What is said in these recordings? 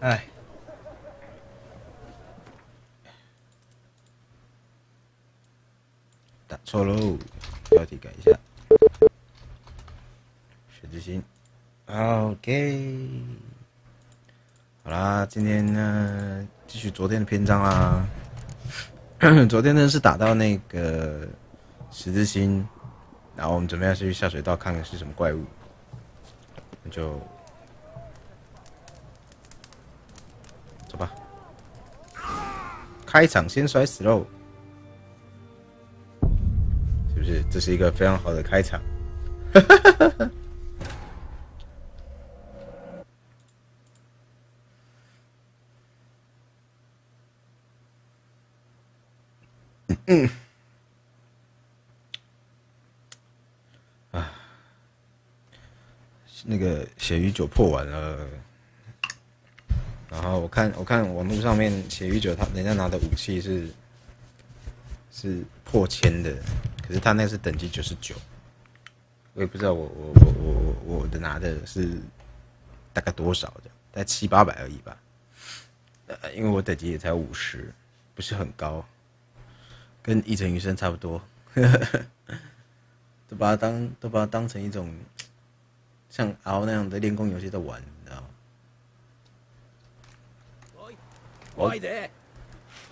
哎，打错喽，标题改一下。十字星 ，OK。好啦，今天呢继续昨天的篇章啦。昨天呢是打到那个十字星，然后我们准备要去下水道看看是什么怪物，那就走吧。开场先摔死喽，是不是？这是一个非常好的开场。那个血与酒破完了，然后我看网络上面血与酒，人家拿的武器是破1000的，可是他那是等级99，我也不知道我的拿的是大概多少的，大概700-800而已吧，因为我等级也才50，不是很高，跟一城余生差不多，都把它当成一种。像熬那样的练功游戏在玩，你知道吗？ Why there?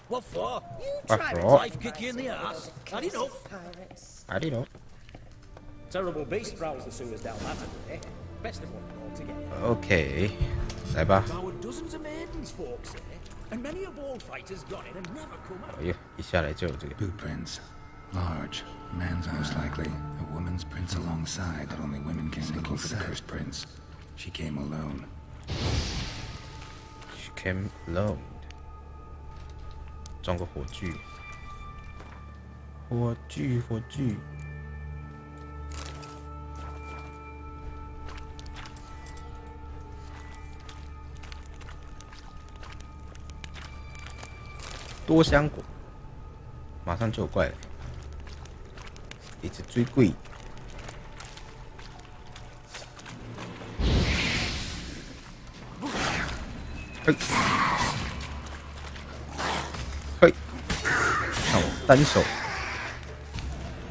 What for? You tried life kick you in the ass. I didn't know. I didn't know. Terrible beast prowls the sewers down that today. Best of one altogether. OK， 来吧。Devoured dozens of maidens, folks say, and many a bold fighter's got it and never come out. 哎呦，一下来就有这个。Boot prints. Large. Man's most likely. A woman's prints alongside that only women can look for the cursed prints. She came alone. She came alone. 装个火炬。火炬，火炬。多香果，马上就有怪了。一直追鬼，嘿，嘿，看我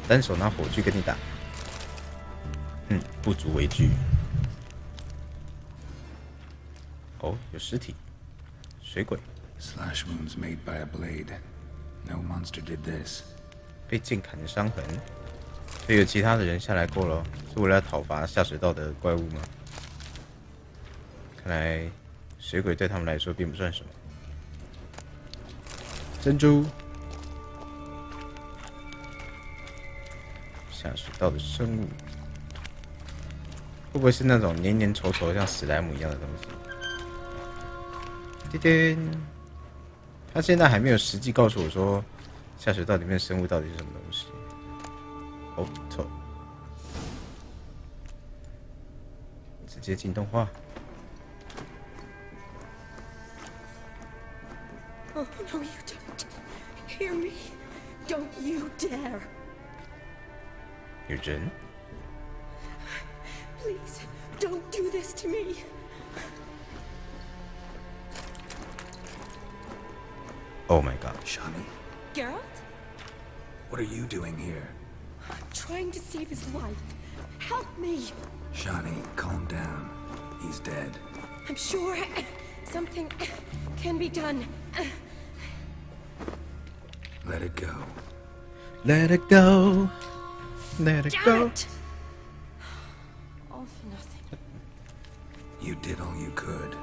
单手拿火炬跟你打，不足为惧。哦，有尸体，水鬼。Slash wounds made by a blade. No monster did this. 被剑砍的伤痕。所以有其他的人下来过了，是为了要讨伐下水道的怪物吗？看来水鬼对他们来说并不算什么。珍珠，下水道的生物，会不会是那种黏黏稠稠像史莱姆一样的东西？叮叮，他现在还没有实际告诉我说下水道里面的生物到底是什么东西。哦，臭！直接进动画。Oh no, you don't! Hear me! Don't you dare! 有人 Please, don't do this to me! Oh my god! Shani, Geralt? what are you doing here? I'm trying to save his life. Help me! Shani, calm down. He's dead. I'm sure something can be done. Let it go. Let it go, let it Damn go. it! All for nothing. You did all you could.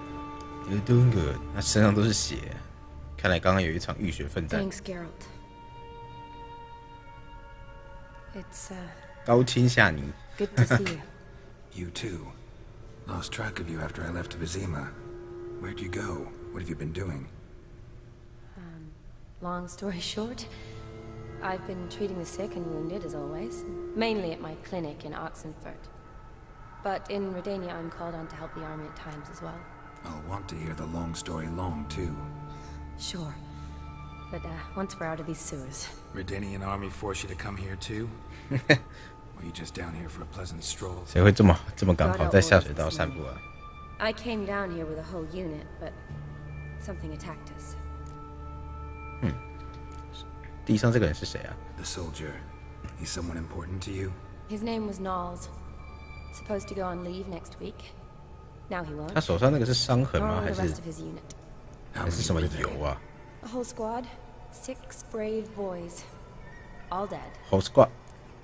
You're doing good. 他身上都是血，看来刚刚有一场浴血奋战。 Thanks, Geralt. It's 高清下尼。 good to see you. You too. Lost track of you after I left Vizima. Where'd you go? What have you been doing? Long story short, I've been treating the sick and wounded as always, mainly at my clinic in Oxenfurt. But in Redania, I'm called on to help the army at times as well. I'll want to hear the long story long, too. Sure. But once we're out of these sewers. Redanian army force you to come here, too? Or are you just down here for a pleasant stroll? 谁会这么刚好在下水道散步啊？ I came down here with a whole unit, but Something attacked us. 地上这个人是谁啊？ The soldier. He's someone important to you? His name was Knowles. Supposed to go on leave next week. Now he won't. 他手上那个是伤痕吗？ Nor 还 the 是 rest of his unit. 还是什么油啊 A whole squad, 6 brave boys, all dead.？Whole squad，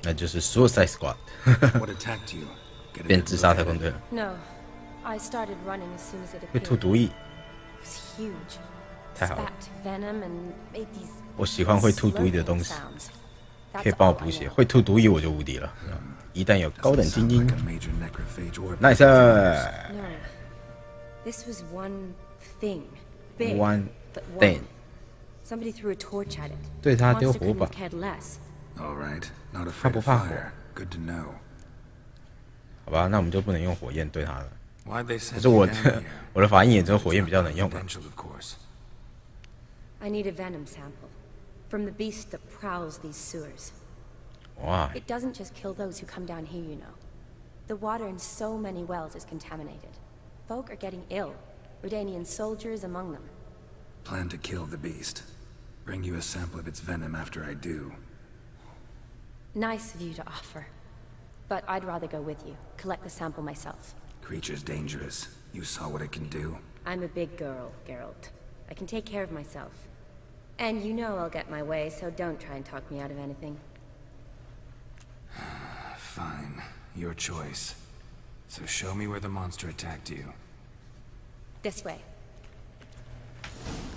那就是 Suicide Squad， What attacked you? Get a 变 good 自 look 杀 at 特 it. 工队了。 No, I started running as soon as it 会吐 appeared. 毒液， It was huge. 太好了， Spat venom and made these 我喜欢会吐毒液的东 slurping 西， sounds. 可以 That's 帮我 all I 补血。 know. 会吐毒液我就无敌了。一旦有高等 Doesn't 精 sound 英 like a major necrophage or，nice No. This was one thing. Big, one but thing， Somebody threw a torch at it. 对他丢 Monster 火 couldn't 把 have，cared less. All right. Not 他 afraid 不 of 怕火， fire. Good to know. 好吧，那我们就不能用火焰对他了。 Why'd they 可 send 是 you 我 down 的 here? 我的法印也只有火焰比较能用嘛。 Confidential, of course. I need a venom sample from the beast that prowls these sewers. 哇， It doesn't just kill those who come down here, you know. The water in so many wells is contaminated. Folk are getting ill. Redanian soldiers among them. Plan to kill the beast. Bring you a sample of its venom after I do. Nice of you to offer. But I'd rather go with you. Collect the sample myself. Creature's dangerous. You saw what it can do. I'm a big girl, Geralt. I can take care of myself. And you know I'll get my way, so don't try and talk me out of anything. Fine. Your choice. So show me where the monster attacked you. This way.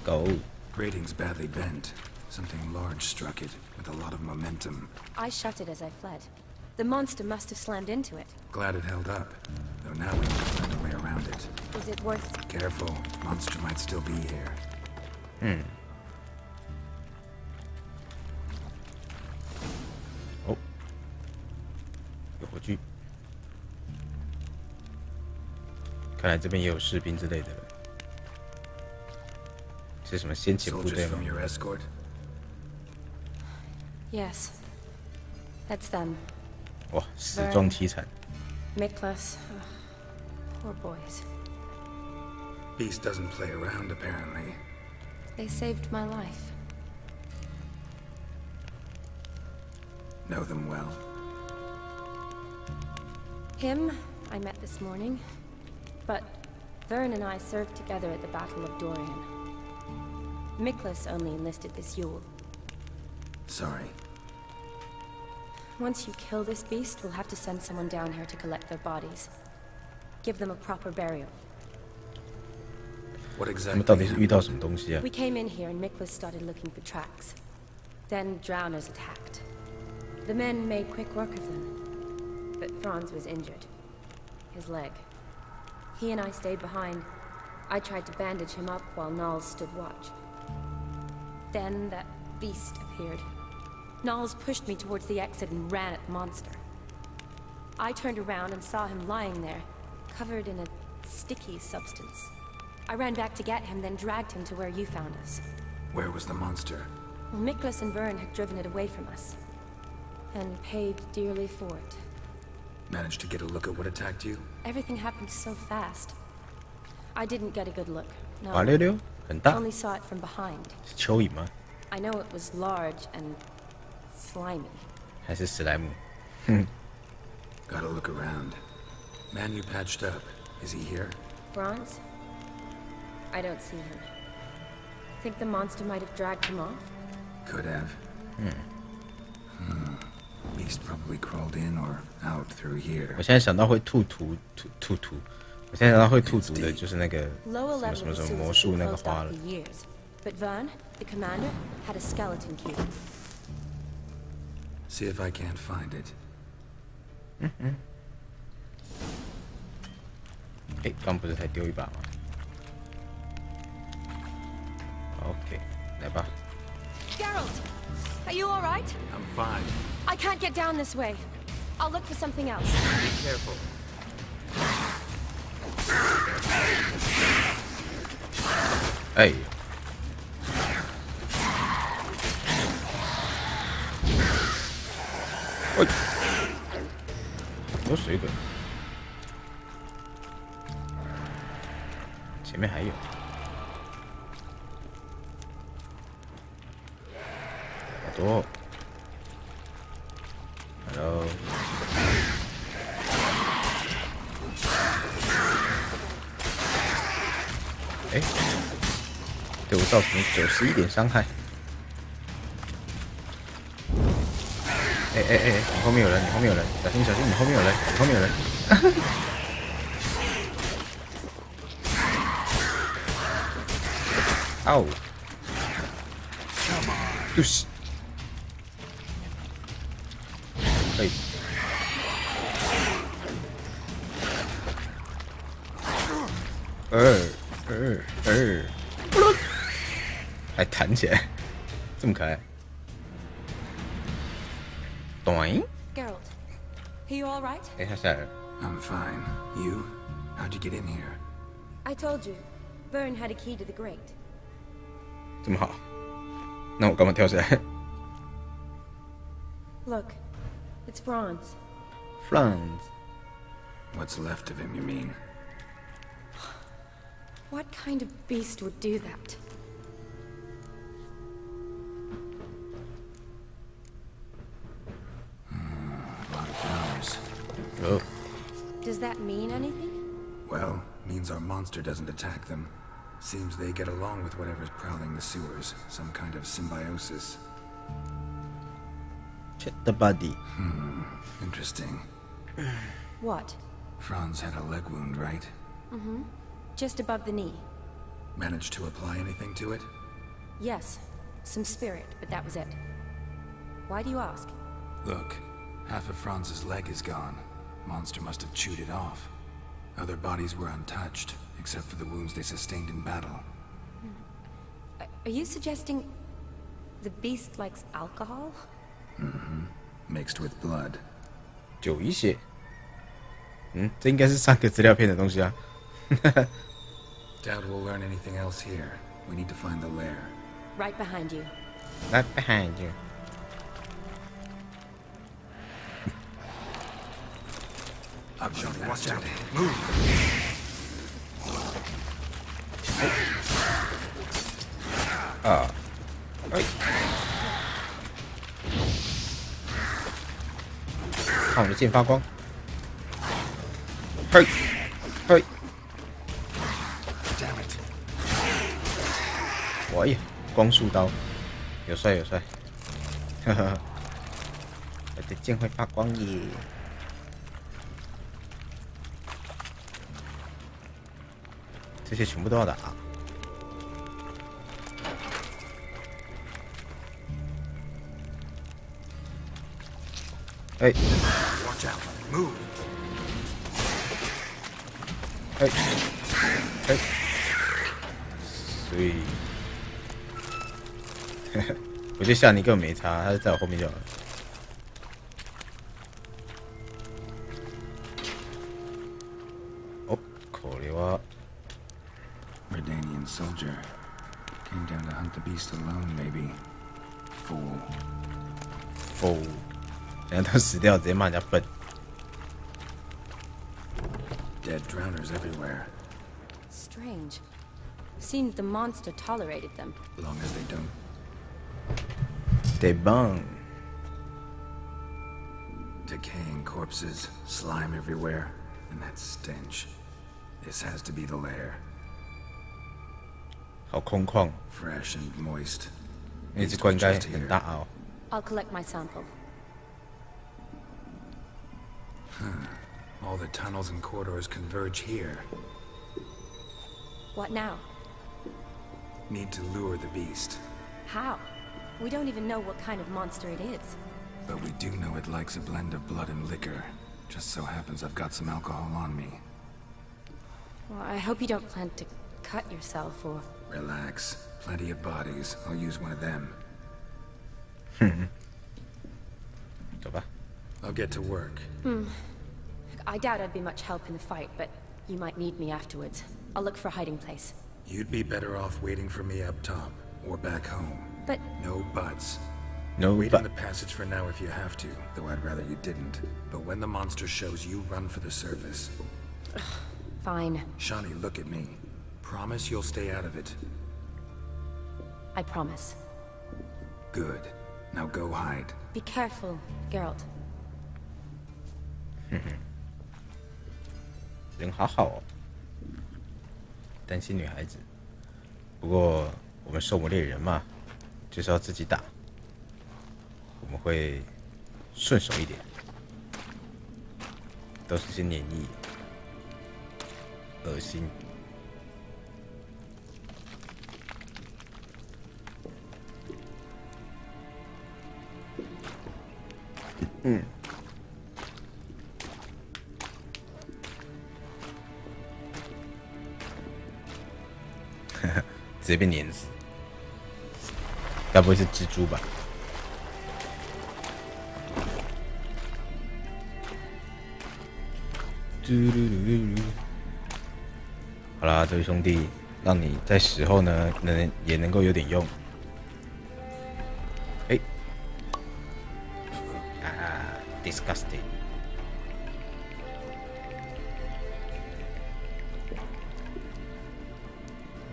go。 Grating's badly bent. Something large struck it, with a lot of momentum. I shut it as I fled. The monster must have slammed into it. Glad it held up. Though now we need to find a way around it. Is it worth... Careful. Monster might still be here. 哦，有火炬，看来这边也有士兵之类的了。是什么先遣部 Soldiers 队吗 from？your escort? Yes. That's them. 哇，死状凄惨。 Miklas. Poor boys. Beast doesn't play around, apparently. They saved my life. Know them well. Him, I met this morning. But Vern and I served together at the Battle of Dorian. Miklas only enlisted this Yule. Sorry. Once you kill this beast, we'll have to send someone down here to collect their bodies. Give them a proper burial. What 他们到底 exactly 是遇到什么东西啊？ We came in here and Miklas started looking for tracks. Then drowners attacked. The men made quick work of them. But Franz was injured. His leg. He and I stayed behind. I tried to bandage him up while Knowles stood watch. Then that beast appeared. Knowles pushed me towards the exit and ran at the monster. I turned around and saw him lying there, covered in a sticky substance. I ran back to get him, then dragged him to where you found us. Where was the monster? Well, Miklas and Vern had driven it away from us. And paid dearly for it. Managed to get a look at what attacked you? Everything happened so fast. I didn't get a good look. No. 滑溜溜，很大， Only saw it from behind. 是蚯蚓吗？ I know it was large and slimy. 还是史莱姆？ Gotta look around. Man you patched up. Is he here? Bronze? I don't see him. Think the monster might have dragged him off? Could have. Beast probably crawled in or out through here. 我现在想到会吐毒，吐毒。我现在想到会吐毒的就是那个 Lower 什 level 么什么 of 什么 sewers 魔 have 术 been 那个 closed 花 off 了 for。years. But Vern, the commander, had a skeleton key. See if I can't find it. 哎，刚不是才丢一把吗 ？OK， 来吧。 Geralt! Are you alright? I'm fine. I can't get down this way. I'll look for something else. Be careful. 哎，喂，有水鬼，前面还有。多。Hello。哎，对我造成91点伤害。哎，你后面有人，你后面有人，小心小心，你后面有人，你后面有人。哦，就是，可以。还弹起来，这么可爱。Doing? Geralt, are you all right? 哎，他下来了。I'm fine. You? How'd you get in here? I told you, Byrne had a key to the grate. 这么好，那我干嘛跳下来 Look, it's Franz.？Franz， What's left of him, you mean? What kind of beast would do that? A lot of flowers. Oh, Does that mean anything? Well, means our monster doesn't attack them. Seems they get along with whatever's prowling the sewers. Some kind of symbiosis. check the body. Interesting. What? Franz had a leg wound, right? Just above the knee. Managed to apply anything to it? Yes, some spirit, but that was it. Why do you ask? Look, half of Franz's leg is gone. Monster must have chewed it off. Other bodies were untouched, except for the wounds they sustained in battle. Are you suggesting the beast likes alcohol? Mixed with blood. 酒一血。这应该是上个资料片的东西啊。 Doubt we'll learn anything else here. We need to find the lair. Right behind you. Right behind you. Watch out. Move! 啊，哎，看我的剑发光，嘿，嘿， Damn it. 我呀，光束刀，有帅有帅，呵呵，我的剑会发光耶！这些全部都要打。哎， Watch out. Move! 哎，哎，所以，我就吓你根本没差，他就在我后面就好了。哦，可怜啊！ Redanian soldier. Came down to hunt the beast alone, maybe. Fool. 哦，人家都死掉，直接骂人家笨。 Dead drowners everywhere. Strange. Seems the monster tolerated them. Long as they don't. They bang. Decaying corpses, slime everywhere, and that stench. This has to be the lair. 好空旷， Fresh and moist. 那只棺该很大哦。 I'll collect my sample. All the tunnels and corridors converge here. What now? Need to lure the beast. How? We don't even know what kind of monster it is. But we do know it likes a blend of blood and liquor. Just so happens I've got some alcohol on me. Well, I hope you don't plan to cut yourself or... Relax. Plenty of bodies. I'll use one of them. 走吧。 I'll get to work. I doubt I'd be much help in the fight, but you might need me afterwards. I'll look for a hiding place. You'd be better off waiting for me up top. Or back home. But... No buts. No Wait but in the passage for now if you have to, though I'd rather you didn't. But when the monster shows you, run for the surface. Fine. Shani, look at me. Promise you'll stay out of it. I promise. Good. Now go hide. Be careful, Geralt. 人好好哦，担心女孩子。不过我们兽魔猎人嘛，就是要自己打，我们会顺手一点，都是些黏液，恶心。直接被碾死，该不会是蜘蛛吧？好啦，这位兄弟，让你在死后呢，也能够有点用。Disgusting。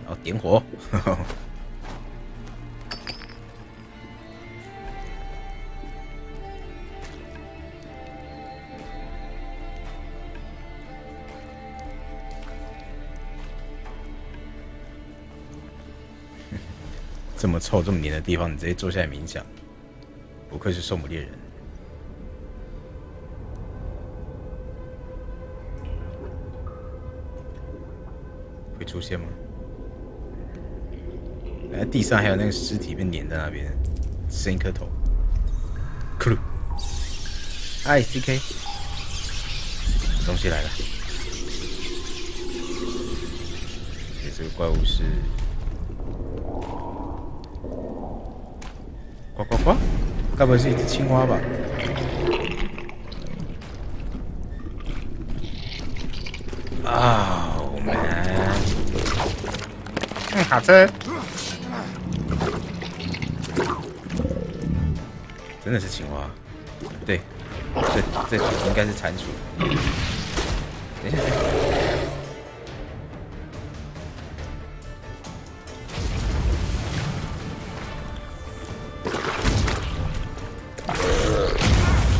然后点火，这么臭、这么黏的地方，你直接坐下来冥想，不愧是兽母猎人。会出现吗？地上还有那个尸体被粘在那边，剩一颗头。酷噜，哎 ，CK， 东西来了。这个怪物是呱呱呱，该不会是一只青蛙吧？啊、oh, man， 好吃。真的是青蛙，对，这应该是蟾蜍。等一下，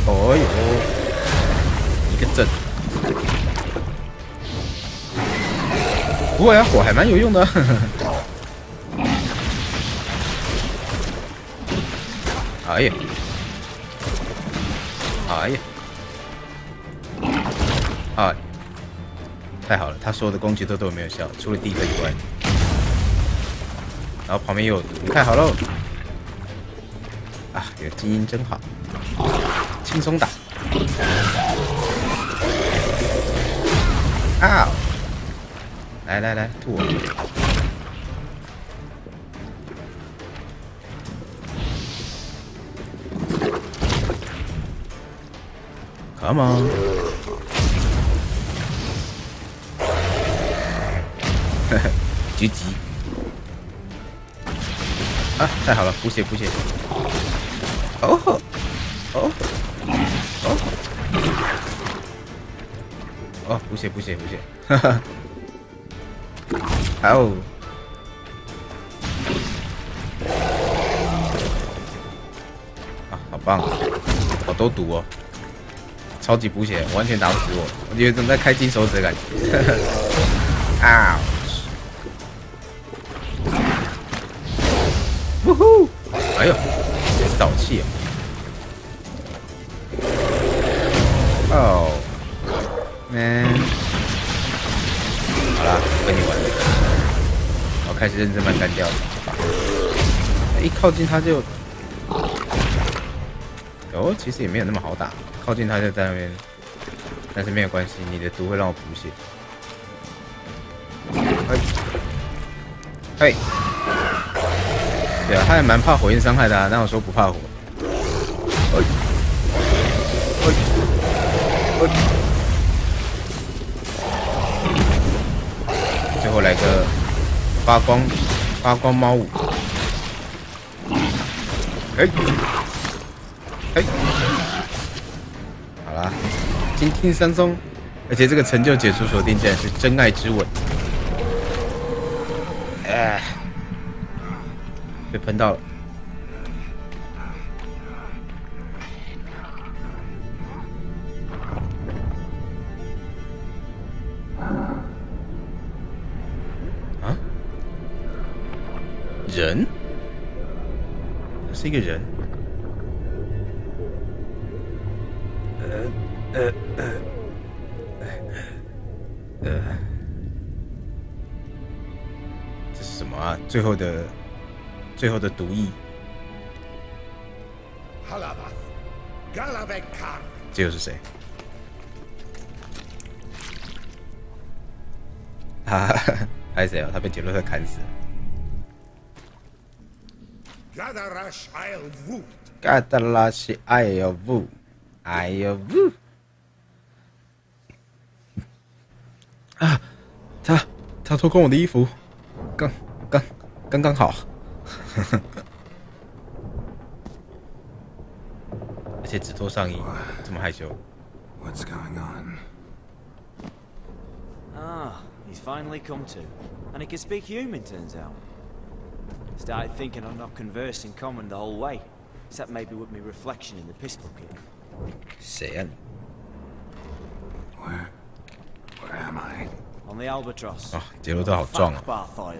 哦呦，一个震！不过呀，火还蛮有用的。哎呀！哎呀！啊！太好了，他所有的攻击都对我没有效，除了第一个以外。然后旁边又有毒，太好喽！啊，有基因真好，轻松打。啊！来来来，吐我！ Come on！ GG！ 啊，太好了，补血补血！哦吼！哦哦哦！补血补血补血！哈哈！好！啊，好棒！好多毒哦！ 超级补血，完全打不死我，我有一种在开金手指的感觉。啊！呜呼！哎呦，真是导气啊！哦 ，man， 好啦，不跟你玩了，我开始认真慢干掉了。一靠近他就，哦，其实也没有那么好打。 靠近他就在那边，但是没有关系，你的毒会让我补血。嘿，对啊，他还蛮怕火焰伤害的啊，哪有说不怕火？最后来个发光猫舞，嘿，嘿。 好啦，倾听山松，而且这个成就解除锁定竟然是真爱之吻，哎，被喷到了，人？他是一个人？这是什么啊？最后的毒液。这又是谁？还是谁啊？他被杰洛特砍死了。嘎达拉西埃尔乌，哎呦呜！啊，他脱光我的衣服，刚刚好。而且只脱上衣，这么害羞。What's going on? Ah, he's finally come to. And he can speak human, turns out. Started thinking I'm not conversing common the whole way. Except maybe with me reflection in the pistol kit. 谁啊？ Where am I? On the Albatross. 啊，杰洛特好壮啊！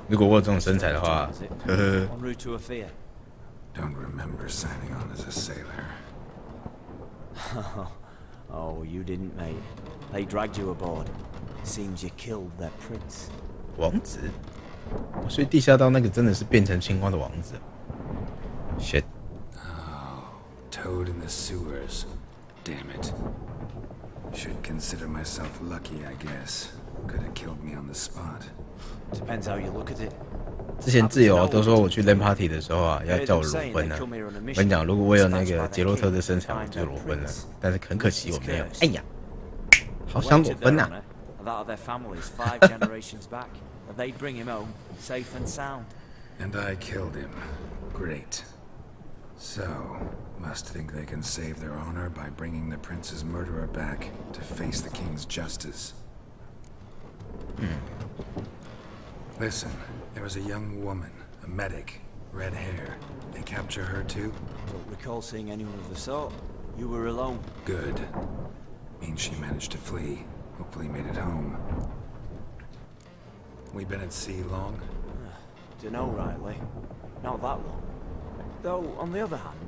如果我有这种身材的话，呵呵。 En route to Ophir. Don't remember signing on as a sailor. Oh, you didn't, mate. They dragged you aboard. Seems you killed their prince. 王子，所以地下道那个真的是变成青蛙的王子。Shit. Oh, toad in the sewers. Damn it. Should consider myself lucky, I guess. Could have killed me on the spot. Depends how you look at it. 之前挚友都说我去 LAN party 的时候啊，要叫我裸奔啊。我跟你讲，如果我有那个杰洛特的身材，我就裸奔了。但是很可惜我没有。哎呀，好想裸奔啊！ That of their families 5 generations back. And they'd bring him home, safe and sound. And I killed him. Great. So, must think they can save their honor by bringing the prince's murderer back to face the king's justice. Listen, there was a young woman, a medic, red hair. They capture her too? Don't recall seeing anyone of the sort. You were alone. Good. Means she managed to flee. Hopefully made it home. We been at sea long? Dunno rightly. Not that long. Though, on the other hand...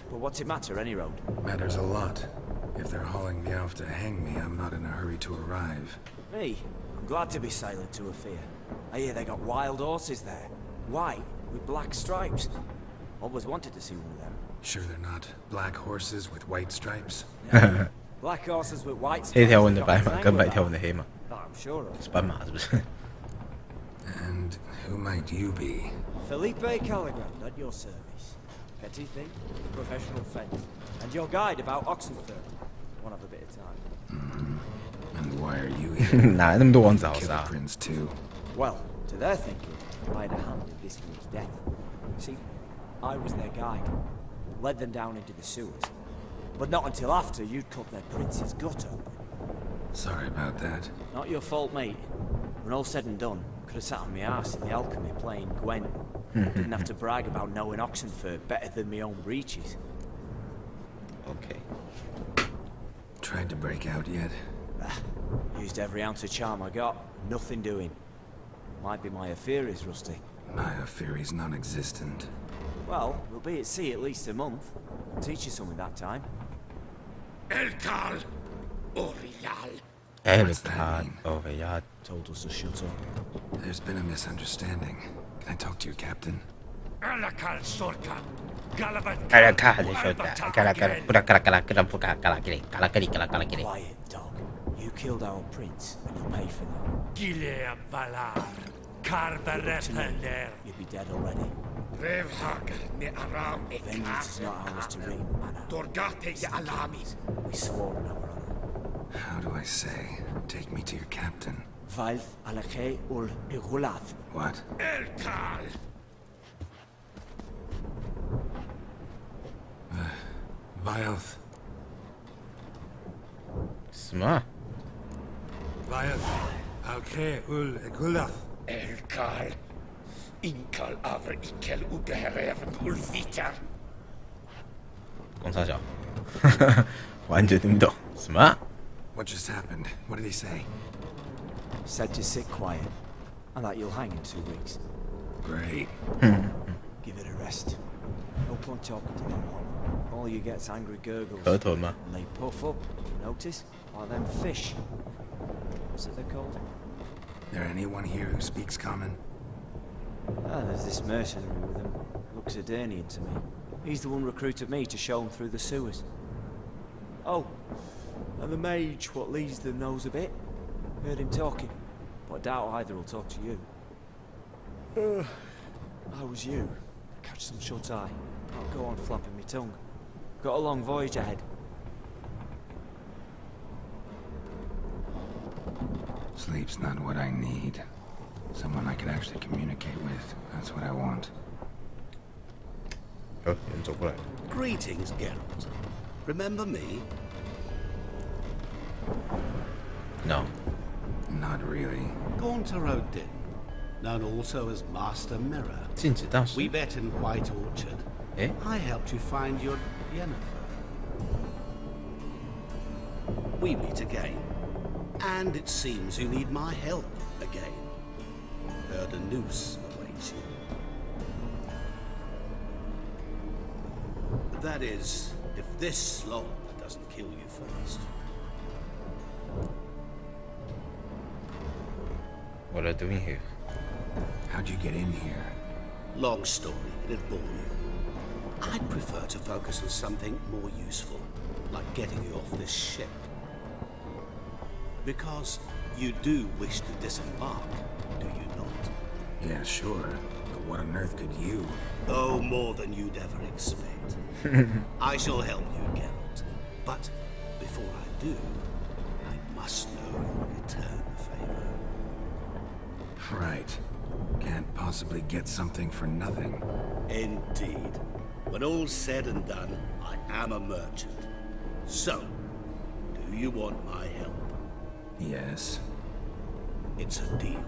But what's it matter, any road? Matters a lot. If they're hauling me off to hang me, I'm not in a hurry to arrive. Me? I'm glad to be sailing to Ophir. I hear they got wild horses there. White, with black stripes. Always wanted to see one of them. Sure they're not black horses with white stripes? No. Black horses with white stripes. 黑条纹的白马跟白条纹的黑马， That I'm sure of. 是斑马是不是？ And who might you be? Felipe Caligrand, at your service. Petty thief, professional fence, and your guide about Oxenford. Wanna have a bit of time. And why are you here? 哪来那么多王子好 Kill 杀 the？ prince too. Well, to their thinking, I had a hand in this one's death. See, I was their guide, led them down into the sewers. But not until after you'd cut their prince's gut open. Sorry about that. Not your fault, mate. When all said and done, could have sat on my arse in the alchemy playing Gwen. Didn't have to brag about knowing Oxenford better than my own breeches. OK， Tried to break out yet? Used every ounce of charm I got. Nothing doing. Might be my affair is rusty. My Fury's non-existent. Well, we'll be at sea at least a month. Teach you something that time. Elkal Orial. 哎， What's that 他 mean? 哦，哎呀， Told us to shut up. There's been a misunderstanding. Can I talk to you, Captain? Alakal Sorka. Galabat. 哎呀，看还得说的，嘎啦嘎啦，不啦嘎啦嘎啦，嘎啦不嘎嘎啦给你，嘎啦给你，嘎啦嘎啦给你。 Quiet, dog. You killed our prince, and you'll pay for that. Gilea Valar. Carver To me, Repender. you'd be dead already. Revhag ne Aram Vengeance is not ours to reap, Anna. Dorgate ye Alamis. We swore on our honor. How do I say? Take me to your captain. Valth alakhe ul igulath. What? Elkal. Vilth. 什么？ Vilth. Alke ul egulath. Elkal. Inkal Avr Ikel Ubeherevn Ulvitar. 公差小，完全听不懂什么？ What just happened? What did he say? Said to sit quiet, and that you'll hang in 2 weeks. Great. Give it a rest. No point talking to them lot. All you get's angry gurgles. 河豚吗？ And they puff up, notice? Like them fish. What's it they're called? There anyone here who speaks common? Ah, there's this mercenary with him. Looks Adernian to me. He's the one recruited me to show him through the sewers. Oh, and the mage what leads them knows a bit. Heard him talking, but I doubt either will talk to you. How was you? Catch some shut-eye. I'll go on flapping my tongue. Got a long voyage ahead. Sleep's not what I need. Someone I can actually communicate with. That's what I want. 有人走过来。 Greetings, Geralt. Remember me? No. Not really. Gaunter Odin, known also as Master Mirror. 禁止大使。 We met in White Orchard. 哎， I helped you find your Yennefer. We meet again. And it seems you need my help again. Heard a noose awaits you. That is, if this slog doesn't kill you first. What are you doing here? How'd you get in here? Long story, it'd bore you. I'd prefer to focus on something more useful, like getting you off this ship. Because you do wish to disembark, do you not? Yeah, sure. But what on earth could you? Oh, more than you'd ever expect. I shall help you, Geralt. But before I do, I must know you'll return the favor. Right. Can't possibly get something for nothing. Indeed. When all's said and done, I am a merchant. So, do you want my help? Yes. It's a deal.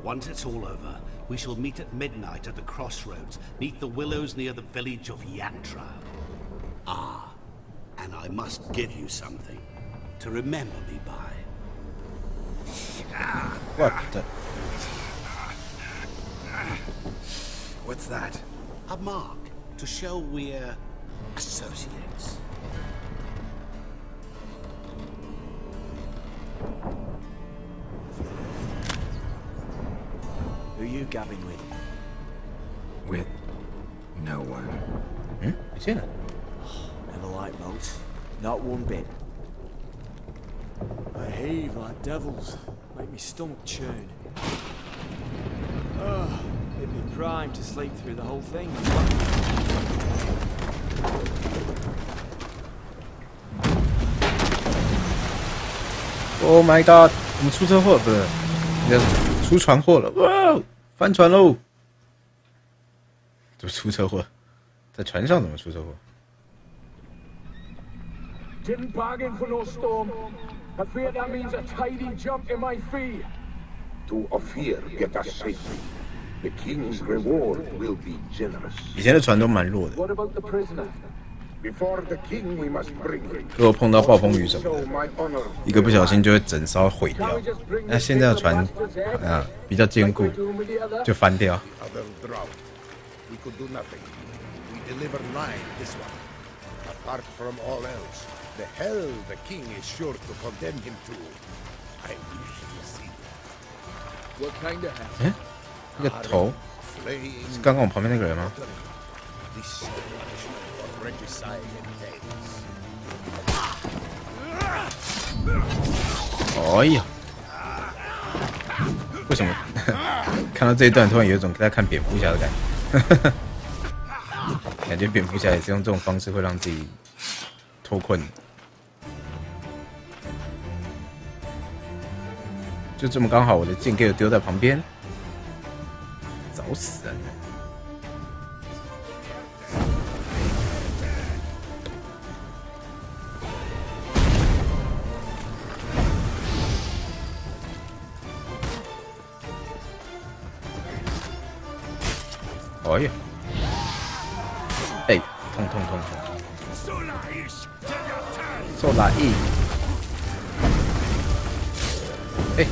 Once it's all over, we shall meet at midnight at the crossroads, neath the willows near the village of Yantra. Ah, and I must give you something to remember me by. What the? What's that? A mark to show we're associates. Who you gabbing with? With no one. 嗯，不见了。 Never liked boats. Not one bit. I heave like devils. Make me stomach churn. Hit me prime to sleep through the whole thing. Oh my god！ 我们出车祸，不是？应该是出船祸了！哇，翻船喽！怎么出车祸？在船上怎么出车祸？ Didn't bargain for no storm. I fear that means a tidy jump in my fee. To Ophir get us safely. The king's reward will be generous. 以前的船都蛮弱的， What about the prisoner? Before the king, we must bring him. 如果碰到暴风雨什么 Show 的， my honor. 一个不小心就会整艘毁掉。那现在的船啊比较坚固， 就翻掉。 Other drowned. We could do nothing. We deliver line this one. Apart from all else, the hell the king is sure to condemn him to. I wish to see. What kind of hell? 哎，那个头 Flaying. 是刚刚我旁边那个人吗？ This punishment for regicide entails. 哎呀，为什么看到这一段突然有一种在看蝙蝠侠的感觉？感觉蝙蝠侠也是用这种方式会让自己脱困。就这么刚好，我的剑给我丢在旁边，找死人！哎呀，哎，痛痛痛痛！受哪一？哎，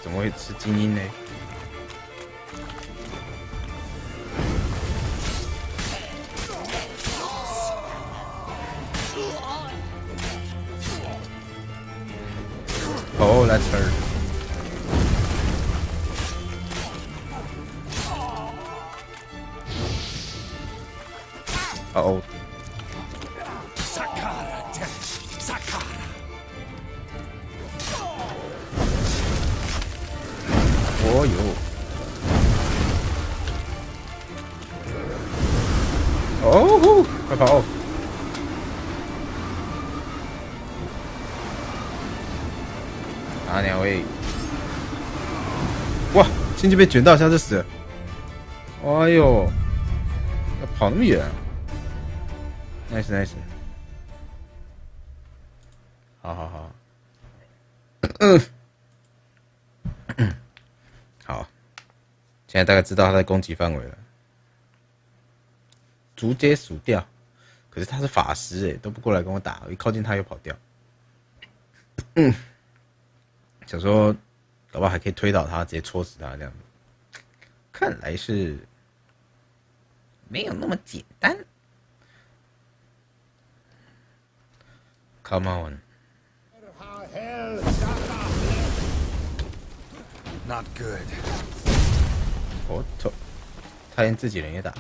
怎么会是精英呢？Oh, that's her. Uh-oh. Sakara. 哦哟！哦，快跑！啊，两位！哇，进去被卷到，一下就死了。哎呦，要跑那么远 ！nice。好。好，现在大概知道他的攻击范围了。逐阶数掉，可是他是法师都不过来跟我打，我一靠近他又跑掉。想说，搞不好还可以推倒他，直接戳死他这样子。看来是没有那么简单。Come on. Not good. 我操！他连自己人也打。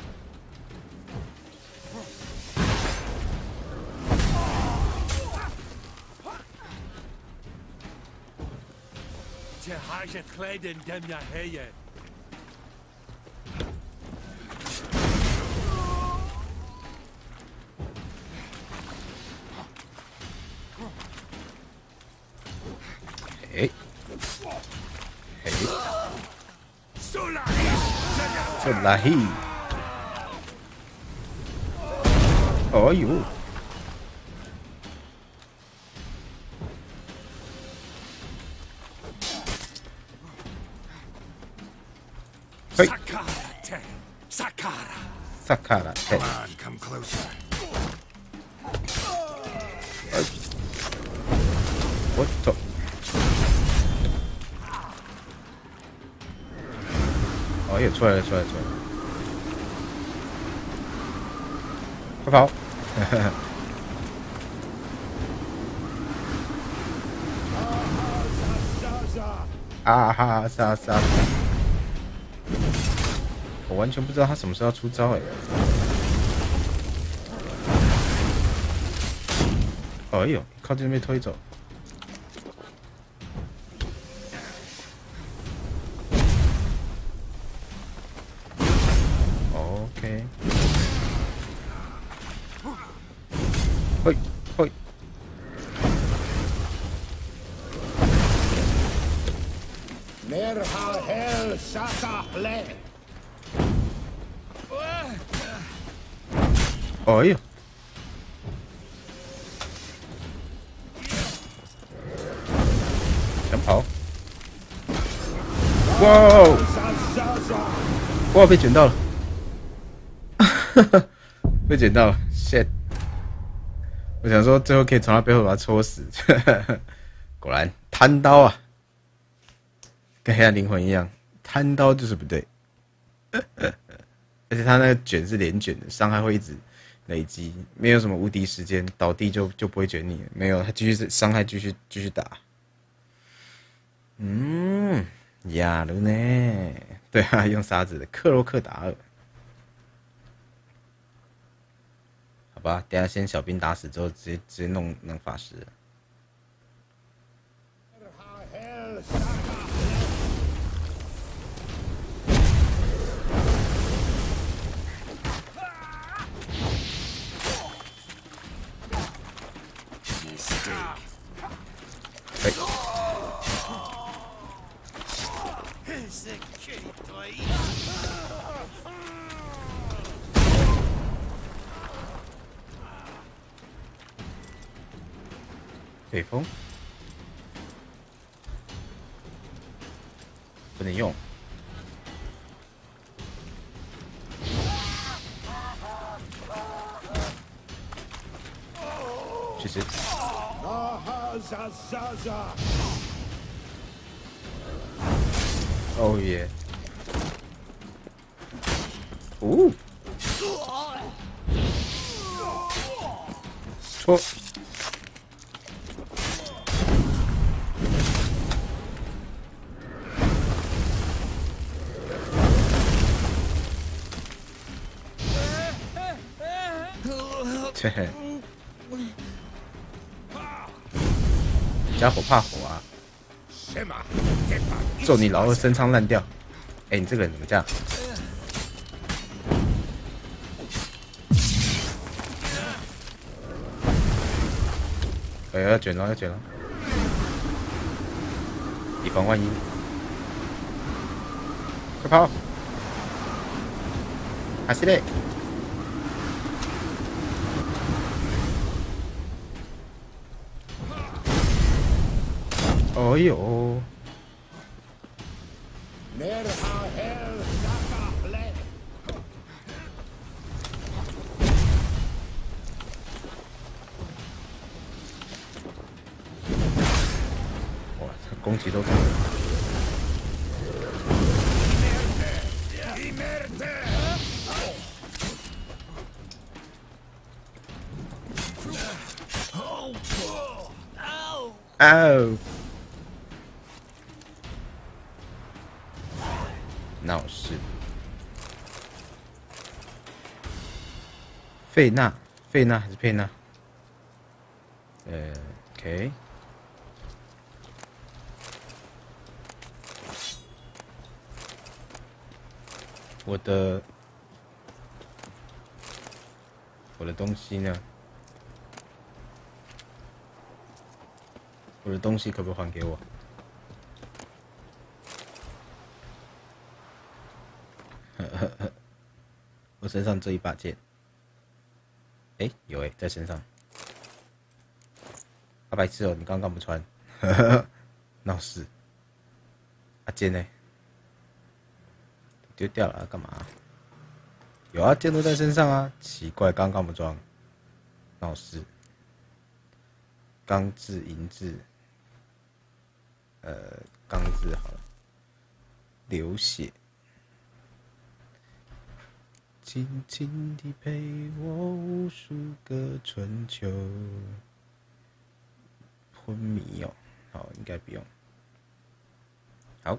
拉黑！哦呦！嘿！萨卡拉，嘿！我走！哦，又出来了！快跑！啊哈杀！我完全不知道他什么时候要出招哎呦，靠近被推走。OK。嘿。哎呦！想跑！哇！被卷到了！被卷到了 ，shit！ 我想说最后可以从他背后把他戳死，果然贪刀啊，跟黑暗灵魂一样，贪刀就是不对。而且他那个卷是连卷的，伤害会一直累积，没有什么无敌时间，倒地就不会卷你了，没有，他继续伤害继续打。哑了呢，对啊，用沙子的克洛克达尔。好吧，等一下先小兵打死之后，直接弄法师了。北风不能用，确实。哦耶！哦，戳！切，家伙怕火啊！揍你老二生疮烂掉！哎，你这个人怎么这样？哎，要卷了，要卷了！以防万一，快跑！还是嘞！哦呦！哇，这攻击都怎么？哦！闹事！费纳还是佩纳？OK。我的东西呢？我的东西可不可以还给我？我身上这一把剑，有在身上。啊，白痴哦，你刚刚不穿？闹事！啊，剑呢？丢掉了，干嘛？有啊，剑都在身上啊。奇怪，刚刚不装，闹事。钢制、银制，钢制好了。流血，轻轻地陪我无数个春秋。昏迷哦，好，应该不用。好，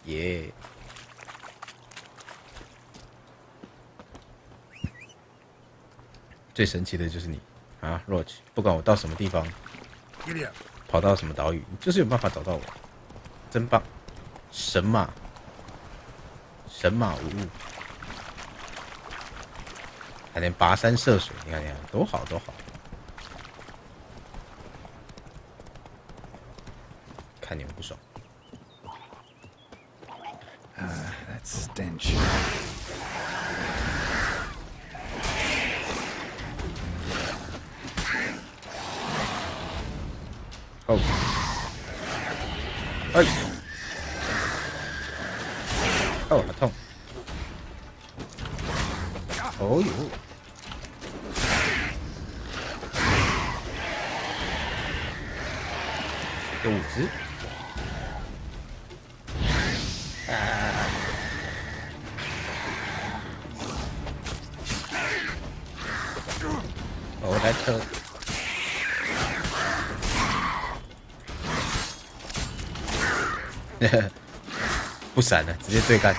耶！最神奇的就是你啊 ，Roach！ 不管我到什么地方，跑到什么岛屿，你就是有办法找到我，真棒！神马无误，还能跋山涉水，你看，多好多好！看你们不爽。That stench. Oh. 哎，哦，好痛！哦呦，有5只。我来车。不闪了，直接对干。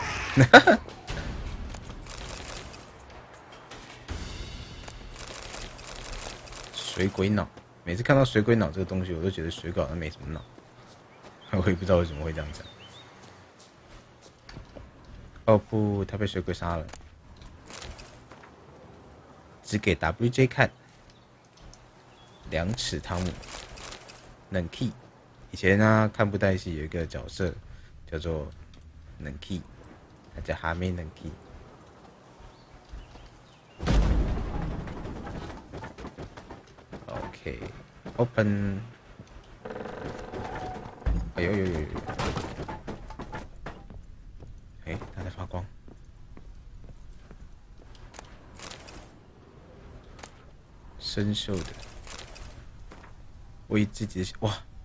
水鬼脑，每次看到水鬼脑这个东西，我都觉得水鬼好像没什么脑。我也不知道为什么会这样讲。哦不，他被水鬼杀了。只给 WJ 看。2尺汤姆，冷 key。以前呢，看布袋戏有一个角色叫做冷 key， 他叫哈妹冷 key。OK，open。哎呦呦呦呦！哎，它在发光。生锈的。为自己的哇，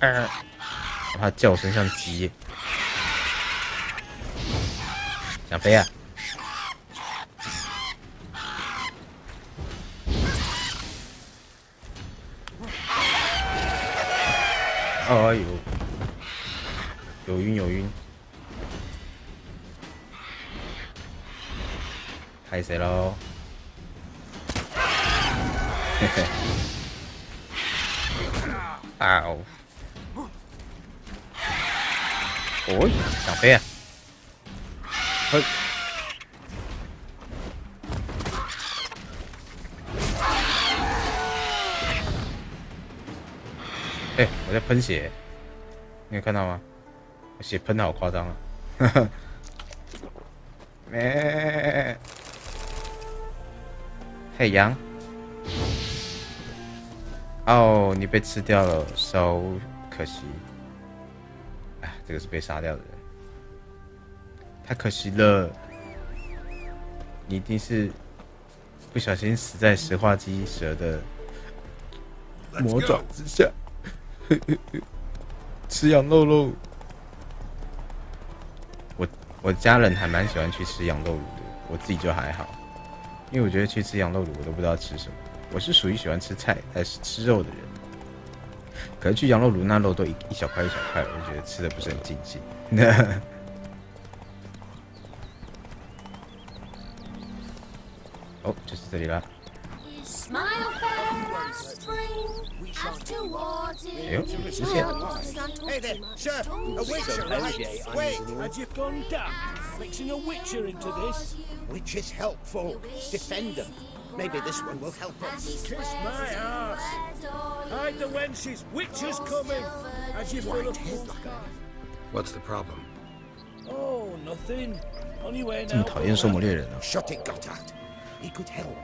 它叫声像鸡耶，想飞啊！哎呦，有晕有晕，拍谁喽？嘿嘿，哦，哦，想飞啊！嘿，哎，我在喷血，你有看到吗？我血喷的好夸张啊！哈哈，嘿，羊。哦，你被吃掉了，so 可惜。哎，这个是被杀掉的人，太可惜了。你一定是不小心死在石化机蛇的魔爪之下。吃羊肉喽！我家人还蛮喜欢去吃羊肉卤的，我自己就还好，因为我觉得去吃羊肉卤我都不知道吃什么。我是属于喜欢吃菜但是吃肉的人，可是去羊肉炉那肉都一小块一小块，我觉得吃的不是很尽兴。哦，就是这里了。哎呦，直线。Hey there, sir! A witcher, right? Wait! Had you gone daft? Mixing a witcher into this? Witch is helpful. Defend them. Maybe this one will help us. Kiss my ass! Hide the wenches! Witcher's coming! As you full of What's the problem? Oh, nothing. Only way 这么 now. 讨厌兽魔猎人啊！ Shot it, Gotthard. He could help.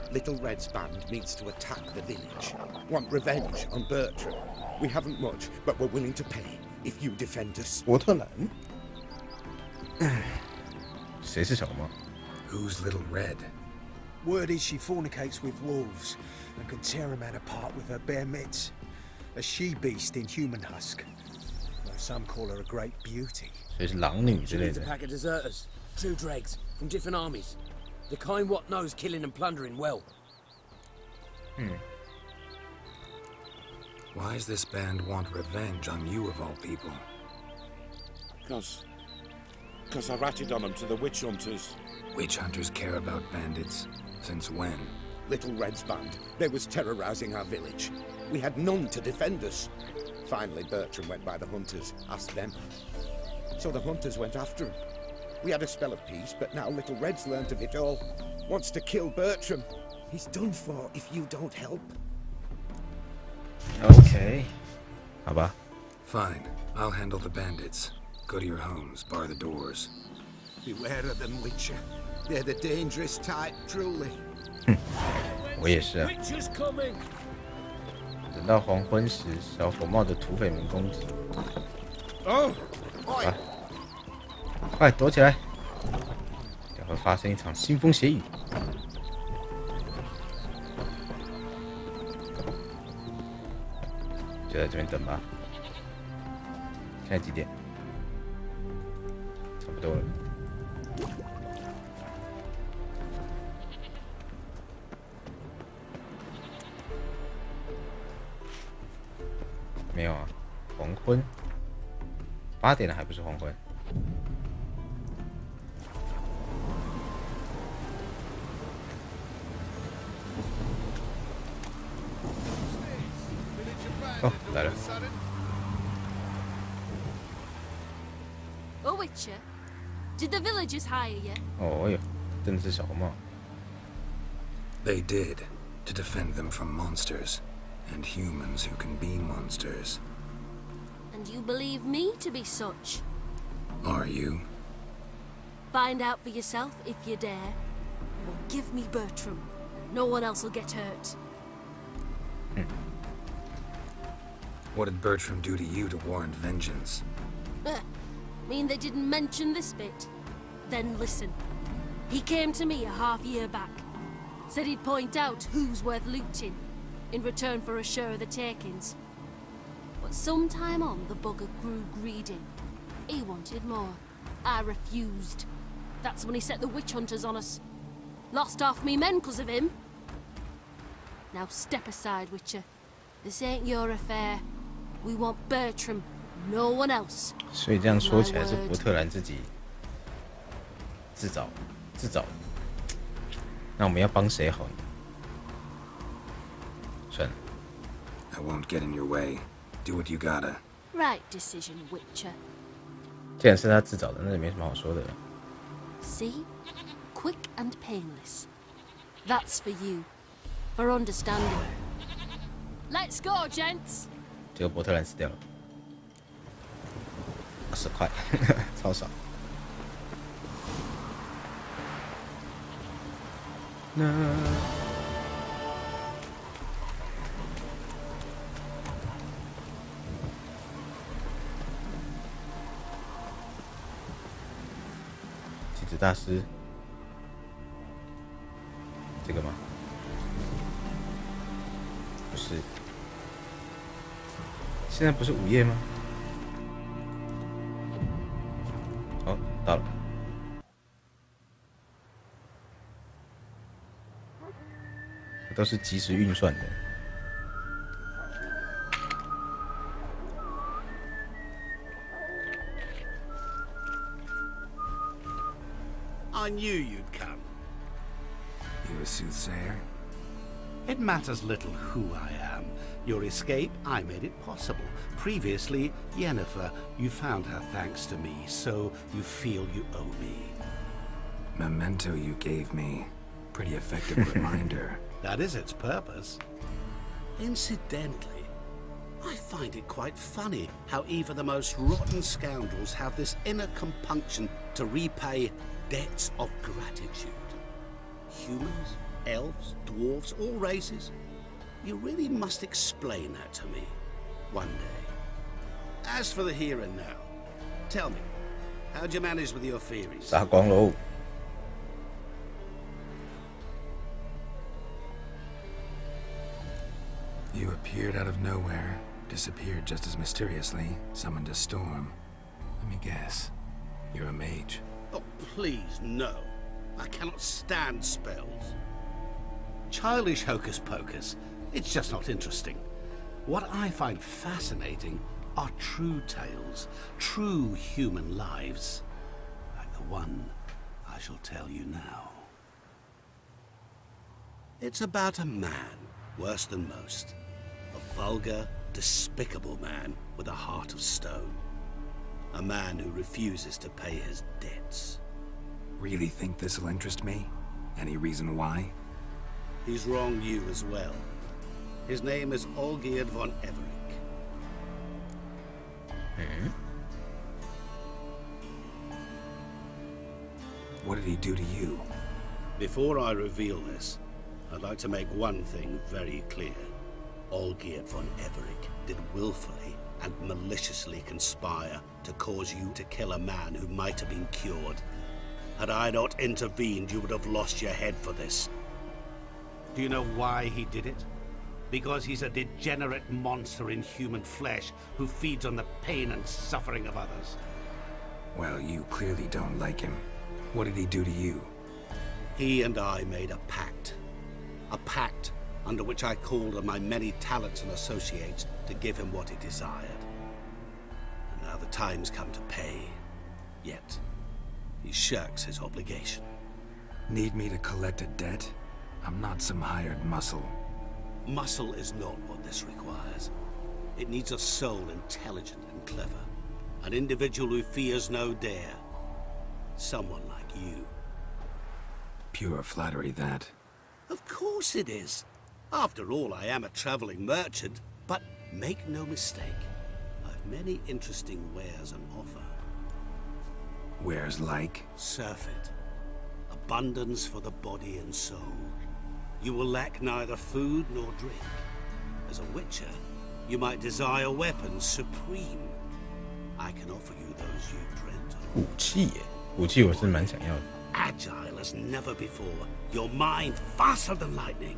Little Red's band means to attack the village. Want revenge on Bertram. We haven't much, but we're willing to pay if you defend us. 伯特兰。谁是小猫？ Who's Little Red? Word is she fornicates with wolves and can tear a man apart with her bare mitts. A she-beast in human husk. Though some call her a great beauty. 所以是狼女之类 It's a 的。 pack of deserters, true dregs, from different armies. The kind what knows killing and plundering well. Why does this band want revenge on you of all people? Cause I ratted on them to the witch hunters. Witch hunters care about bandits. Since when? Little Red's band. They was terrorizing our village. We had none to defend us. Finally, Bertram went by the hunters, asked them. So the hunters went after him. We had a spell of peace, but now Little Red's learned of it all. Wants to kill Bertram. He's done for if you don't help. OK， 好吧。 Fine. I'll handle the bandits. Go to your homes. Bar the doors. Beware of them, Witcher. They're the dangerous type, truly. 我也是啊。 Witcher's coming! 等到黄昏时，小火冒的土匪们攻击。Oh! 啊！快躲起来！将会发生一场腥风血雨。就在这边等吧。现在几点？差不多了。没有啊，黄昏。8点了还不是黄昏。哦，来了。 Oh, Witcher, did the villagers hire you? 哦哟，真的是小红帽。 They did, to defend them from monsters, and humans who can be monsters. And you believe me to be such? Are you? Find out for yourself if you dare. Or give me Bertram. No one else will get hurt. What did Bertram do to you to warrant vengeance? Mean they didn't mention this bit? Then listen. He came to me a half-year back. Said he'd point out who's worth looting, in return for a share of the takings. But sometime on, the bugger grew greedy. He wanted more. I refused. That's when he set the witch hunters on us. Lost half me men 'cause of him. Now step aside, Witcher. This ain't your affair. We want Bertram, no one else. 所以这样说起来是伯特兰自己自找。那我们要帮谁好呢？算了。I won't get in your way. Do what you gotta. Right decision, Witcher. 既然是他自找的，那也没什么好说的了。See? Quick and painless. That's for you. For understanding. Let's go, gents. 结果伯特兰死掉了，20块，超少。那棋子大师，这个吗？不是。现在不是午夜吗？哦，到了。都是即时运算的。I knew you'd come. You a soothsayer? It matters little who I am. Your escape, I made it possible. Previously, Yennefer, you found her thanks to me, so you feel you owe me. Memento you gave me. Pretty effective reminder. That is its purpose. Incidentally, I find it quite funny how even the most rotten scoundrels have this inner compunction to repay debts of gratitude. Humans, elves, dwarves, all races. You really must explain that to me one day. As for the here and now, tell me, how'd you manage with your theories? 杀光喽！ You appeared out of nowhere, disappeared just as mysteriously, summoned a storm. Let me guess. You're a mage. Oh, please, no. I cannot stand spells. Childish hocus pocus. It's just not interesting. What I find fascinating are true tales, true human lives, like the one I shall tell you now. It's about a man, worse than most. A vulgar, despicable man with a heart of stone. A man who refuses to pay his debts. Really think this'll interest me? Any reason why? He's wronged you as well. His name is Olgierd von Everec. What did he do to you? Before I reveal this, I'd like to make one thing very clear. Olgierd von Everec did willfully and maliciously conspire to cause you to kill a man who might have been cured. Had I not intervened, you would have lost your head for this. Do you know why he did it? Because he's a degenerate monster in human flesh who feeds on the pain and suffering of others. Well, you clearly don't like him. What did he do to you? He and I made a pact. A pact under which I called on my many talents and associates to give him what he desired. And now the time's come to pay. Yet, he shirks his obligation. Need me to collect a debt? I'm not some hired muscle. Muscle is not what this requires. It needs a soul intelligent and clever. An individual who fears no dare. Someone like you. Pure flattery, that. Of course it is. After all, I am a traveling merchant. But make no mistake, I've many interesting wares on offer. Wares like? Surfeit. Abundance for the body and soul. You will lack neither food nor drink. As a witcher, you might desire weapons supreme. I can offer you those you dreamt of. 武器耶，武器我是蛮想要的。 Agile as never before. Your mind faster than lightning.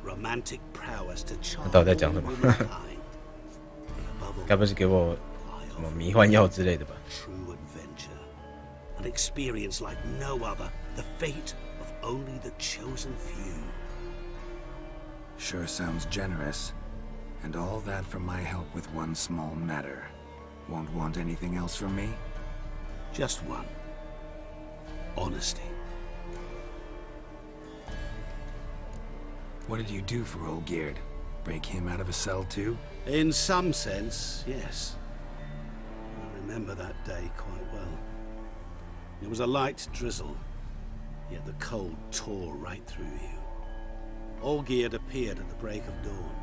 Romantic prowess to charm all womankind. But above 该不是给我什么迷幻药之类的吧？ True adventure, an experience like no other, the fate of only the chosen few. Sure sounds generous. And all that for my help with one small matter. Won't want anything else from me? Just one. Honesty. What did you do for Olgierd? Break him out of a cell too? In some sense, yes. I remember that day quite well. It was a light drizzle, yet the cold tore right through you. Olgierd appeared at the break of dawn,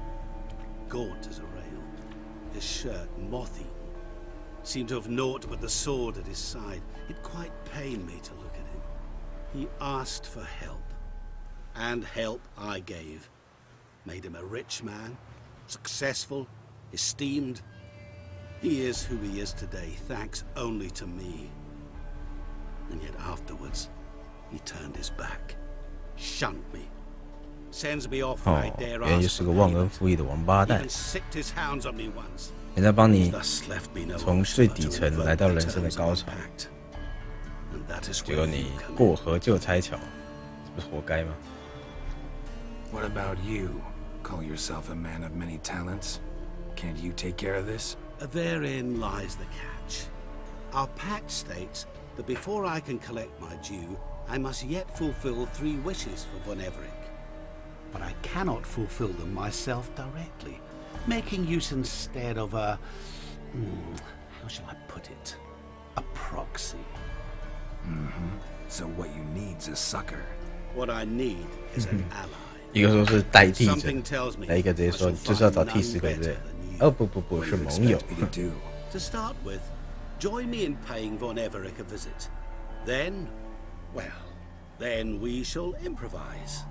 gaunt as a rail, his shirt moth-eaten. Seemed to have naught but the sword at his side. It quite pained me to look at him. He asked for help, and help I gave. Made him a rich man, successful, esteemed. He is who he is today, thanks only to me. And yet afterwards, he turned his back, shunned me, sends me off when I dare 原来就 ask 是 for 个忘恩 payment. 负义的王八蛋 Even，sicked his hounds on me once. 人家帮你 Thus left me no 从 option 最 but 底 to 层 invoke 来到 the 人生的 terms 高 of 潮， the pact. And that is 结 where 果 you 你 come 过 in. 河就拆桥，这不是活该吗？ What about you? Call yourself a man of many talents? Can't you take care of this? Therein lies the catch. Our pact states that before I can collect my due, I must yet fulfill 3 wishes for Von Everett. But I cannot fulfill them myself directly, making use instead of a... how shall I put it? A proxy. So what you need's a sucker. What I need is an ally. 一个说是代替者 Something tells me 来一个直接 I 说 shall 就是要 find 找替 none 死鬼，对不对 better？than you. 哦不，是 What do you 盟友。 expect me to do? To start with, join me in paying Von Everett a visit. Then, well, then we shall improvise.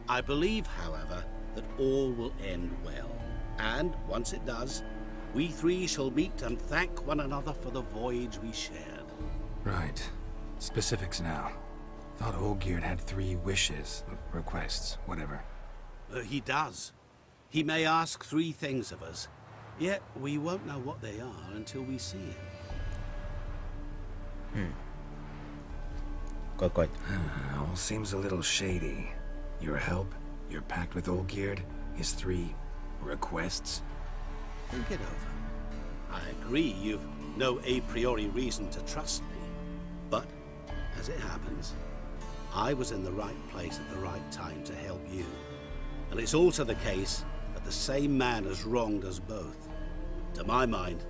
I believe, however, that all will end well. And once it does, we 3 shall meet and thank one another for the voyage we shared. Right. Specifics now. Thought Olgierd had 3 wishes, requests, whatever. He does. He may ask 3 things of us, yet we won't know what they are until we see him. 怪怪的。 All seems a little shady. Your help, your pact with Olgierd, his 3 requests. Think it over. I agree you've no a priori reason to trust me. But, as it happens, I was in the right place at the right time to help you. And it's also the case that the same man has wronged us both. To my mind,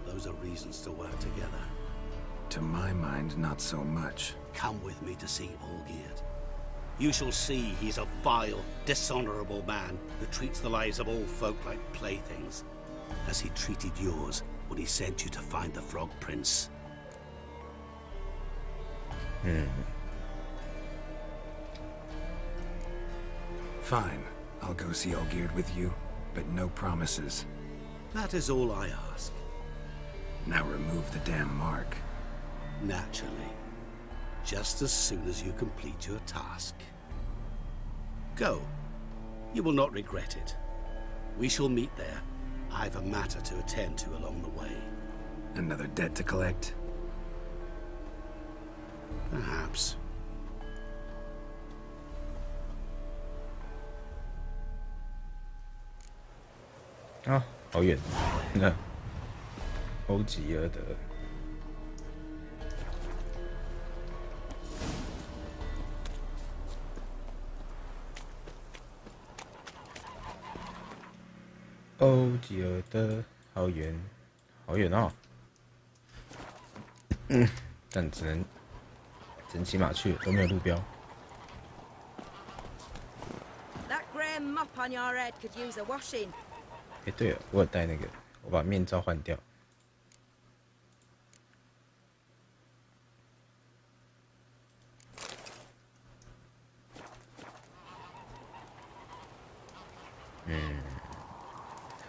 those are reasons to work together. To my mind, not so much. Come with me to see Olgierd. You shall see he's a vile, dishonorable man who treats the lives of all folk like playthings, as he treated yours when he sent you to find the Frog Prince. Fine. I'll go see Olgierd with you, but no promises. That is all I ask. Now remove the damn mark. Naturally. Just as soon as you complete your task. Go. You will not regret it. We shall meet there. I've a matter to attend to along the way. Another debt to collect? Perhaps. 啊，好远！你看，欧吉尔德。欧吉尔德，好远，好远哦。但只能骑马去，都没有路标。 That grey mop on your head could use a washing. 哎，对了，我有戴那个，我把面罩换掉。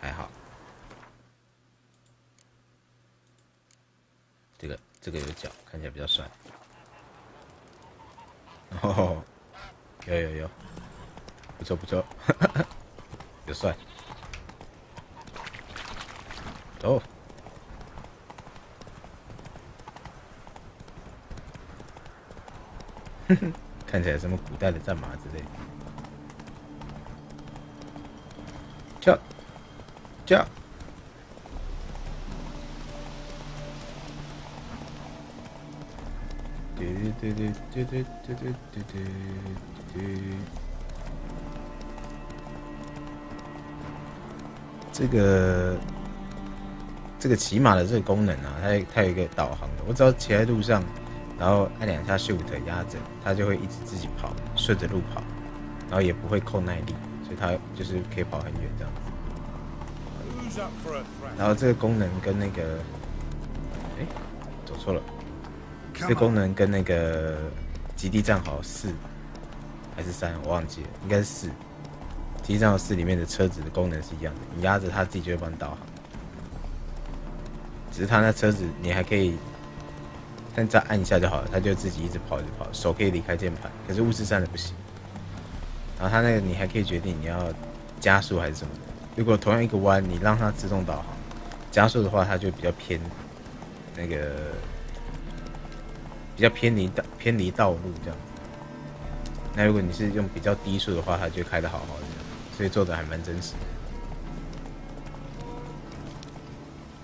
还好。这个有脚，看起来比较帅。哦，有，不错，有帅。走。看起来什么古代的战马之类的。叫叫。这个骑马的这个功能啊，它有一个导航的。我只要骑在路上，然后按2下 Shift 压着，它就会一直自己跑，顺着路跑，然后也不会扣耐力，所以它就是可以跑很远这样子。然后这个功能跟那个，走错了。这功能跟那个极地战壕4还是3，我忘记了，应该是4。极地战壕4里面的车子的功能是一样的，你压着它自己就会帮你导航。只是它那车子你还可以，但再按一下就好了，它就自己一直跑，手可以离开键盘。可是巫师3的不行。然后它那个你还可以决定你要加速还是什么的。如果同样一个弯，你让它自动导航，加速的话，它就比较偏那个。比较偏离道路这样子。那如果你是用比较低速的话，它就开得好好的，所以做的还蛮真实的。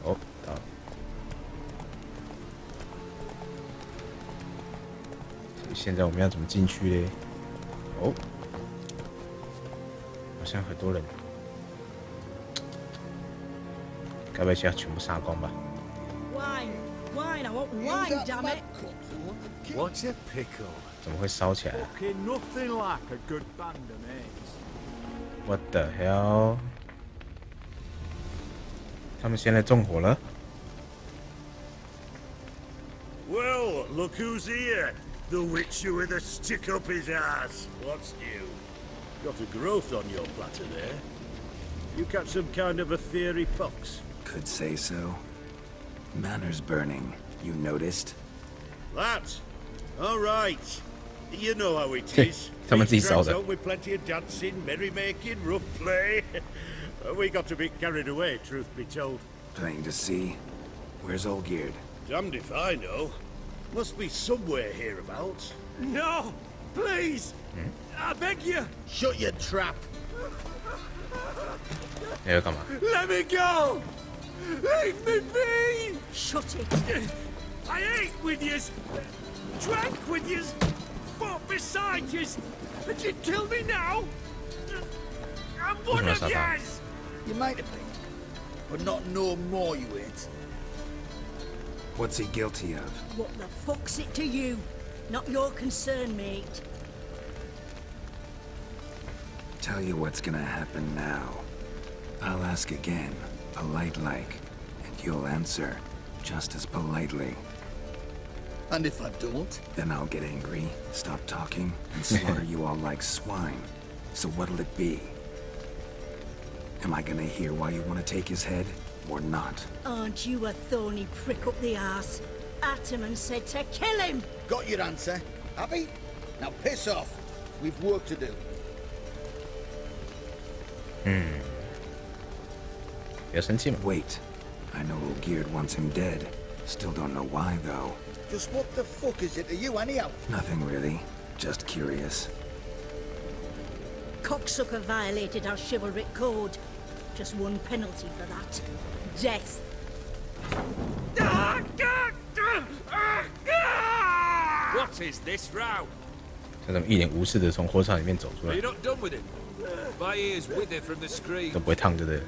哦，到了。所以现在我们要怎么进去嘞？哦，好像很多人，该不会是要全部杀光吧？ Wine, I want wine, damn it! What's a pickle? 怎么会烧起来啊 Okay, nothing like a good band of mates.？What the hell？ 他们现在纵火了。 Well, look who's here. The witcher with a stick up his ass. What's new? Got a growth on your platter there. You catch some kind of a theory pox? Could say so. Manor's burning. You noticed? That? All right. You know how it is. 他们自己烧的。 With plenty of dancing, merrymaking, rough play. We got a bit carried away, truth be told. Plain to see. Where's Olgierd? Damned if I know. Must be somewhere hereabouts. No! Please! I beg you! Shut your trap! 要干嘛？ Let me go! Leave me be! Shut it! I ate with yous! Drank with yous! Fought beside yous! And you kill me now? I'm one of yous! You might have been, but not no more you ain't. What's he guilty of? What the fuck's it to you? Not your concern, mate. Tell you what's gonna happen now. I'll ask again, polite-like, and you'll answer just as politely. And if I don't? Then I'll get angry, stop talking, and slaughter you all like swine. So what'll it be? Am I gonna hear why you want to take his head, or not? Aren't you a thorny prick up the arse? Ataman said to kill him! Got your answer. Happy? Now piss off. We've work to do. Wait. I know Olgierd wants him dead. Still don't know why, though. Just what the fuck is it to you, anyhow? Nothing really. Just curious. Cocksucker violated our chivalric code. Just one penalty for that. Death. What is this row? 他怎么一脸无视的从火场里面走出 Are 来 you？ not done with it? My ears wither from the scream. 都不会烫，对不对？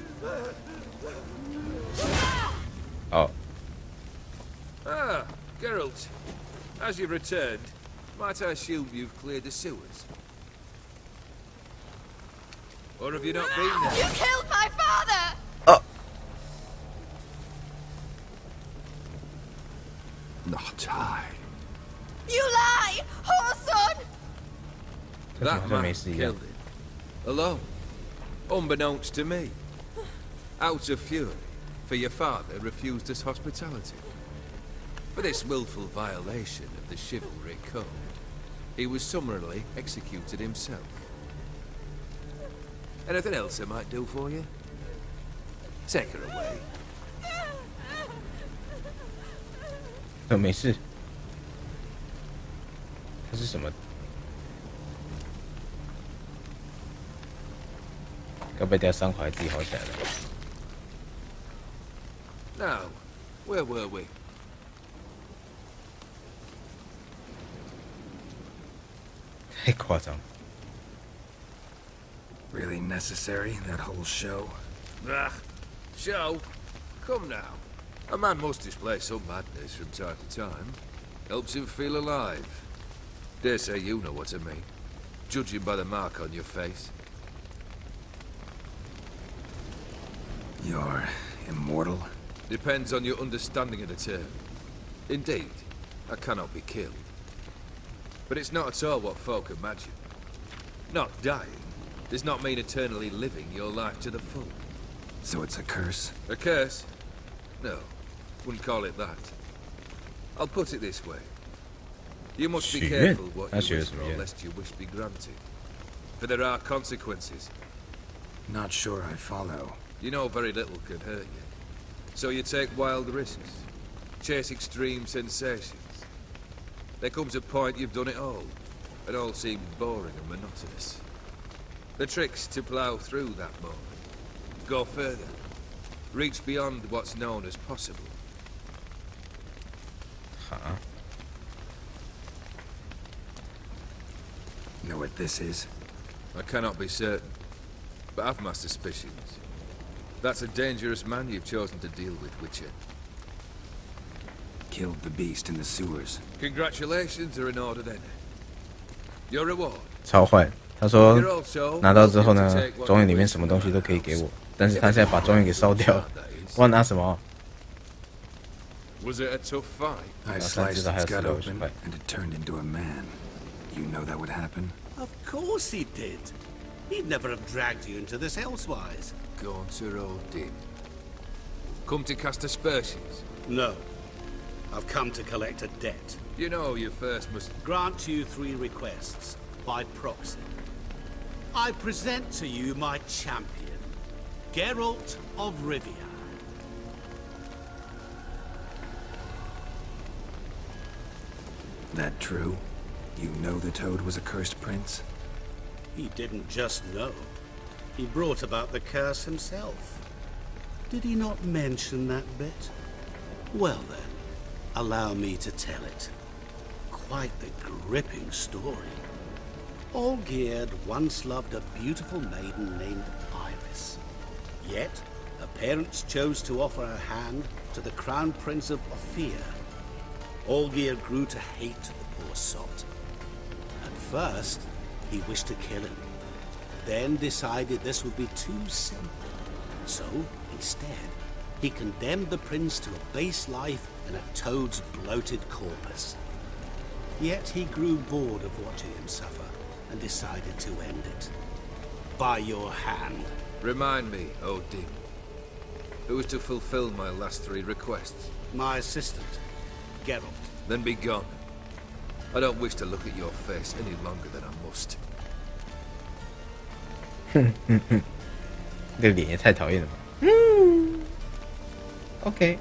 哦， Ah, Geralt. As you've returned, might I assume you've cleared the sewers? Or have you not been there? You killed my father! 哦， Not I. You lie! Whoreson! 这怎么 That 好像 man 没事一样 killed？him. Alone. Unbeknownst to me. Out of fury, for your father refused us hospitality. For this willful violation of the chivalry code, he was summarily executed himself. Anything else I might do for you? Take her away. 没事。它是什么？该不会等下伤口还自己好起来了 Now, where were we? 太夸张。 Really necessary, that whole show? Ah, show? Come now. A man must display some madness from time to time. Helps him feel alive. Dare say you know what I mean. Judging by the mark on your face. You're immortal? Depends on your understanding of the term. Indeed, I cannot be killed. But it's not at all what folk imagine. Not dying does not mean eternally living your life to the full. So it's a curse? A curse? No, wouldn't call it that. I'll put it this way. You must be careful what you wish for, lest your wish be granted. For there are consequences. Not sure I follow. You know very little can hurt you. So you take wild risks. Chase extreme sensations. There comes a point you've done it all. It all seems boring and monotonous. The trick's to plough through that moment. Go further. Reach beyond what's known as possible. Huh? Know what this is? I cannot be certain, but I've my suspicions. That's a dangerous man you've chosen to deal with, Witcher. Killed the beast in the sewers. Congratulations are in order then. Your reward. 超坏。他说拿到之后呢，庄园里面什么东西都可以给我，但是他现在把庄园给烧掉了。我要拿什么？ Was it a tough fight? I sliced its gut open, and it turned into a man. You know that would happen? Of course he did. He'd never have dragged you into this elsewise. Gaunter Odin. Come to cast aspersions? No. I've come to collect a debt. You know you first must grant you 3 requests by proxy. I present to you my champion, Geralt of Rivia. That true? You know the Toad was a cursed prince? He didn't just know. He brought about the curse himself. Did he not mention that bit? Well then, allow me to tell it. Quite the gripping story. Olgierd once loved a beautiful maiden named Iris. Yet, her parents chose to offer her hand to the Crown Prince of Ophir. Olgierd grew to hate the poor sot. At first, he wished to kill him, then decided this would be too simple. So, instead, he condemned the prince to a base life in a toad's bloated corpus. Yet he grew bored of watching him suffer and decided to end it. By your hand. Remind me, Odin. Who is to fulfill my last 3 requests? My assistant, Geralt. Then be gone. I don't wish to look at your face any longer than I must. 这脸也太讨厌了吧。OK。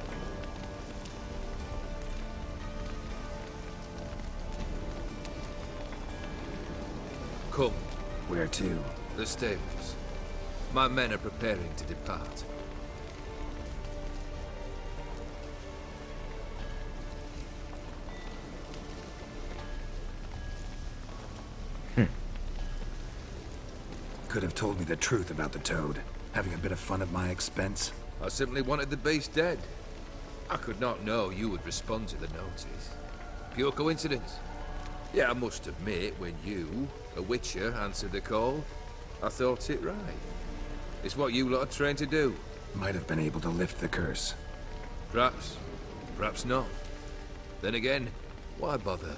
Come. Where to? The stables. My men are preparing to depart. Could have told me the truth about the Toad. Having a bit of fun at my expense. I simply wanted the beast dead. I could not know you would respond to the notice. Pure coincidence. Yeah, I must admit, when you, a Witcher, answered the call, I thought it right. It's what you lot are trained to do. Might have been able to lift the curse. Perhaps. Perhaps not. Then again, why bother?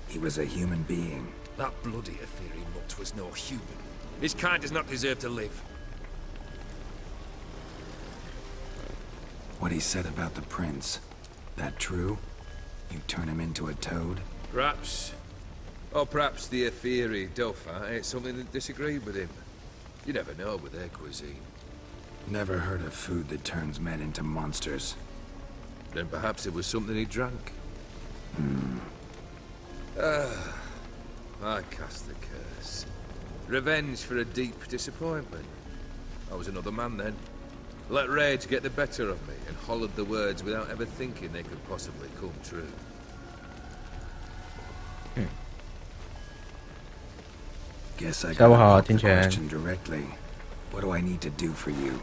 He was a human being. That bloody Aetheri mutt was no human. His kind does not deserve to live. What he said about the prince, that true? You turn him into a toad? Perhaps. Or perhaps the Aetheri Dauphin ate something that disagreed with him. You never know with their cuisine. Never heard of food that turns men into monsters. Then perhaps it was something he drank. I cast the curse. Revenge for a deep disappointment. I was another man then. Let rage get the better of me and hollered the words without ever thinking they could possibly come true. Guess I 下午好， got the 听拳。 question directly. What do I need to do for you?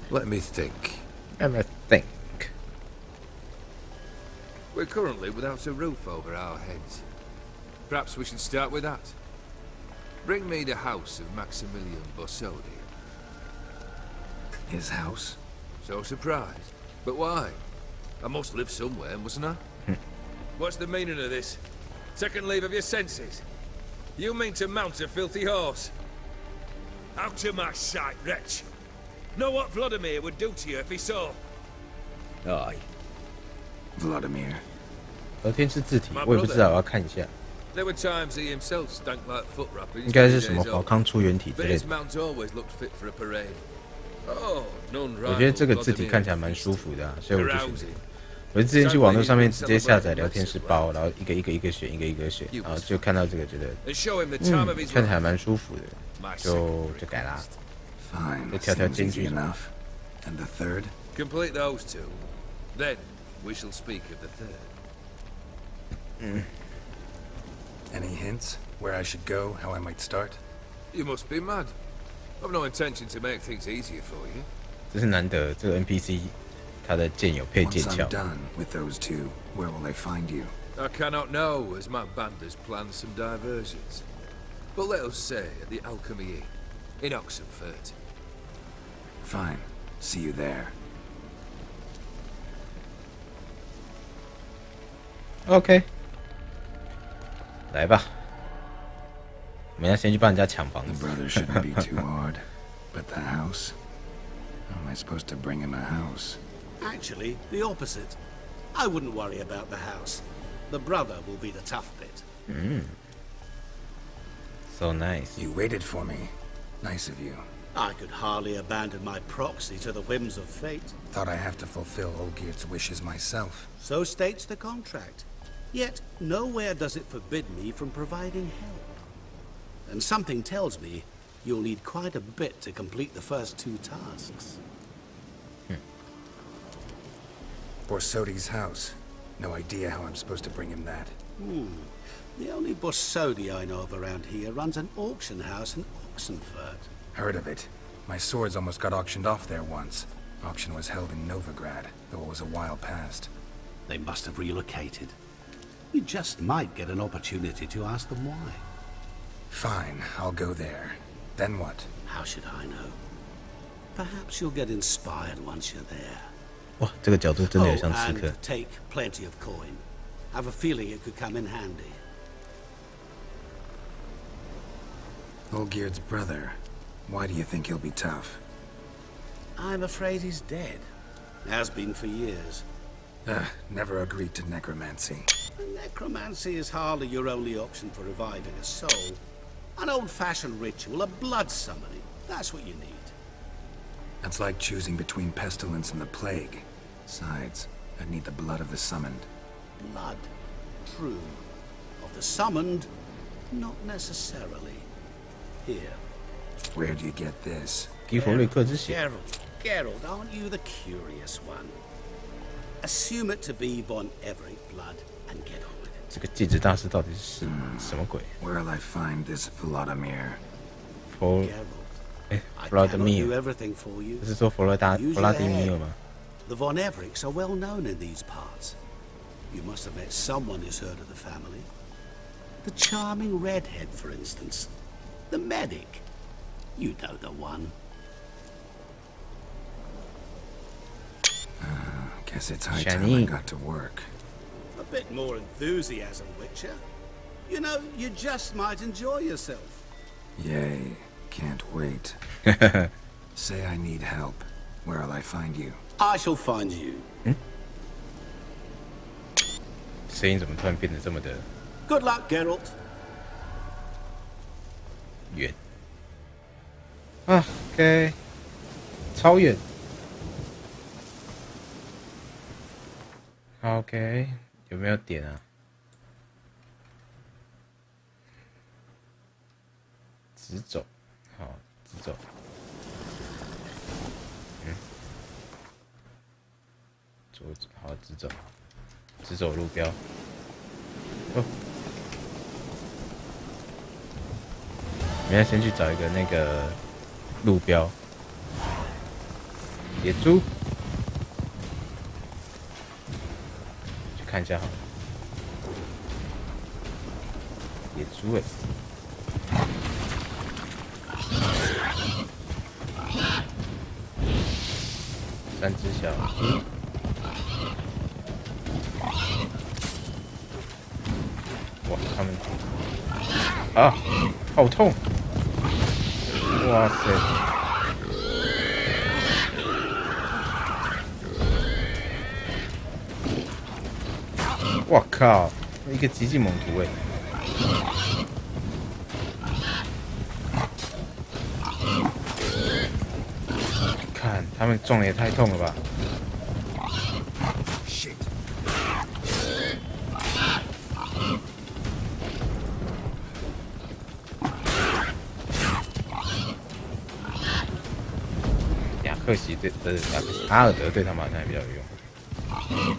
Let me think. Let me think. We're currently without a roof over our heads. Perhaps we should start with that. Bring me the house of Maximilian Bossodi. His house? So surprised. But why? I must live somewhere, mustn't I? What's the meaning of this? Second leave of your senses? You mean to mount a filthy horse? Out of my sight, wretch! Know what Vladimir would do to you if he saw? Aye. Vladimir. 聊天室字体，我也不知道，我要看一下。 There were times he himself stank like foot wrappings. 应该是什么华康出原体之 But 类 his 的。 mount always looked fit for a parade. Oh, none 我觉得这个字体 rival 看起来蛮舒服的、啊，所以我就选择 carousing. 我之前去网络上面直接下载聊天室包，然后一个选，然后就看到这个，觉得 And show him the time of his 看起来 life. 蛮舒服的， My 就改啦。 Fine. 就条条 Seems 间 easy 距。 enough. And the third? Complete those two. Then we shall speak of the third. Any hints? Where I should go? How I might start? You must be mad. I've no intention to make things easier for you. 这是难得，这个 NPC 他的剑有配 Once 剑 I'm 鞘。 done with those two, where will I find you? I cannot know, as my band has planned some diversions. But let us say at the Alchemy Inn, in Oxenfurt. Fine. See you there. OK， 来吧，我们要先去帮人家抢房 The 子。 brother shouldn't be too hard. But the house? How am I supposed to bring him a house? Actually, the opposite. I wouldn't worry about the house. The brother will be the tough bit. So nice. You waited for me. Nice of you. I could hardly abandon my proxy to the whims of fate. Thought I have to fulfill Olgierd's wishes myself. So states the contract. Yet, nowhere does it forbid me from providing help. And something tells me you'll need quite a bit to complete the first two tasks. Borsodi's house. No idea how I'm supposed to bring him that. The only Bossodi I know of around here runs an auction house in Oxenfurt. Heard of it. My swords almost got auctioned off there once. Auction was held in Novigrad, though it was a while past. They must have relocated. We just might get an opportunity to ask them why. Fine, I'll go there. Then what? How should I know? Perhaps you'll get inspired once you're there. 哇，这个角度真的有像刺 and 客。 take plenty of coin. Have a feeling it could come in handy. Olgierd's brother. Why do you think he'll be tough? I'm afraid he's dead. Has been for years. Never agreed to necromancy. Necromancy is hardly your only option for reviving a soul. An old-fashioned ritual, a blood summoning. That's what you need. That's like choosing between pestilence and the plague. Besides, I'd need the blood of the summoned. Blood. True. Of the summoned, not necessarily. Here. Where do you get this? 伊弗瑞克之血。 Geralt, aren't you the curious one? Assume it to be Von Everett blood and get on with it. 这个戒指大师到底是什么鬼 Where'll I find this Vladimir? 佛 Geralt, 哎， I 弗拉德 cannot 米 do 尔， everything for you. 不是说弗拉迪米尔吗？ The Von Evericks are well known in these parts. You must have met someone who's heard of the family. The charming redhead, for instance. The medic. You know the one. Guess it's high Shiny. time I got to work. A bit more enthusiasm, Witcher. You know, you just might enjoy yourself. Yay. Can't wait. Say I need help. Where'll I find you? I shall find you. 声音怎么突然变得这么的 Good luck, Geralt. 远？啊 ，OK， 超远。OK， 有没有点啊？直走，好，直走。好，直走，直走路标。哦，我们要先去找一个那个路标。野猪，去看一下好了。野猪哎。3只小猪。哇，他们啊，好痛！哇塞！我靠，一个极尽猛毒哎！看他们撞的也太痛了吧！克西对阿尔德对他们好像也比较有用，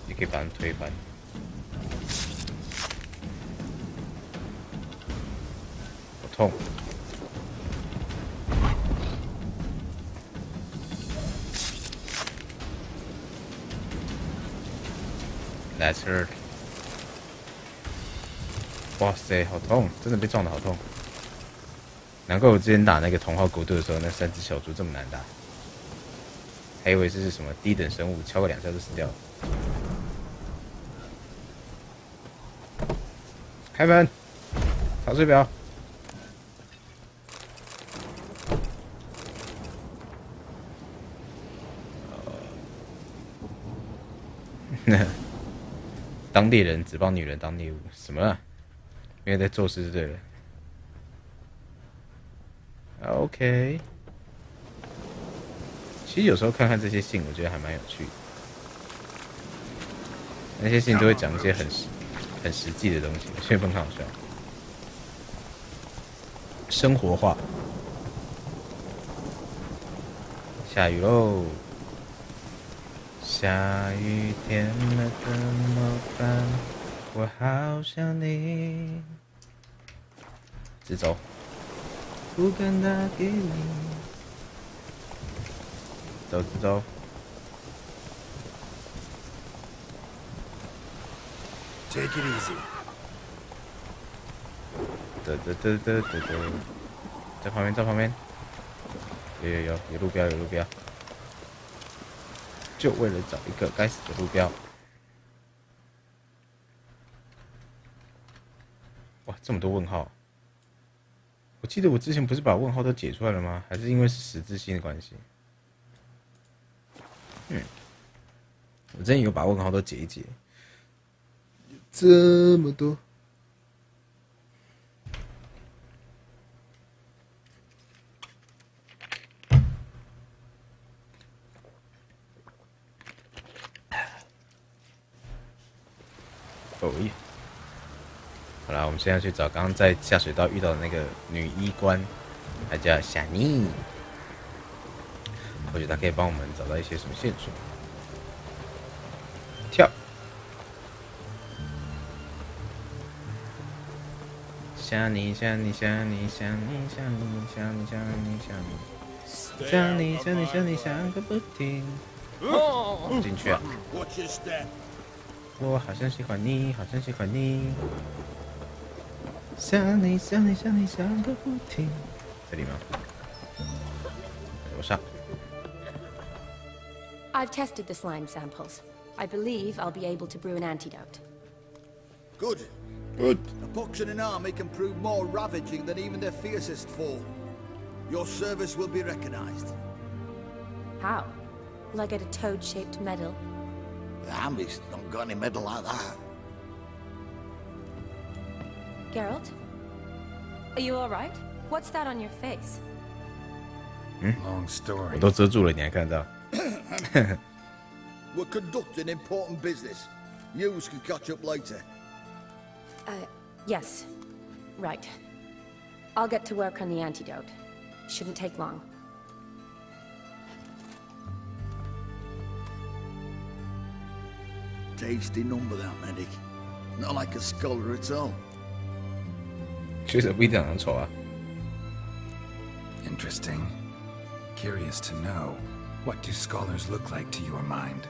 也可以把他们推翻。好痛！That's hurt！ 哇塞，好痛！真的被撞得好痛。难怪我之前打那个同号国度的时候，那3只小猪这么难打，还以为是什么低等生物，敲个2下就死掉了。开门，查水表。当猎人只帮女人当猎物，什么啊？没有在做事就对了。OK， 其实有时候看看这些信，我觉得还蛮有趣的。那些信都会讲一些很实际的东西，所以很好笑。生活化。下雨喽！下雨天了怎么办？我好想你。直走。不敢打给你，走走。Take it easy。得，在旁边，在旁边。有路标，有路标。就为了找一个该死的路标。哇，这么多问号！我记得我之前不是把问号都解出来了吗？还是因为是十字星的关系？我之前有把问号都解一解。这么多。哦耶！好啦，我们现在去找刚刚在下水道遇到的那个女医官，她叫夏妮。或许她可以帮我们找到一些什么线索。跳！夏妮，夏妮，夏妮，夏妮，夏妮，夏妮，夏妮，夏妮，夏妮，夏妮，夏妮，想个不停。进去啊！我好像喜欢你，好像喜欢你。想你，想你，想你，想个不停。这里吗？楼上。I've tested the slime samples. I believe I'll be able to brew an antidote. Good. Good. A pox in an army can prove more ravaging than even their fiercest foe. Your service will be recognized. How? Will I get a toad-shaped medal? The army's not got any medal like that. Geralt? Are you alright? What's that on your face? Long story. 我都遮住了，你还看到？ We're conducting important business. Yous can catch up later. Yes. Right. I'll get to work on the antidote. Shouldn't take long. Tasty number, that medic. Not like a scholar at all. 学者不一定长得丑啊。Interesting. Curious to know, what do scholars look like to your mind?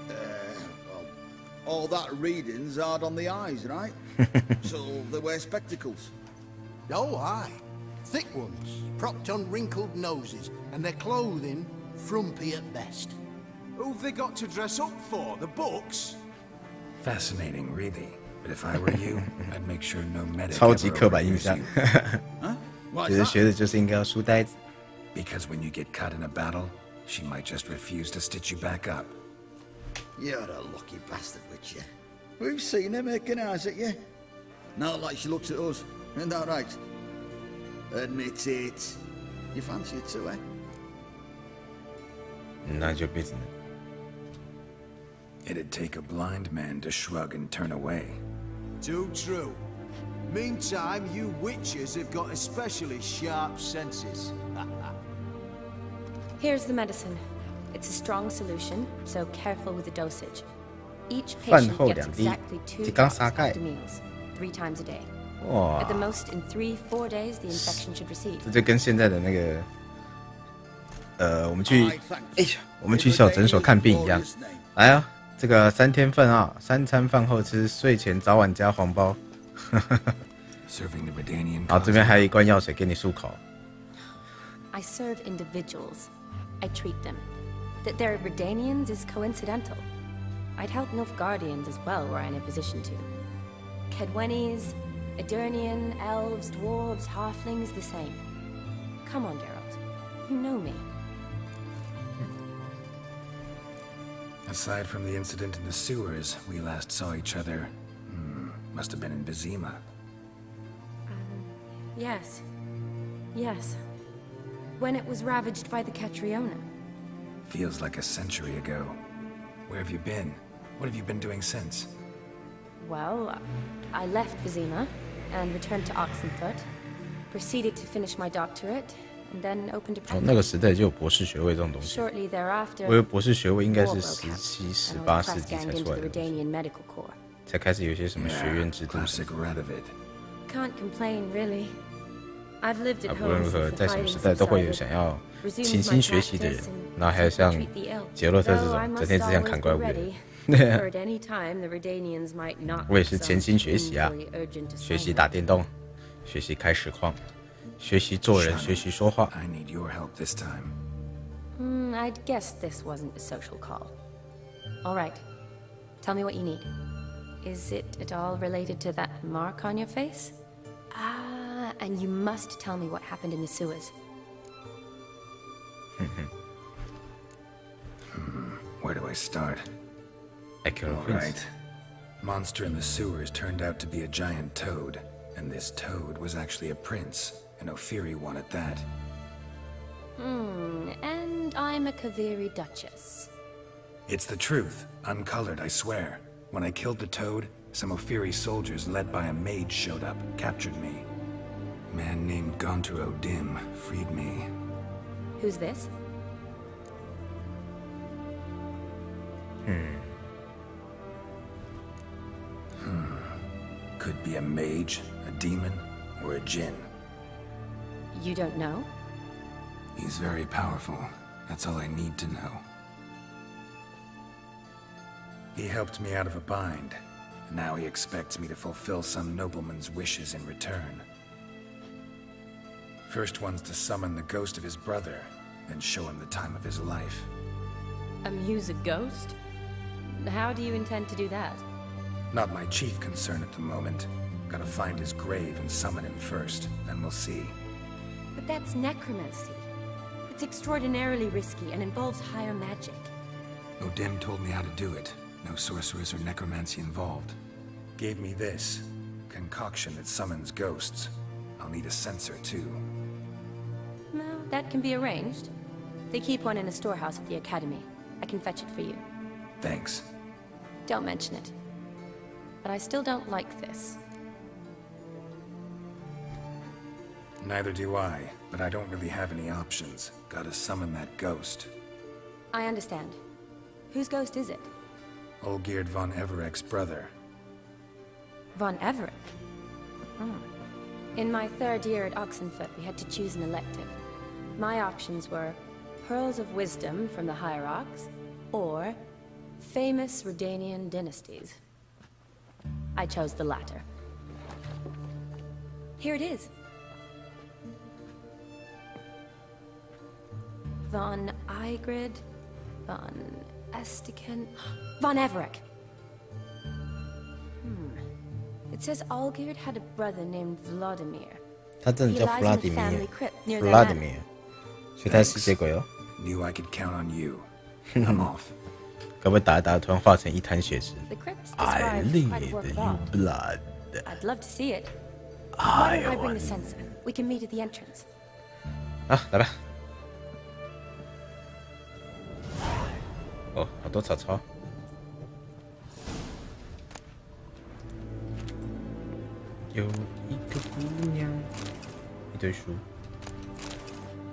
Well, all that reading's hard on the eyes, right? So they wear spectacles. Oh, aye. Thick ones, propped on wrinkled noses, and their clothing frumpy at best. Who've they got to dress up for? The books? Fascinating, really. But if I were you, I'd make sure no medic 超级 ever 刻板印 overhears 象 you.。觉得学者就是应该要书呆子。Because when you get cut in a battle, she might just refuse to stitch you back up. You're a lucky bastard, with you. We've seen her making eyes at you. Not like she looks at us. Isn't that right? Admit it. You fancy it too, eh? 那就别只能。 It'd take a blind man to shrug and turn away. Too true. Meantime, you witches have got especially sharp senses. Here's the medicine. It's a strong solution, so careful with the dosage. Each 饭 patient 后 gets 2滴， exactly 2鸡缸 drops 撒盖。 after meals, 3 times a day. 哇 At the most, in 3-4 days, the infection should recede. 这就跟现在的那个，我们去，哎呀，我们去小诊所看病一样。来啊，这个3天份啊，3餐饭后吃，睡前早晚加黄包。然后这边还有一罐药水给你漱口。 I serve individuals. I treat them. That they're Redanians is coincidental. I'd help Nilfgaardians as well were I in a position to. Kedwenis, Edirnian, elves, dwarves, halflings, the same. Come on, Geralt. You know me. Aside from the incident in the sewers, we last saw each other. Must have been in Vizima. Yes. Yes. When it was ravaged by the Catriona. Feels like a century ago. Where have you been? What have you been doing since? Well, I left Vizima and returned to Oxenfoot. Proceeded to finish my doctorate and then opened a 那 practice. 个时代就有博士学位这种东西。 Shortly thereafter, 我以为博士学位应该是 war broke out, 17、 and 18 I 世 was 纪 press 才 ganged 出 into 来 the 的东西， Redanian medical corps. 才开始有一些什么学院制度。 Classic Radovid. Can't complain, really. I've lived at 无论 home 如何， since 在 the 什么时 fighting 代都会有 subsided. 想要 Resumed 潜 my 心学习的 practice 人， and 然后还有像 treat the ill. 杰洛特这 Though I 种 must 整天只想 always 砍怪 be 物的 ready. 人。 For at any time, the Redanians might not 我也 have 是 some 潜心学习啊， painfully urgent 学习 assignment. 打电动，学习开实况，学习做人，学习说话。 I need your help this time. I'd guess this wasn't a social call. All right. Tell me what you need. Is it at all related to that mark on your face? Ah, and you must tell me what happened in the sewers. Where do I start? I killed a All prince. right. Monster in the sewers turned out to be a giant toad, and this toad was actually a prince, an Ophiri one at that. And I'm a Kaviri Duchess. It's the truth, uncolored, I swear. When I killed the toad, some Ophiri soldiers led by a mage showed up, captured me. Man named Gontur O'Dim freed me. Who's this? Could be a mage, a demon, or a djinn. You don't know? He's very powerful. That's all I need to know. He helped me out of a bind. And now he expects me to fulfill some nobleman's wishes in return. First one's to summon the ghost of his brother, then show him the time of his life. Amuse a ghost? How do you intend to do that? Not my chief concern at the moment. Gotta find his grave and summon him first, then we'll see. But that's necromancy. It's extraordinarily risky and involves higher magic. O'Dim told me how to do it. No sorcerers or necromancy involved. Gave me this. Concoction that summons ghosts. I'll need a censer, too. Well, that can be arranged. They keep one in a storehouse at the academy. I can fetch it for you. Thanks. Don't mention it. But I still don't like this. Neither do I, but I don't really have any options. Gotta summon that ghost. I understand. Whose ghost is it? Olgierd von Evereck's brother. Von Evereck? In my 3rd year at Oxenfoot, we had to choose an elective. My options were Pearls of Wisdom from the Hierarchs, or famous Redanian dynasties. I chose the latter. Here it is. Von Igrid, Von Estiken, Von Evereck. It says Olgierd had a brother named Vladimir. 他真的叫 He lies in the family Vladimir crypt near their manor. Vladimir， 所以他是吸血鬼哦。 Knew I could count on you. I'm off. 该不会打一打突然化成一滩血石 The crypt's ？I described as lead quite a work of you art. blood. I'd love to see it. Why don't I bring the Iron. sensor? We can meet at the entrance. 啊，来吧。哦，好多草草。有一个姑娘，一堆书，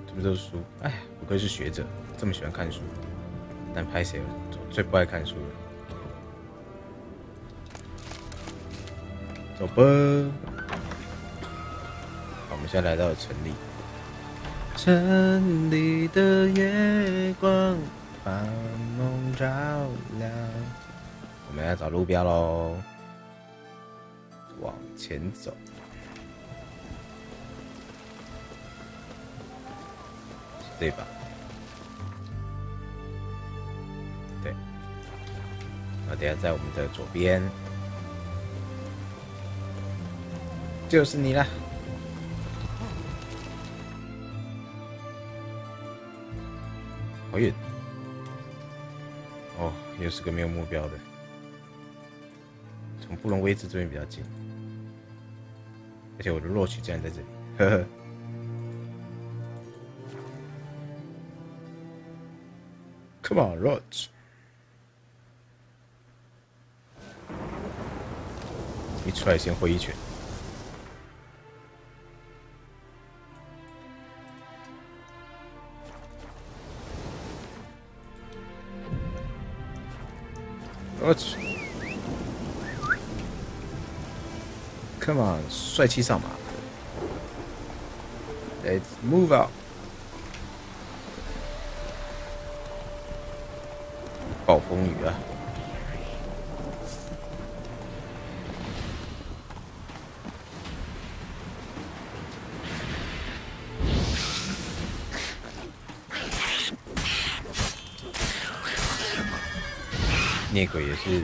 这不都是书？哎，不愧是学者，这么喜欢看书。但拍谁？我最不爱看书了。走吧。好，我们现在来到了城里。城里的月光把梦照亮。我们要找路标喽。往前走，是对吧？对。然后等下在我们的左边，就是你啦。好远。哦，又是个没有目标的。从布隆威治这边比较近。而且我的落曲竟然在这里，呵呵。Come on, Roach！ 一出来先挥一拳。Roach！ Come on， 帅气上马 ！Let's move out。暴风雨啊！孽鬼也是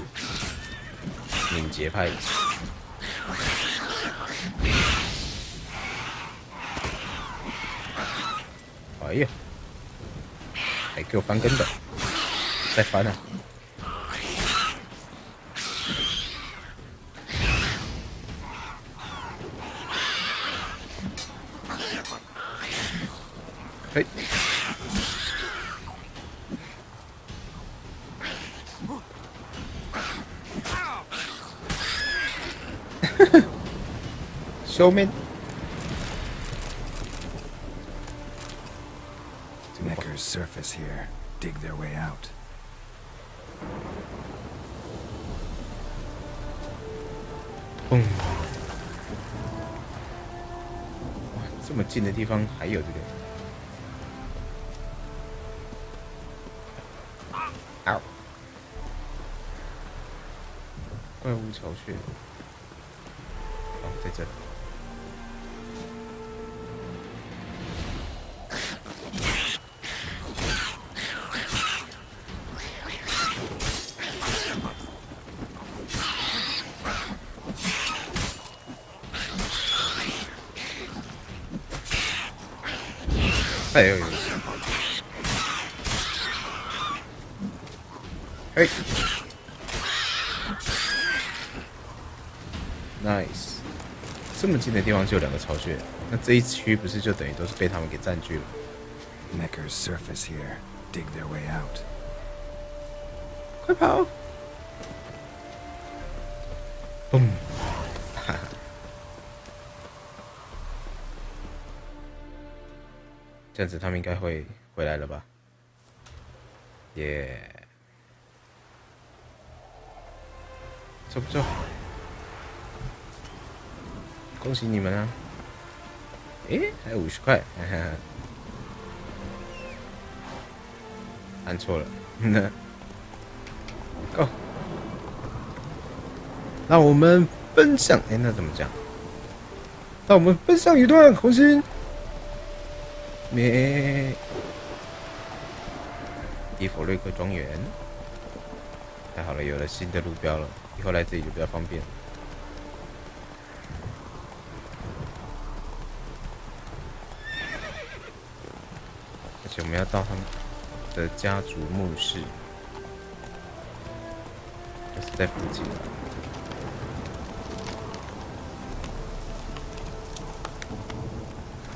敏捷派的。哎呀，还给我翻跟斗，再翻啊！嘿，show me。Necker's surface here. Dig their way out. 哇，这么近的地方还有这个。嗷！怪物巢穴。哦，在这里。哎呦呦！嘿 ，nice！ 这么近的地方就有2个巢穴，那这一区不是就等于都是被他们给占据了 ？Necker's surface here. Dig their way out. 快跑！嘣！哈哈。这样子他们应该会回来了吧？耶！走不走？恭喜你们啊！诶，还有50块，哈哈。按错了，Go！ 让我们奔向，那怎么讲？让我们奔向一段红心。迪佛瑞克庄园，太好了，有了新的路标了，以后来这里就比较方便。而且我们要到他们的家族墓室，就是在附近。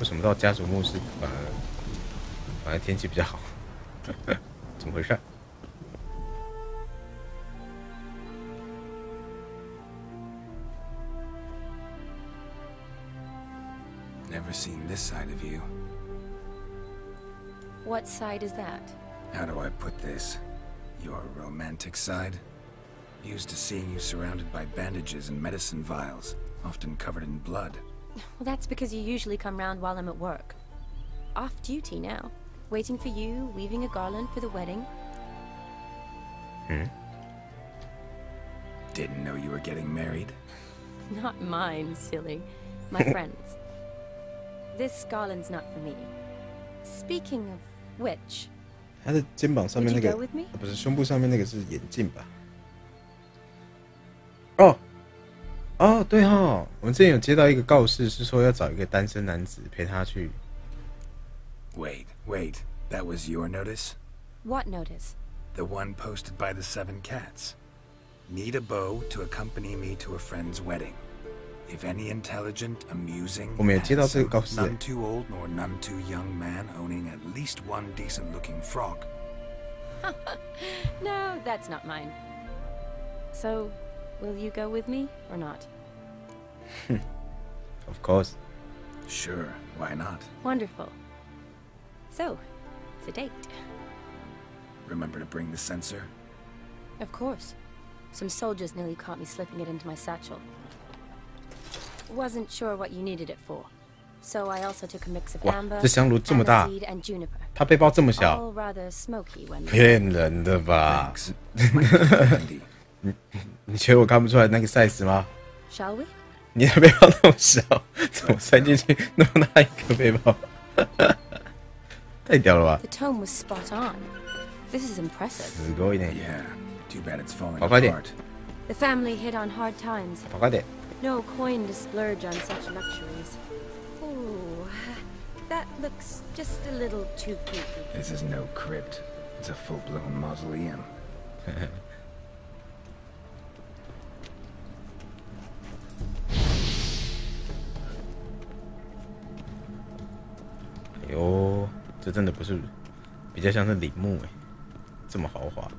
为什么到家族墓室反而天气比较好？怎么回事？Never seen this side of you. What side is that? How do I put this? Your romantic side? Used to seeing you surrounded by bandages and medicine vials, often covered in blood. Well, that's because you usually come round while I'm at work. Off duty now. Waiting for you, weaving a garland for the wedding. Didn't know you were getting married? Not mine, silly. My friend's. This garland's not for me. Speaking of which... 他的肩膀上面那个，不是胸部上面那个是眼镜吧？哦，对哈，我们之前有接到一个告示，是说要找一个单身男子陪他去。Wait, that was your notice? What notice? The one posted by the 7 cats. Need a beau to accompany me to a friend's wedding. If any intelligent, amusing, handsome, none too old nor none too young man owning at least one decent-looking frog. No, that's not mine. So, will you go with me or not? Of course. Sure, why not? Wonderful. So, it's a date. Remember to bring the censer? Of course. Some soldiers nearly caught me slipping it into my satchel. Wasn't sure what you needed it for. So I also took a mix of amber, aniseed, and juniper. 它背包这么小， All rather smoky when 骗人的吧？你觉得我看不出来那个 size 吗？ Shall we? 你的背包那么小，怎么塞进去那么大一个背包？太屌了吧 The tone was spot on. This is impressive. すごいね。 Yeah, too bad it's falling 跑快点 apart. The family hit on hard times. 跑快点。 No coin to splurge on such luxuries. Ooh, that looks just a little too creepy. This is no crypt. It's a full-blown mausoleum. 哎呦，这真的不是，比较像是陵墓哎，这么豪华。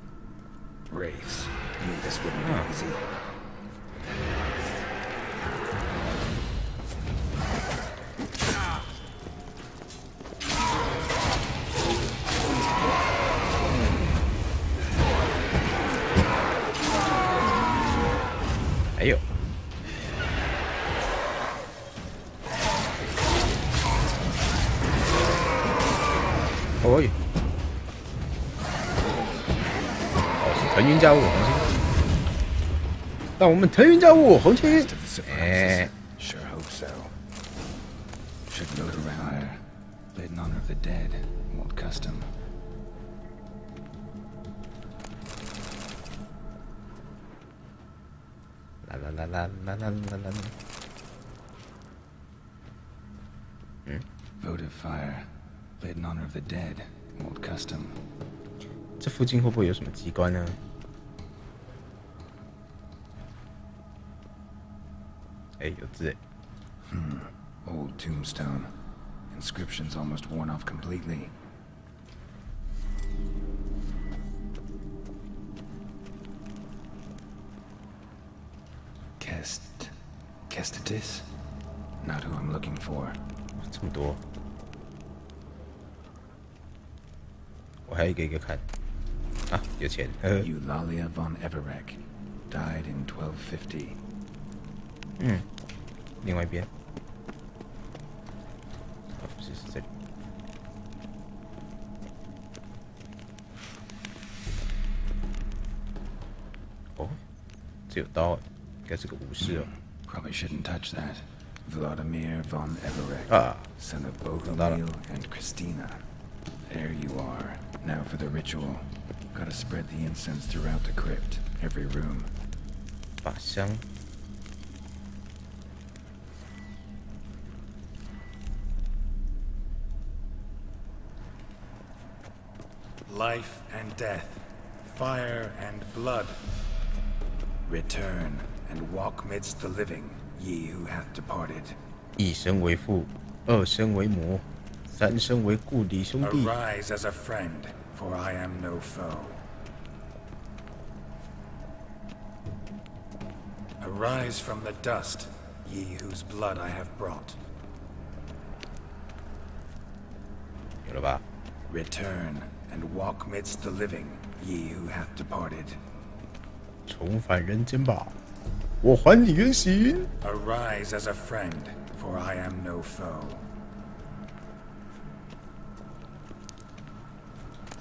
Wraiths, knew this wouldn't be easy. Ôi. 腾云驾雾红心，让我们腾云驾雾红心。哎 Sure hope so. Should go to fire. In honor of the dead. Old custom. La la la la la la la la. Vote of fire. Lit in honor of the dead. Old custom. 这附近会不会有什么机关呢？哎，有字哎。Old tombstone. Inscription's almost worn off completely. Kestitis? Not who I'm looking for. 这么多，我还有一个一个看。啊，有钱。Eulalia von Everek died in 1250. 嗯，另外一边。啊，不是，是这里。哦，这有刀，应该是个武士哦。Probably shouldn't touch that. Vladimir von Everek, son of Bohumil and Christina. There you are. Now for the ritual. Gotta spread the incense throughout the crypt, every room. 法香。Life and death, fire and blood. Return and walk midst the living, ye who hath departed. 一生为父，二生为母，三生为故里兄弟。 Arise as a friend, for I am no foe. Arise from the dust, ye whose blood I have brought. 有了吧？ Return and walk midst the living, ye who hath departed. 重返人间吧，我还你原形。 Arise as a friend, for I am no foe.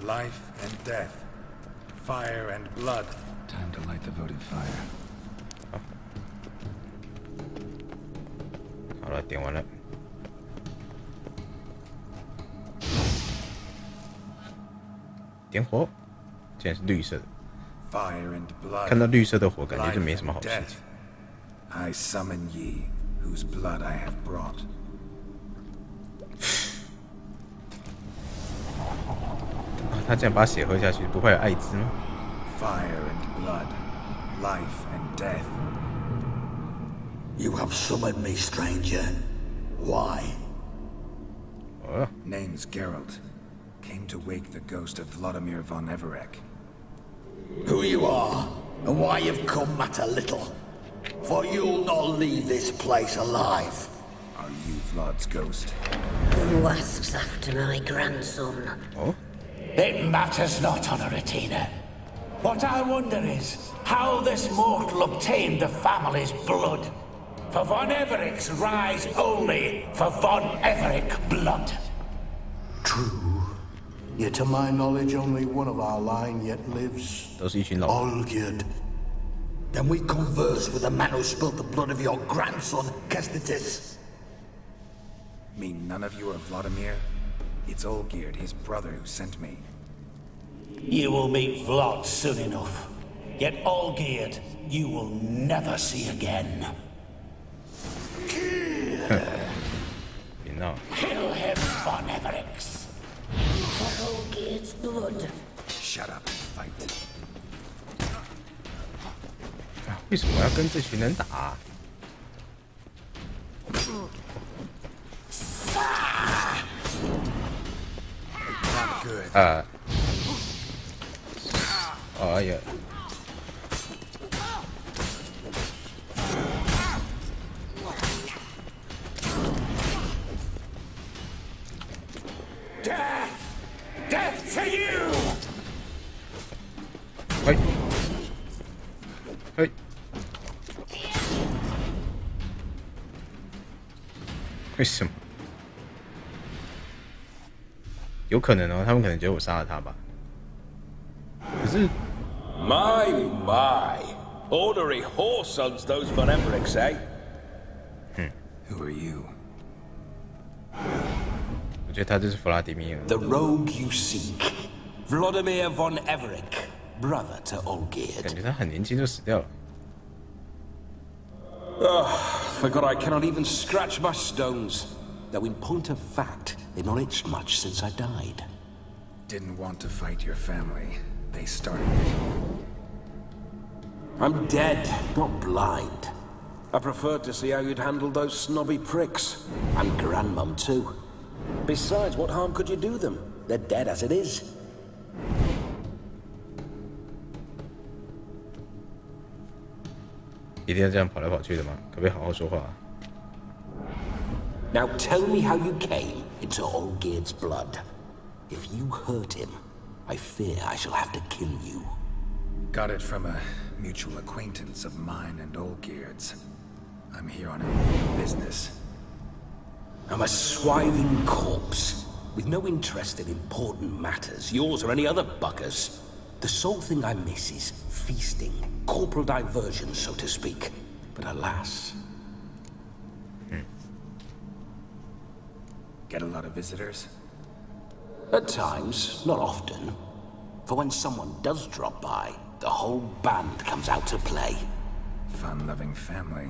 Life and death, fire and blood. Time to light the votive fire. 好了，点完了。点火，竟然是绿色的。 Fire and blood. 看到绿色的火，感觉就没什么好事情。 I summon ye, whose blood I have brought. 他这样把血喝下去，不会有艾滋吗 ？Fire and blood, life and death. You have summoned me, stranger. Why? Name's Geralt. Came to wake the ghost of Vladimir von Everek. Who you are, and why you've come matter little. For you'll not leave this place alive. Are you Vlad's ghost? Who asks after my grandson? Oh? It matters not, Honoratina. What I wonder is how this mortal obtained the family's blood. For von Everek's rise only for von Everek blood. True. Yet to my knowledge, only one of our line yet lives. Olgierd. Then we converse with the man who spilled the blood of your grandson, Kestitis. Mean none of you are Vladimir? It's Olgierd, his brother, who sent me. You will meet Vlad soon enough. Yet Olgierd, you will never see again. Kill him, von Evereks. For Olgierd's blood. Shut up, fight. 为什么要跟这群人打？ Not good. 哎呀！ Death! Death to you! 嘿，嘿，为什么？有可能哦，他们可能觉得我杀了他吧。可是 My! Ordinary whoresons those von Evereks, eh? Who are you? 我觉得他就是弗拉迪米尔。 The rogue you seek. Vladimir von Everek, brother to Olgierd. 感觉他很年轻就死掉了。 Forgot I cannot even scratch my stones. Though in point of fact, they've not itched much since I died. Didn't want to fight your family. They started it. I'm dead, not blind. I preferred to see how you'd handle those snobby pricks. And Grandmum, too. Besides, what harm could you do them? They're dead as it is. 一定要这样跑来跑去的吗？可不可以好好说话啊？ Now tell me how you came into Olgierd's blood. If you hurt him, I fear I shall have to kill you. Got it from a mutual acquaintance of mine and Olgierd's. I'm here on a business. I'm a swiving corpse, with no interest in important matters, yours or any other buggers. The sole thing I miss is feasting, corporal diversion, so to speak. But alas... Get a lot of visitors? At times, not often. For when someone does drop by, the whole band comes out to play. Fun-loving family.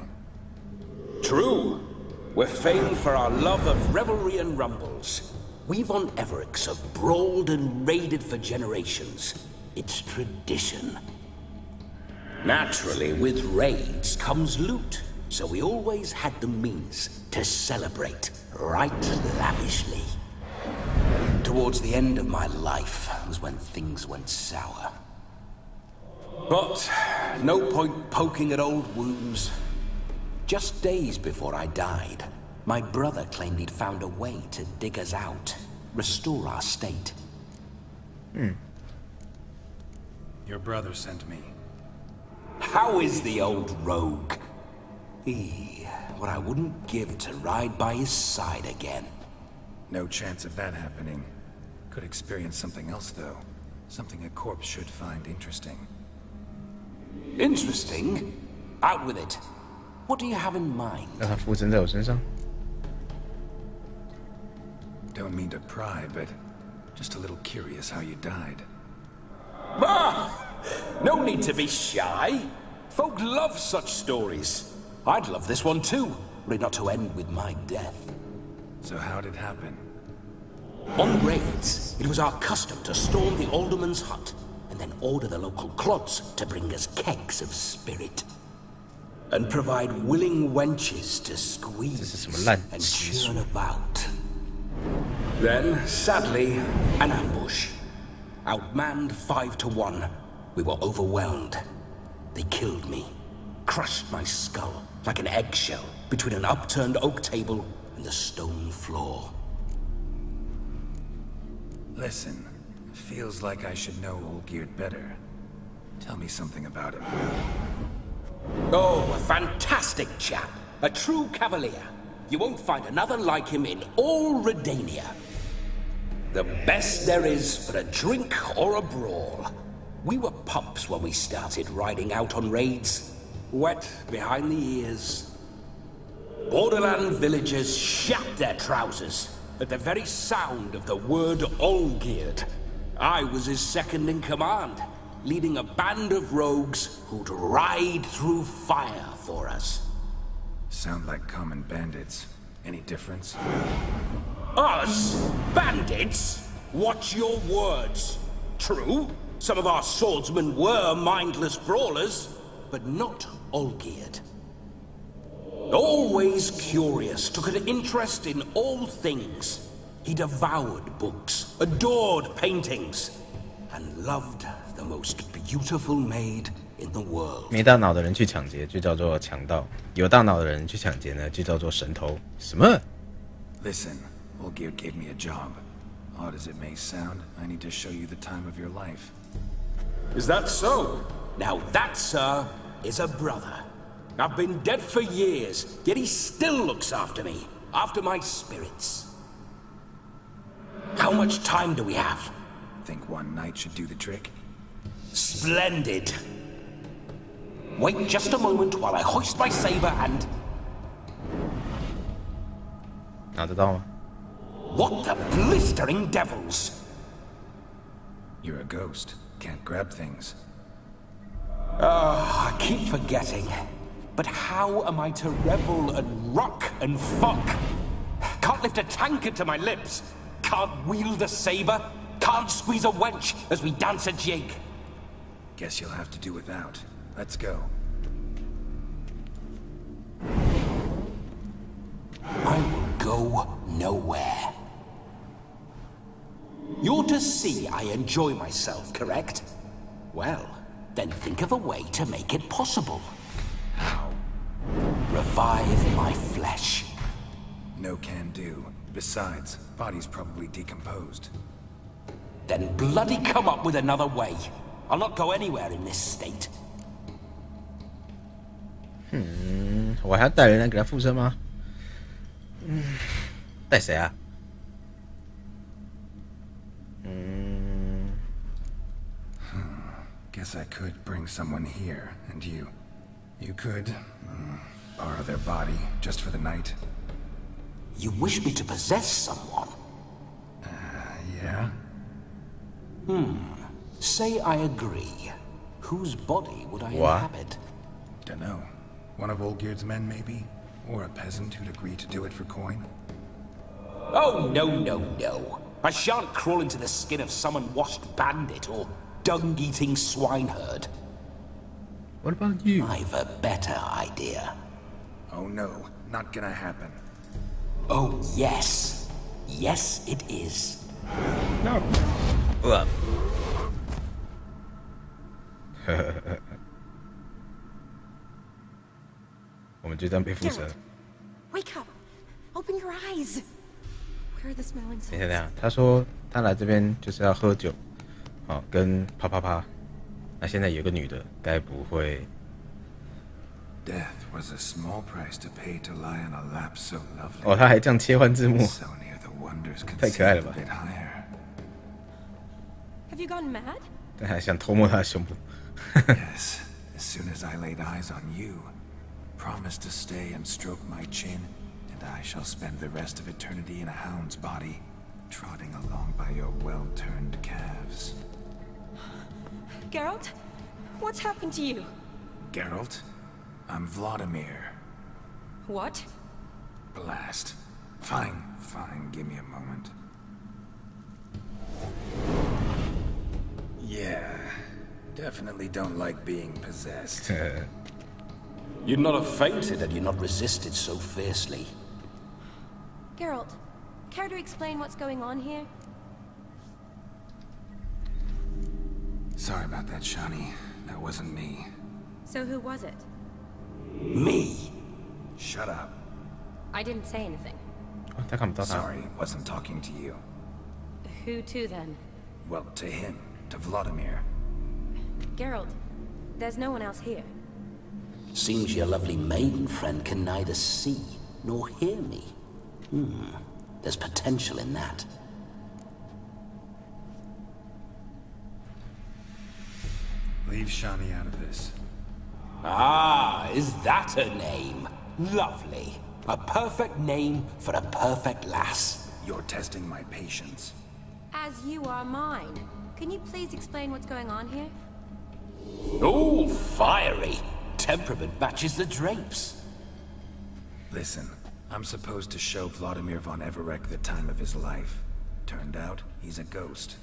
True. We're famed for our love of revelry and rumbles. We've on Everix have brawled and raided for generations. It's tradition. Naturally, with raids comes loot, so we always had the means to celebrate right lavishly. Towards the end of my life was when things went sour. But no point poking at old wounds. Just days before I died, my brother claimed he'd found a way to dig us out, restore our state. Your brother sent me. How is the old rogue? What I wouldn't give to ride by his side again. No chance of that happening. Could experience something else, though. Something a corpse should find interesting. Interesting? Out with it. What do you have in mind? 让他附身在我身上。 Don't mean to pry, but just a little curious how you died. Ah! No need to be shy. Folk love such stories. I'd love this one too, were it not to end with my death. So how'd it happen? On raids, it was our custom to storm the alderman's hut, and then order the local clods to bring us kegs of spirit. And provide willing wenches to squeeze and churn about. Then, sadly, an ambush. Outmanned 5 to 1, we were overwhelmed. They killed me, crushed my skull like an eggshell between an upturned oak table and the stone floor. Listen, feels like I should know Olgierd better. Tell me something about him. Oh, a fantastic chap. A true cavalier. You won't find another like him in all Redania. The best there is for a drink or a brawl. We were pups when we started riding out on raids. Wet behind the ears. Borderland villagers shat their trousers at the very sound of the word Olgierd. I was his second in command, leading a band of rogues who'd ride through fire for us. Sound like common bandits. Any difference? Us? Bandits? Watch your words. True, some of our swordsmen were mindless brawlers, but not Olgierd. Always curious, took an interest in all things. He devoured books, adored paintings, and loved the most beautiful maid in the world. 没大脑的人去抢劫就叫做强盗，有大脑的人去抢劫呢就叫做神偷。什么 Listen, Olgierd gave me a job. Odd as it may sound, I need to show you the time of your life. Is that so? Now that, sir, is a brother. I've been dead for years, yet he still looks after me, after my spirits. How much time do we have? Think one night should do the trick? Splendid. Wait just a moment while I hoist my saber and... 拿得到吗？ What the blistering devils? You're a ghost. Can't grab things. I keep forgetting. But how am I to revel and rock and fuck? Can't lift a tankard to my lips. Can't wield a saber. Can't squeeze a wench as we dance a jig. Guess you'll have to do without. Let's go. I will go nowhere. You're to see I enjoy myself, correct? Well, then think of a way to make it possible. How? revive my flesh. No can do. Besides, body's probably decomposed. Then bloody come up with another way. I'll not go anywhere in this state. 我还要带人来给他附身吗？带谁啊？Guess I could bring someone here, and you could borrow their body just for the night. You wish me to possess someone? Yeah? Say I agree. Whose body would I inhabit? Dunno. One of Olgierd's men, maybe? Or a peasant who'd agree to do it for coin? Oh, no, no, no. I shan't crawl into the skin of some unwashed bandit or dung-eating swineherd. What about you? I've a better idea. Oh no, not gonna happen. Oh, yes. Yes, it is. No. 我们就这样被附身。Wake up! Open your eyes! Where are the smelling salts? 等一下，他说他来这边就是要喝酒，好，跟啪啪啪。那现在有个女的，该不会 Death was a small price to pay to lie on a lap so lovely. 哦，他还这样切换字幕， So near the wonders 太可爱了 concealed 吧 a bit higher. Have you gone mad? 但还想偷摸他的胸部。Yes, as soon as I laid eyes on you, promise to stay and stroke my chin, and I shall spend the rest of eternity in a hound's body, trotting along by your well-turned calves. Geralt? What's happened to you? Geralt, I'm Vladimir. What? Blast. Fine, give me a moment. Yeah, definitely don't like being possessed. You'd not have fainted had you not resisted so fiercely. Geralt, care to explain what's going on here? Sorry about that, Shani. That wasn't me. So who was it? Me? Shut up. I didn't say anything. 他看不到他。 Sorry, wasn't talking to you. Who to then? Well, to him. To Vladimir. Geralt, there's no one else here. Seems your lovely maiden friend can neither see nor hear me. There's potential in that. Leave Shani out of this. Ah, is that her name? Lovely. A perfect name for a perfect lass. You're testing my patience. As you are mine. Can you please explain what's going on here? Oh, fiery. Temperament matches the drapes. Listen, I'm supposed to show Vladimir von Everek the time of his life. Turned out, he's a ghost.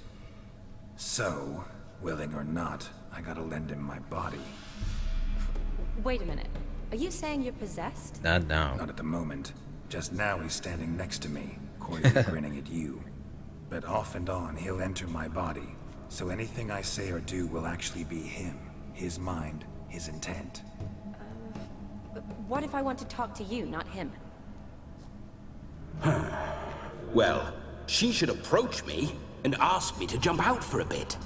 So, willing or not, I gotta lend him my body. Wait a minute. Are you saying you're possessed? Not now. Not at the moment. Just now he's standing next to me, coyly grinning at you. But off and on, he'll enter my body. So anything I say or do will actually be him. His mind, his intent. What if I want to talk to you, not him? Well, she should approach me and ask me to jump out for a bit.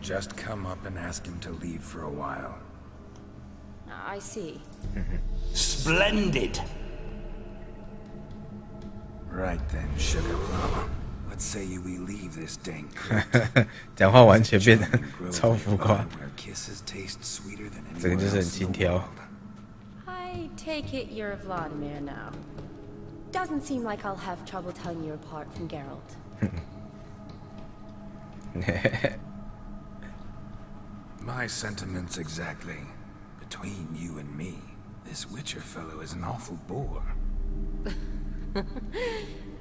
Just come up and ask him to leave for a while. I see. Splendid! Right then, Sugar Plum. What say you we leave this dank crypt? 讲话完全变得超浮夸， Where kisses taste sweeter than 这个 anywhere 就是很 else in 轻 the 佻。 world. I take it you're Vladimir now. Doesn't seem like I'll have trouble telling you apart from Geralt. My sentiments exactly. Between you and me, this Witcher fellow is an awful bore.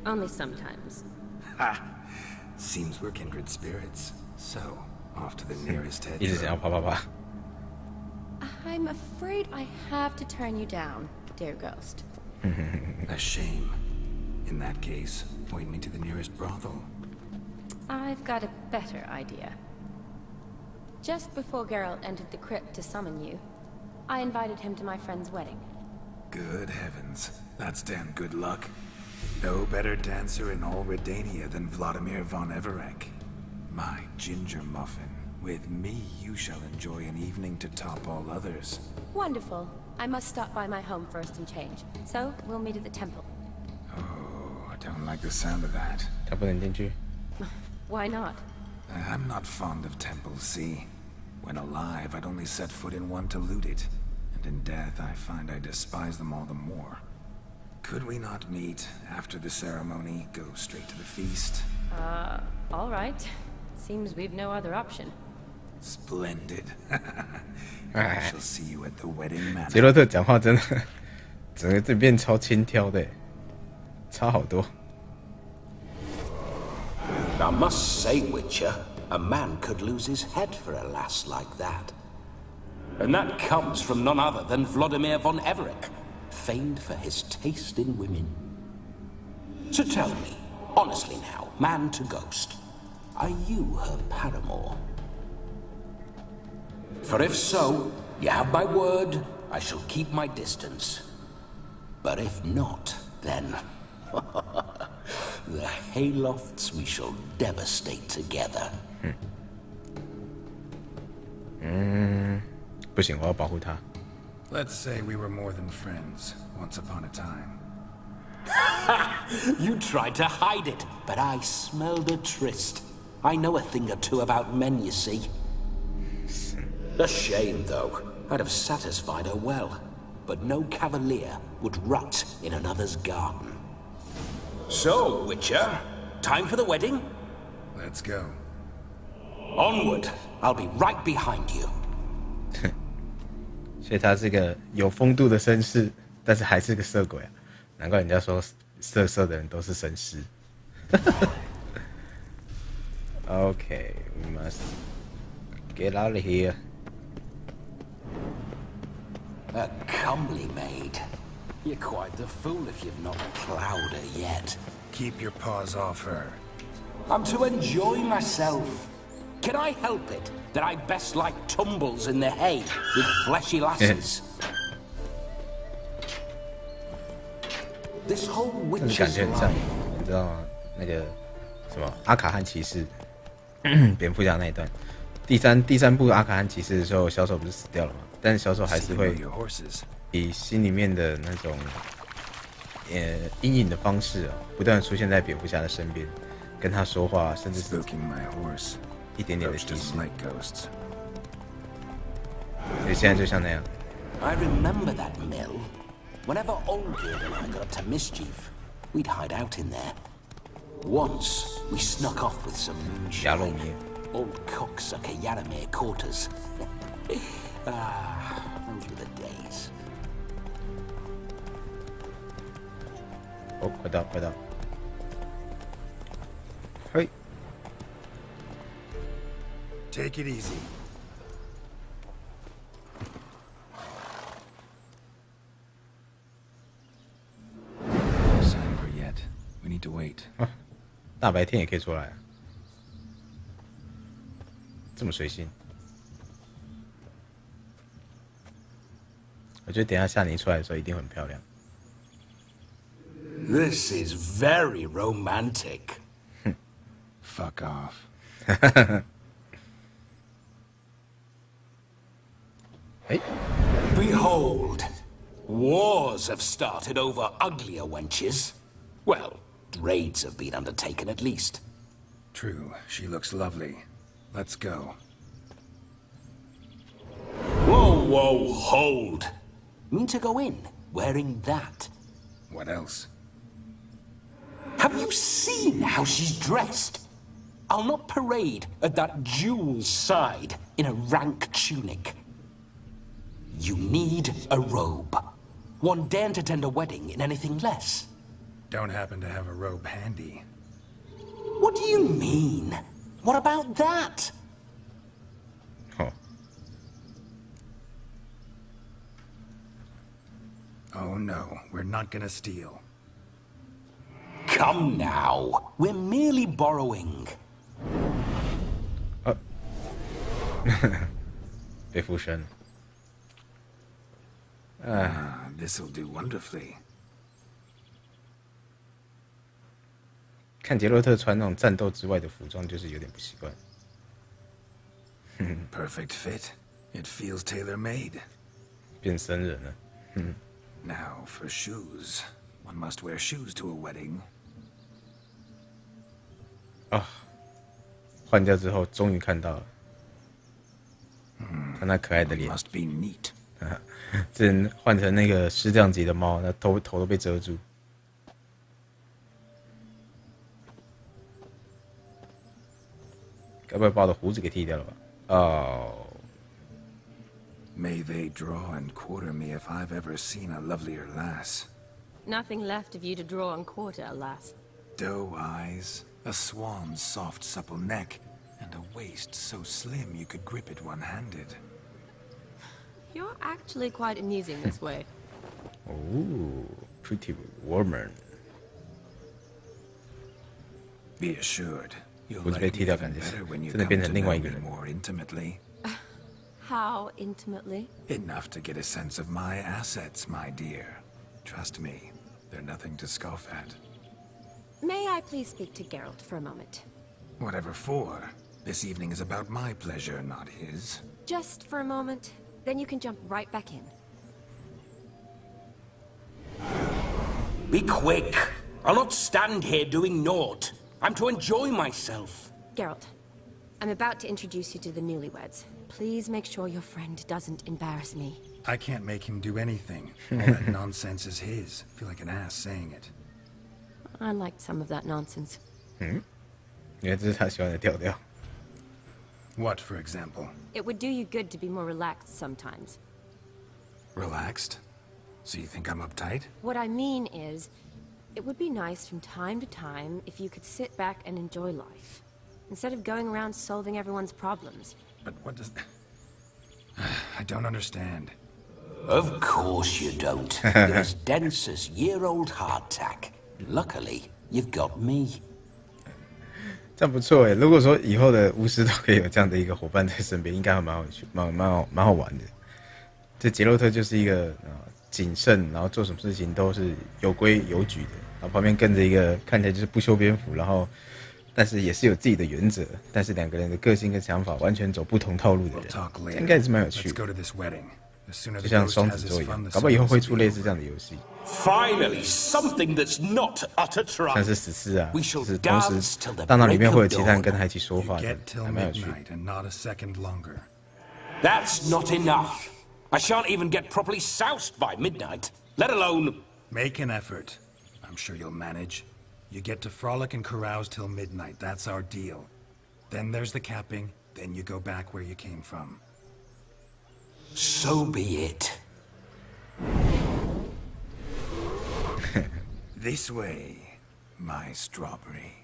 Only sometimes. Ha! Seems we're kindred spirits. So, off to the nearest head. 一直想要啪啪啪。 I'm afraid I have to turn you down, dear ghost. A shame. In that case, point me to the nearest brothel. I've got a better idea. Just before Geralt entered the crypt to summon you, I invited him to my friend's wedding. Good heavens, that's damn good luck. No better dancer in all Redania than Vladimir von Everek. My ginger muffin. With me, you shall enjoy an evening to top all others. Wonderful. I must stop by my home first and change. So, we'll meet at the temple. Oh, I don't like the sound of that. 他不能进去。 Why not? I'm not fond of temples, see? When alive, I'd only set foot in one to loot it. And in death, I find I despise them all the more. Could we not meet after the ceremony, go straight to the feast? All right. Seems we've no other option. Splendid. I shall see you at the wedding manor. 杰洛特讲话真的，整个这变超轻佻的，差好多。 I must say, Witcher, a man could lose his head for a lass like that. And that comes from none other than Vladimir von Everek, famed for his taste in women. So tell me, honestly now, man to ghost, are you her paramour? For if so, you have my word, I shall keep my distance. But if not, then... the haylofts we shall devastate together. 不行，我要保护他。 Let's say we were more than friends, once upon a time. You tried to hide it, but I smelled a tryst. I know a thing or two about men, you see. A shame, though. I'd have satisfied her well. But no cavalier would rut in another's garden. So, Witcher, time for the wedding? Let's go. Onward. I'll be right behind you. 所以他是个有风度的绅士，但是还是个色鬼啊！难怪人家说色色的人都是绅士。Okay, we must get out of here. A comely maid. You're quite the fool if you've not plowed her yet. Keep your paws off her. I'm to enjoy myself. Can I help it that I best like tumbles in the hay with fleshy lasses? This whole 这感 witch's 觉很像， life. 你知道吗？那个什么阿卡汉骑士，蝙蝠侠那一段，第三部阿卡汉骑士的时候，小手不是死掉了吗？但是小手还是会以心里面的那种阴影的方式不断出现在蝙蝠侠的身边，跟他说话，甚至是一点点的提示。所以现在就像那样。 I remember that mill. Whenever Olgerd and I got up to mischief, we'd hide out in there. Once, we snuck off with some moonshine. Old cocksucker Yaramir caught us. Those were the days. 哦，快到，快到！嘿 Take it easy. No sign of her yet. We need to wait. 啊，大白天也可以出来，这么随性。我觉得等一下夏妮出来的时候一定很漂亮。 This is very romantic. Fuck off. Hey. Behold, wars have started over uglier wenches. Well, raids have been undertaken at least. True, she looks lovely. Let's go. Whoa, whoa, hold. Mean to go in wearing that? What else? Have you seen how she's dressed? I'll not parade at that jewel's side in a rank tunic. You need a robe. One daren't attend a wedding in anything less. Don't happen to have a robe handy. What do you mean? What about that? Oh. Oh no, we're not gonna steal. Come now. We're merely borrowing. 被附身。This'll do wonderfully. 看杰洛特穿那种战斗之外的服装，就是有点不习惯。Perfect fit. It feels tailor-made. 变僧人了。Now for shoes. One must wear shoes to a wedding. 啊，换掉之后，终于看到了。看那可爱的脸。Must be neat. 之前换成那个狮降级的猫，那头都被遮住。该不会把我的胡子给剃掉了吧？哦。May they draw and quarter me if I've ever seen a lovelier lass. Nothing left of you to draw and quarter, alas. Doe eyes, a swan's soft supple neck, and a waist so slim you could grip it one-handed. You're actually quite amusing this way. Oh, pretty woman. Be assured, you'll 胡子被 like 剃 me 掉， even 感觉 better when you 真的 come 变 to 成另外 know 一个 me 人。 more intimately. How intimately? Enough to get a sense of my assets, my dear. Trust me, they're nothing to scoff at. May I please speak to Geralt for a moment? Whatever for. This evening is about my pleasure, not his. Just for a moment, then you can jump right back in. Be quick! I'll not stand here doing naught. I'm to enjoy myself. Geralt, I'm about to introduce you to the newlyweds. Please make sure your friend doesn't embarrass me. I can't make him do anything. All that nonsense is his. I feel like an ass saying it. I liked some of that nonsense. 原来这是他喜欢的调调。What, for example? It would do you good to be more relaxed sometimes. Relaxed? So you think I'm uptight? What I mean is, it would be nice from time to time if you could sit back and enjoy life, instead of going around solving everyone's problems. But what does... I don't understand. Of course you don't. You're as dense as year-old hardtack. Luckily, you've got me. 这样不错哎！如果说以后的巫师都可以有这样的一个伙伴在身边，应该还蛮好玩的。这杰洛特就是一个谨慎，然后做什么事情都是有规有矩的，然后旁边跟着一个看起来就是不修边幅，然后但是也是有自己的原则，但是两个人的个性跟想法完全走不同套路的人，应该也是蛮有趣的。就像双子座一样，搞不好以后会出类似这样的游戏。Finally, something that's not utter 像 trash. 是14啊，就是同时大脑里面会有其他人跟他一起说话的，还蛮有趣。That's not enough. I shan't even get properly soused by midnight, let alone... Make an effort. I'm sure you'll manage. You get to frolic and carouse till midnight. That's our deal. Then there's the capping. Then you go back where you came from. So be it. This way, my strawberry.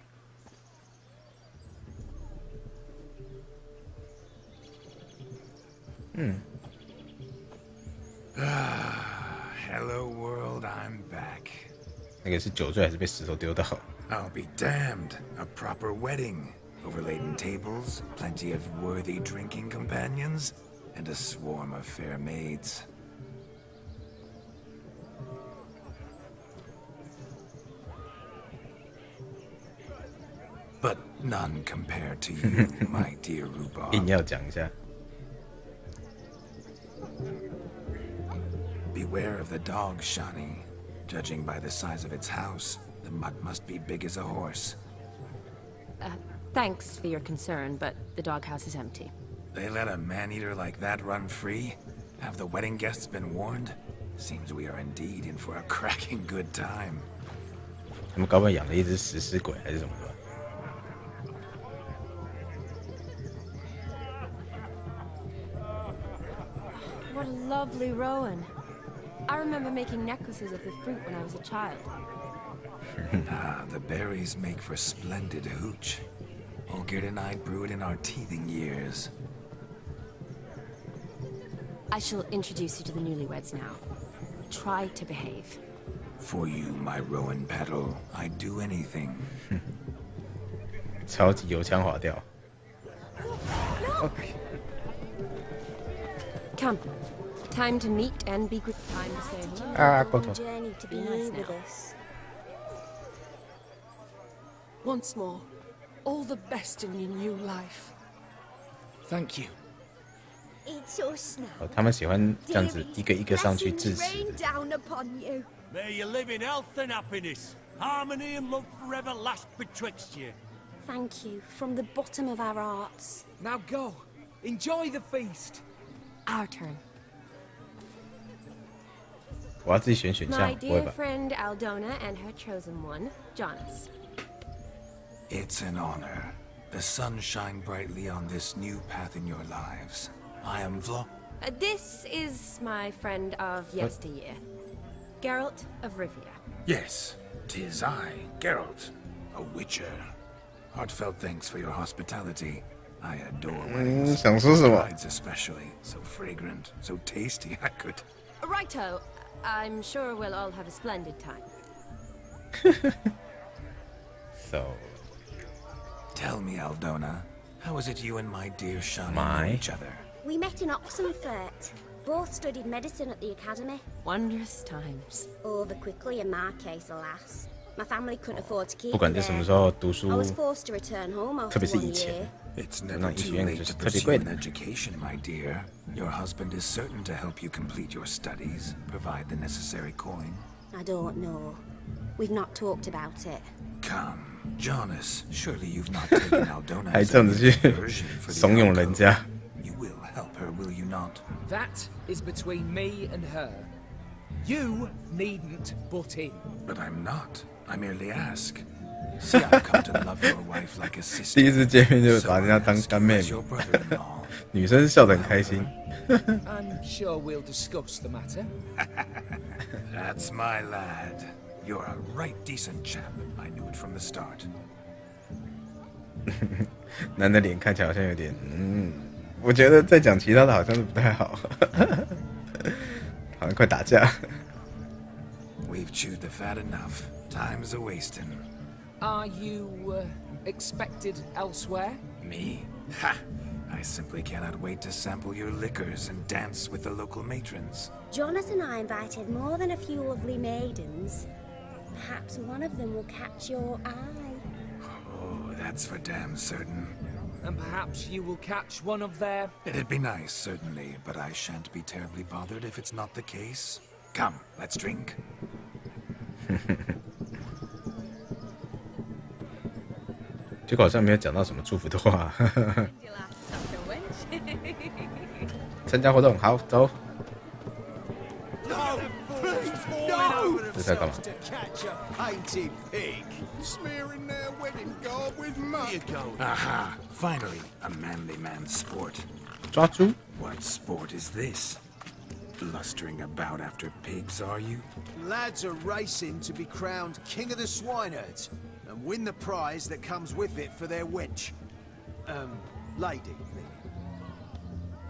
Hello world, I'm back. 那个是酒醉还是被石头丢到？ I'll be damned. A proper wedding. Overladen tables, plenty of worthy drinking companions, and a swarm of fair maids. But none compared to you, my dear rhubarb. 硬要讲一下。 Beware of the dog, Shani. Judging by the size of its house, the mutt must be big as a horse. Thanks for your concern, but the doghouse is empty. They let a man-eater like that run free? Have the wedding guests been warned? Seems we are indeed in for a cracking good time. 他们搞不好养了一只食尸鬼还是什么的吧？ What a lovely rowan. I remember making necklaces of the fruit when I was a child. The berries make for splendid hooch. Olgerd and I brewed in our teething years. I shall introduce you to the newlyweds now. Try to behave. For you, my rowan petal, I'd do anything. 超级油腔滑调。Okay. Come. Time to meet and be good. Time 啊，狗头。 Journey to be here with us. Once more, all the best in your new life. Thank you. It's us now. 哦，他们喜欢这样子一个一个上去致辞 Rain 的。 down upon you. May you live in health and happiness. Harmony and love forever last betwixt you. Thank you from the bottom of our hearts. Now go. Enjoy the feast. Our turn. 我要自己选选项， My 不会 dear 吧？ friend Aldona and her chosen one, Jonas. It's an honor. The sun shine brightly on this new path in your lives. I am This is my friend of yesteryear, Geralt of Rivia. Yes, 'tis I, Geralt, a witcher. Heartfelt thanks for your hospitality. I adore weddings. 想说什么？ Brides especially. So fragrant, so tasty, I could... Righto. I'm sure we'll all have a splendid time. So... Tell me, Aldona, how is it you and my dear Shani know each other? We met in Oxenfurt. Both studied medicine at the academy. Wondrous times. Over quickly in my case, alas. My family couldn't afford to keep 不管 me 在什么 there. 时候读书 I was forced to return home 特 after 别是 1以前 year. It's 那 never 医学 too 院 late 就 to 是特别 pursue 贵 an 的。 education, my dear. Your husband is certain to help you complete your studies, provide the necessary coin. I don't know. We've not talked about it. Come, Jonas, surely you've not taken Aldona 还 as 这 a 样子去 version for the 怂恿人 alcove. 家。 You will help her, will you not? That is between me and her. You needn't butt in. But I'm not. I merely ask. See, I've come to love your wife like a 第一 sister. 次见面就 So 把人 I 家当 ask 干 you 妹 as 妹 your，brother-in-law. 女生笑得很开心。 I'm sure we'll discuss the matter. That's my lad. You're a right decent chap. I knew it from the start. 男的脸看起来好像有点，我觉得再讲其他的好像是不太好，好像快打架。 We've chewed the fat enough. Time's a-wasting. Are you expected elsewhere? Me? Ha! I simply cannot wait to sample your liquors and dance with the local matrons. Jonas and I invited more than a few lovely maidens. Perhaps one of them will catch your eye. Oh, that's for damn certain. And perhaps you will catch one of their... It'd be nice, certainly, but I shan't be terribly bothered if it's not the case. Come, let's drink. 结果好像没有讲到什么祝福的话。参加活动，好，走。 这是在干嘛？ Catch a painted pig. Smearing their wedding garb with mud. Aha! Finally, a manly man's sport. 抓猪？ What sport is this? Blustering about after pigs, are you? Lads are racing to be crowned king of the swineherds and win the prize that comes with it for their wench. Lady.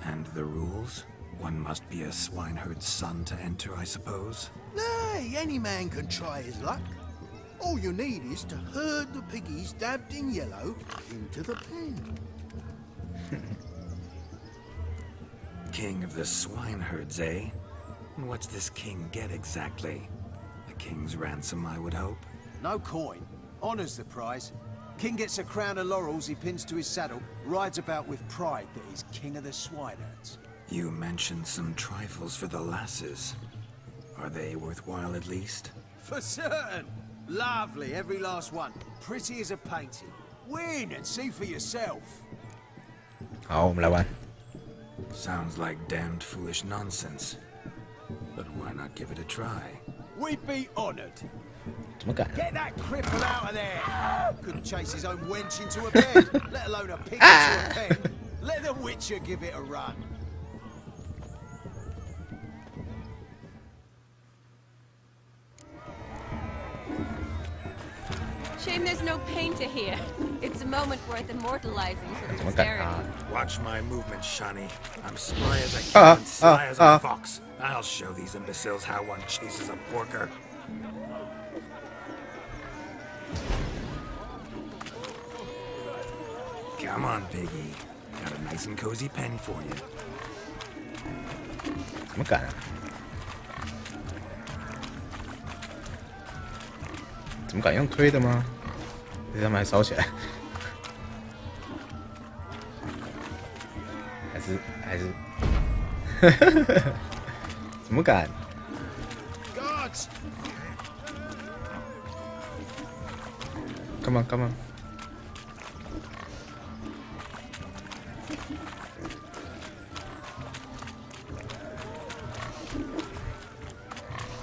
And the rules? One must be a swineherd's son to enter, I suppose? Nay, any man can try his luck. All you need is to herd the piggies dabbed in yellow into the pen. King of the swineherds, eh? And what's this king get exactly? A king's ransom, I would hope. No coin. Honours the prize. King gets a crown of laurels he pins to his saddle, rides about with pride that he's king of the swineherds. You mentioned some trifles for the lasses. Are they worthwhile at least? For certain. Lovely, every last one. Pretty as a painting. Win and see for yourself. 好，我们来玩。 Sounds like damned foolish nonsense. But why not give it a try? We'd be honoured. 怎么敢？ Get that cripple out of there! Couldn't chase his own wench into a bed, let alone a pig into a pen. Let the Witcher give it a run. Shame there's no painter here. It's a moment worth immortalizing for the posterity. Watch my movements, Shani. I'm spry as I can and sly as a fox. I'll show these imbeciles how one chases a porker. Come on, piggy. Got a nice and cozy pen for you. 怎么敢啊？怎么敢用推的吗？他们还烧起来，还是，怎么敢 ？Come on, come on！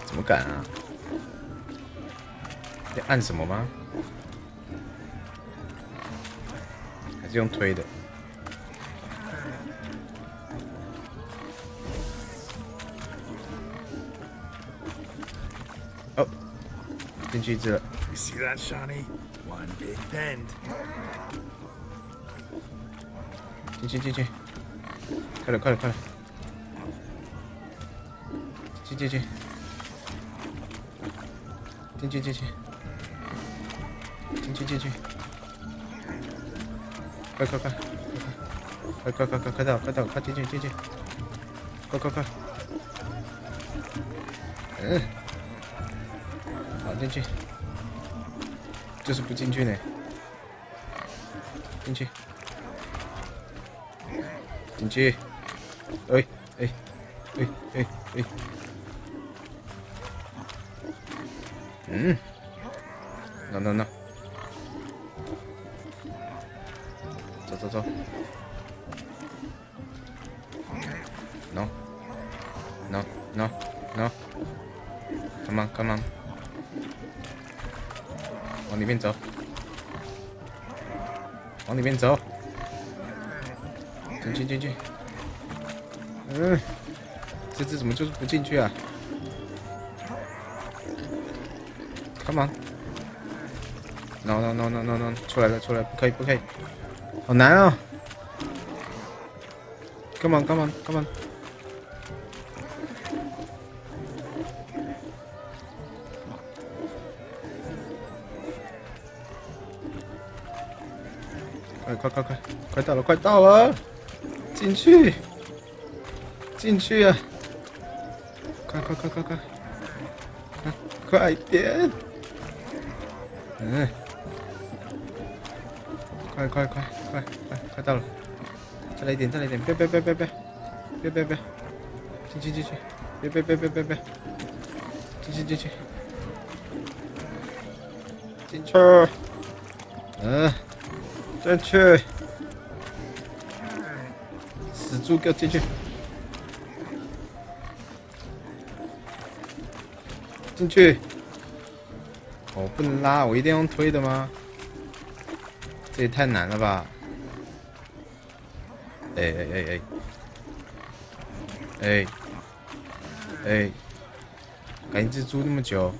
怎么敢啊？要按什么吗？还是用推的？哦，进去一只了。You see that, Shawnee? One big bend. 进去！快点！进！进去！快到！快进去！快！好，进去，就是不进去呢。进去！哎！No！ 走！ No！ Come on！ 往里面走！进去！这只怎么就是不进去啊 ？Come on！ No！ 出来了！不可以！好难啊 ！Come on！ 快到了！进去啊！快点！快到了！再来一点！别！进去！别！进去！进去！死猪给我进去！我不能拉，我一定要用推的吗？这也太难了吧！赶一只猪那么久。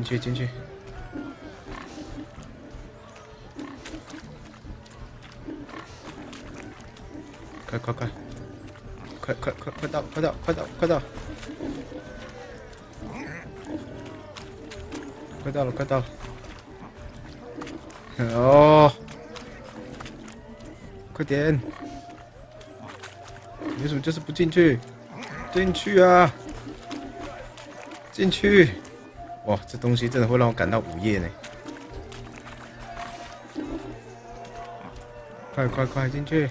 进去！快到了！哦，快点！为什么就是不进去？进去啊！哇，这东西真的会让我感到午夜呢！快进去！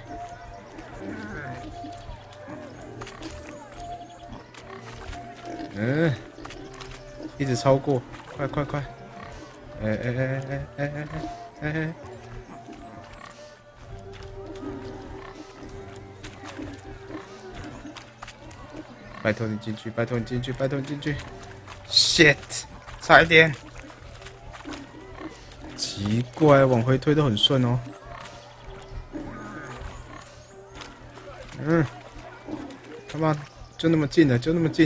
一直超过，快！拜托你进去 ！Shit！ 差一点，奇怪，往回推都很顺哦。Come on， 就那么近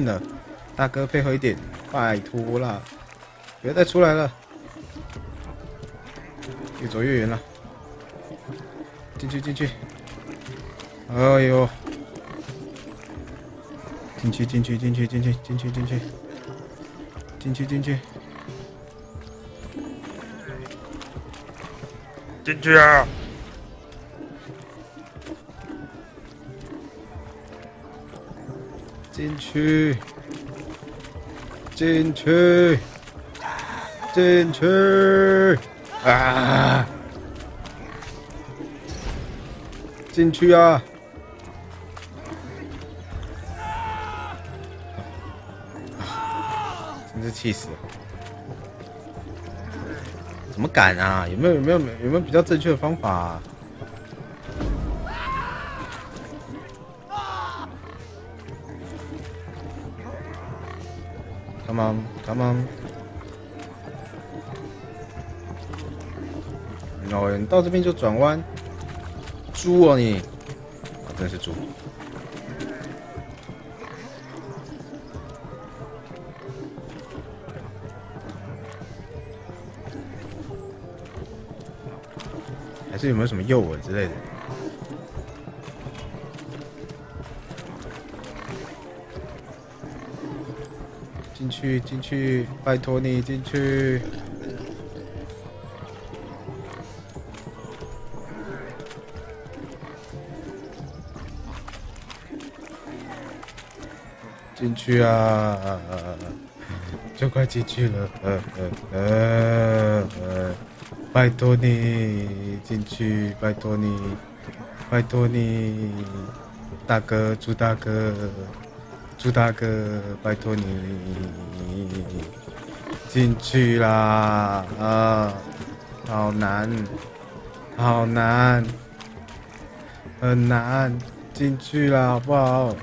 了，大哥配合一点，拜托啦，别再出来了，越走越远了，进去，哎呦，进去，进去啊！进去，进去，进去！啊！进去啊！真是气死了！怎么敢啊？有没有比较正确的方法啊？Come on, come on！ 哦，你到这边就转弯，猪哦你！啊，真是猪！还是有没有什么诱饵之类的？进去，进去！拜托你进去！进去啊！就快进去了，拜托你进去，拜托你，拜托你，大哥，猪大哥，猪大哥，拜托你进去啦！啊，好难，好难，很难，进去啦，好不好？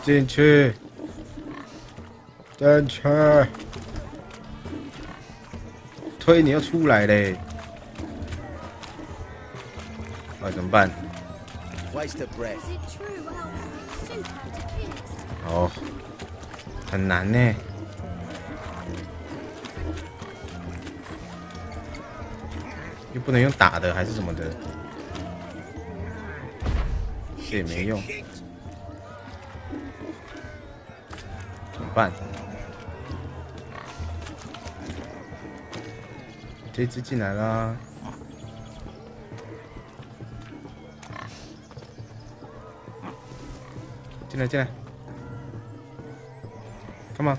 进去，进去，推你要出来嘞！啊，怎么办？ Waste of breath. 哦，很难呢。又不能用打的，还是什么的，这也没用。 怎么办？这只进来啦！进来，进来 ！Come on！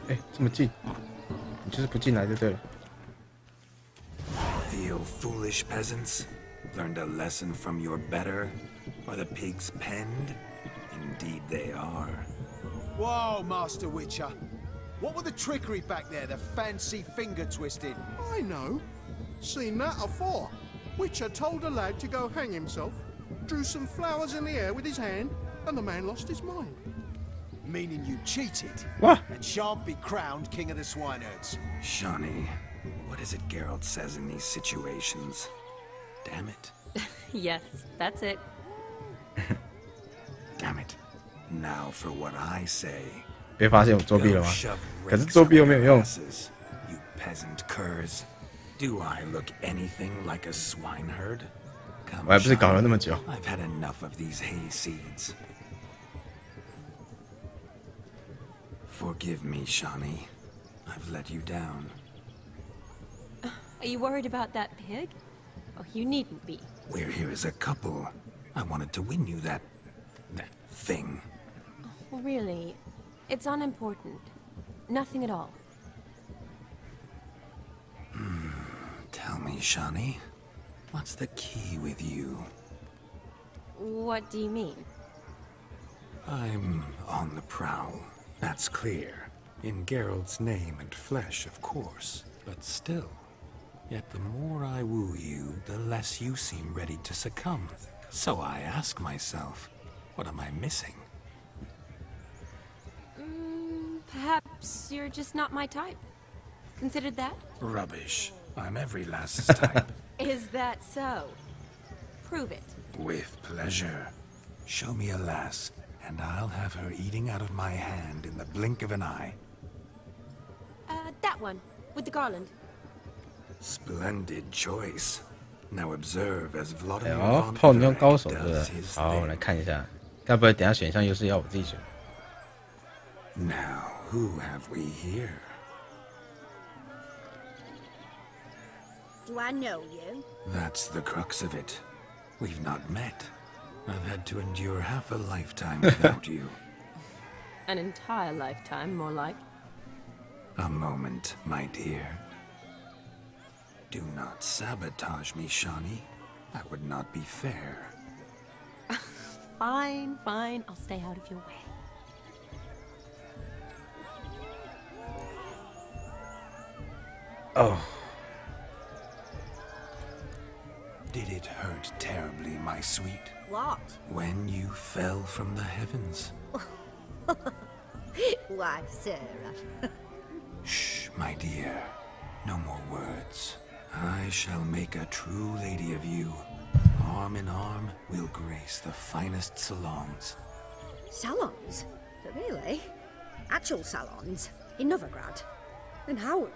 哎，这么近，你就是不进来就对了。 Feel foolish peasants? Learned a lesson from your better? Are the pigs penned? Indeed they are. Whoa, Master Witcher. What were the trickery back there, the fancy finger twisting? I know. Seen that afore. Witcher told a lad to go hang himself, drew some flowers in the air with his hand, and the man lost his mind. Meaning you cheated? What? And shan't be crowned King of the Swineherds. Shawnee, what is it Geralt says in these situations? Damn it. Yes, that's it. Damn it. Now for what I say. 被发现我作弊了吗？可是作弊又没有用。 You peasant curs. Do I look anything like a swineherd? 我还不是搞了那么久。 I've had enough of these hayseeds. Forgive me, Shawnee. I've let you down. Are you worried about that pig? Oh, you needn't be. We're here as a couple. I wanted to win you that thing. Oh, really? It's unimportant. Nothing at all. Tell me, Shawnee, what's the key with you? What do you mean? I'm on the prowl. That's clear. In Geralt's name and flesh, of course. But still. Yet the more I woo you, the less you seem ready to succumb. So I ask myself, what am I missing? Perhaps you're just not my type. Considered that? Rubbish. I'm every lass's type. Is that so? Prove it. With pleasure. Show me a lass, and I'll have her eating out of my hand in the blink of an eye. That one, with the garland. Splendid choice. Now observe as Vladimir 哦， von 泡妞高 Everett 手是不 does 是？ his 好，我 thing. 来看一下，该不会等下选项又是要我自己选？ Now, who have we here? Do I know you? That's the crux of it. We've not met. I've had to endure half a lifetime without you. An entire lifetime, more like. A moment, my dear. Do not sabotage me, Shawnee. That would not be fair. Fine, fine. I'll stay out of your way. Oh. Did it hurt terribly, my sweet? What? When you fell from the heavens? Why, Sarah. Shh, my dear. No more words. I shall make a true lady of you. Arm in arm, we'll grace the finest salons. Salons? Really? Actual salons? In Novigrad? And how?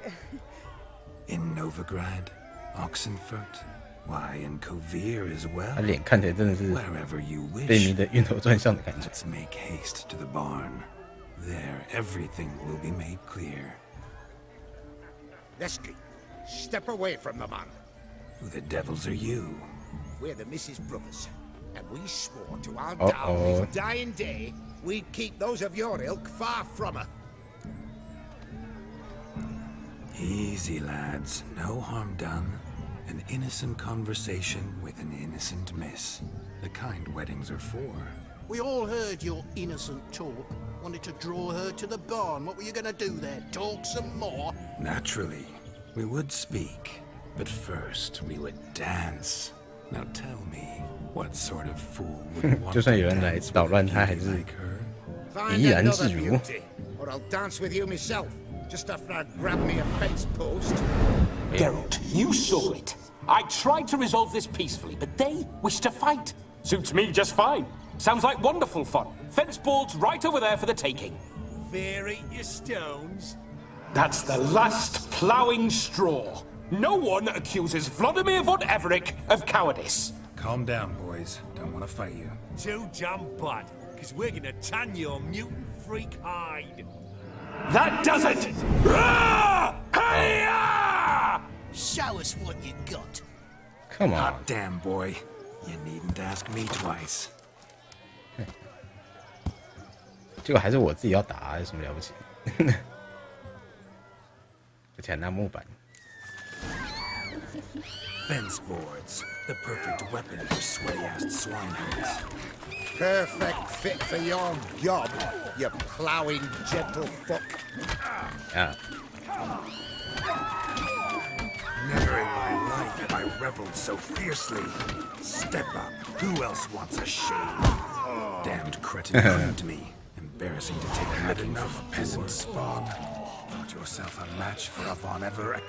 In Novigrad, Oxenfurt, why, in Kovir as well. 他脸看起来真的是 Wherever you 被 wish. 迷得晕头转向的感觉。 Let's make haste to the barn. There, everything will be made clear. Lesky, step away from the man. Who the devils are you? We're the Mrs. Brothers, and we swore to our darling's dying day we'd keep those of your ilk far from her. Easy, lads. No harm done. An innocent conversation with an innocent miss. The kind weddings are for. We all heard your innocent talk. Wanted to draw her to the barn. What were you gonna do there? Talk some more? Naturally, we would speak. But first, we would dance. Now tell me, what sort of fool would want 就 to 算有人来 dance 捣 with 乱 a 他，还 beauty 是 like her? 怡 Find 然 another 自如。 beauty, or I'll dance with you myself. Just after I grab me a fence post. Geralt, you saw it. I tried to resolve this peacefully, but they wish to fight. Suits me just fine. Sounds like wonderful fun. Fence boards right over there for the taking. Fear eat your stones. That's the last ploughing straw. No one accuses Vladimir von Everett of cowardice. Calm down, boys. Don't want to fight you. Too damn bad, because we're gonna tan your mutant freak hide. That does it! Rah! Hey-ya! Show us what you got. Come on. Hot damn, boy. You needn't ask me twice. 结果还是我自己要打，有什么了不起？而且还拿木板。 Fence boards. The perfect weapon for sweaty-assed swineherds. Perfect fit for your job, you ploughing gentle fuck. Yeah. Never in my life have I reveled so fiercely. Step up. Who else wants a shave? Damned cretin claimed me. Embarrassing to take a licking from a peasant spawn. Thought yourself a match for a Von Everett.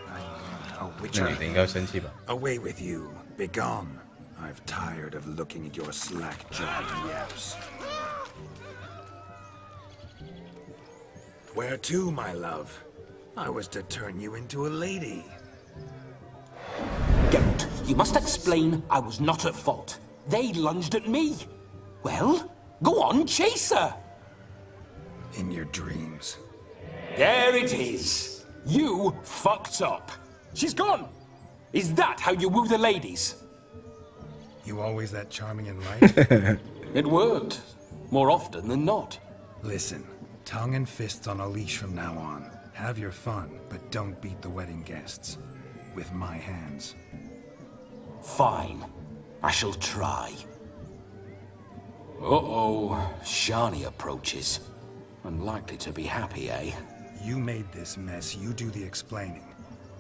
A 那 witcher. 女的应该会生气吧？ Away with you. Begone. I've tired of looking at your slack-jawed yaps. Where to, my love? I was to turn you into a lady. Geralt, you must explain I was not at fault. They lunged at me. Well, go on, chase her. In your dreams. There it is. You fucked up. She's gone. Is that how you woo the ladies? You always that charming in life? It worked. More often than not. Listen, tongue and fists on a leash from now on. Have your fun, but don't beat the wedding guests. With my hands. Fine. I shall try. Uh-oh. Shani approaches. Unlikely to be happy, eh? You made this mess. You do the explaining.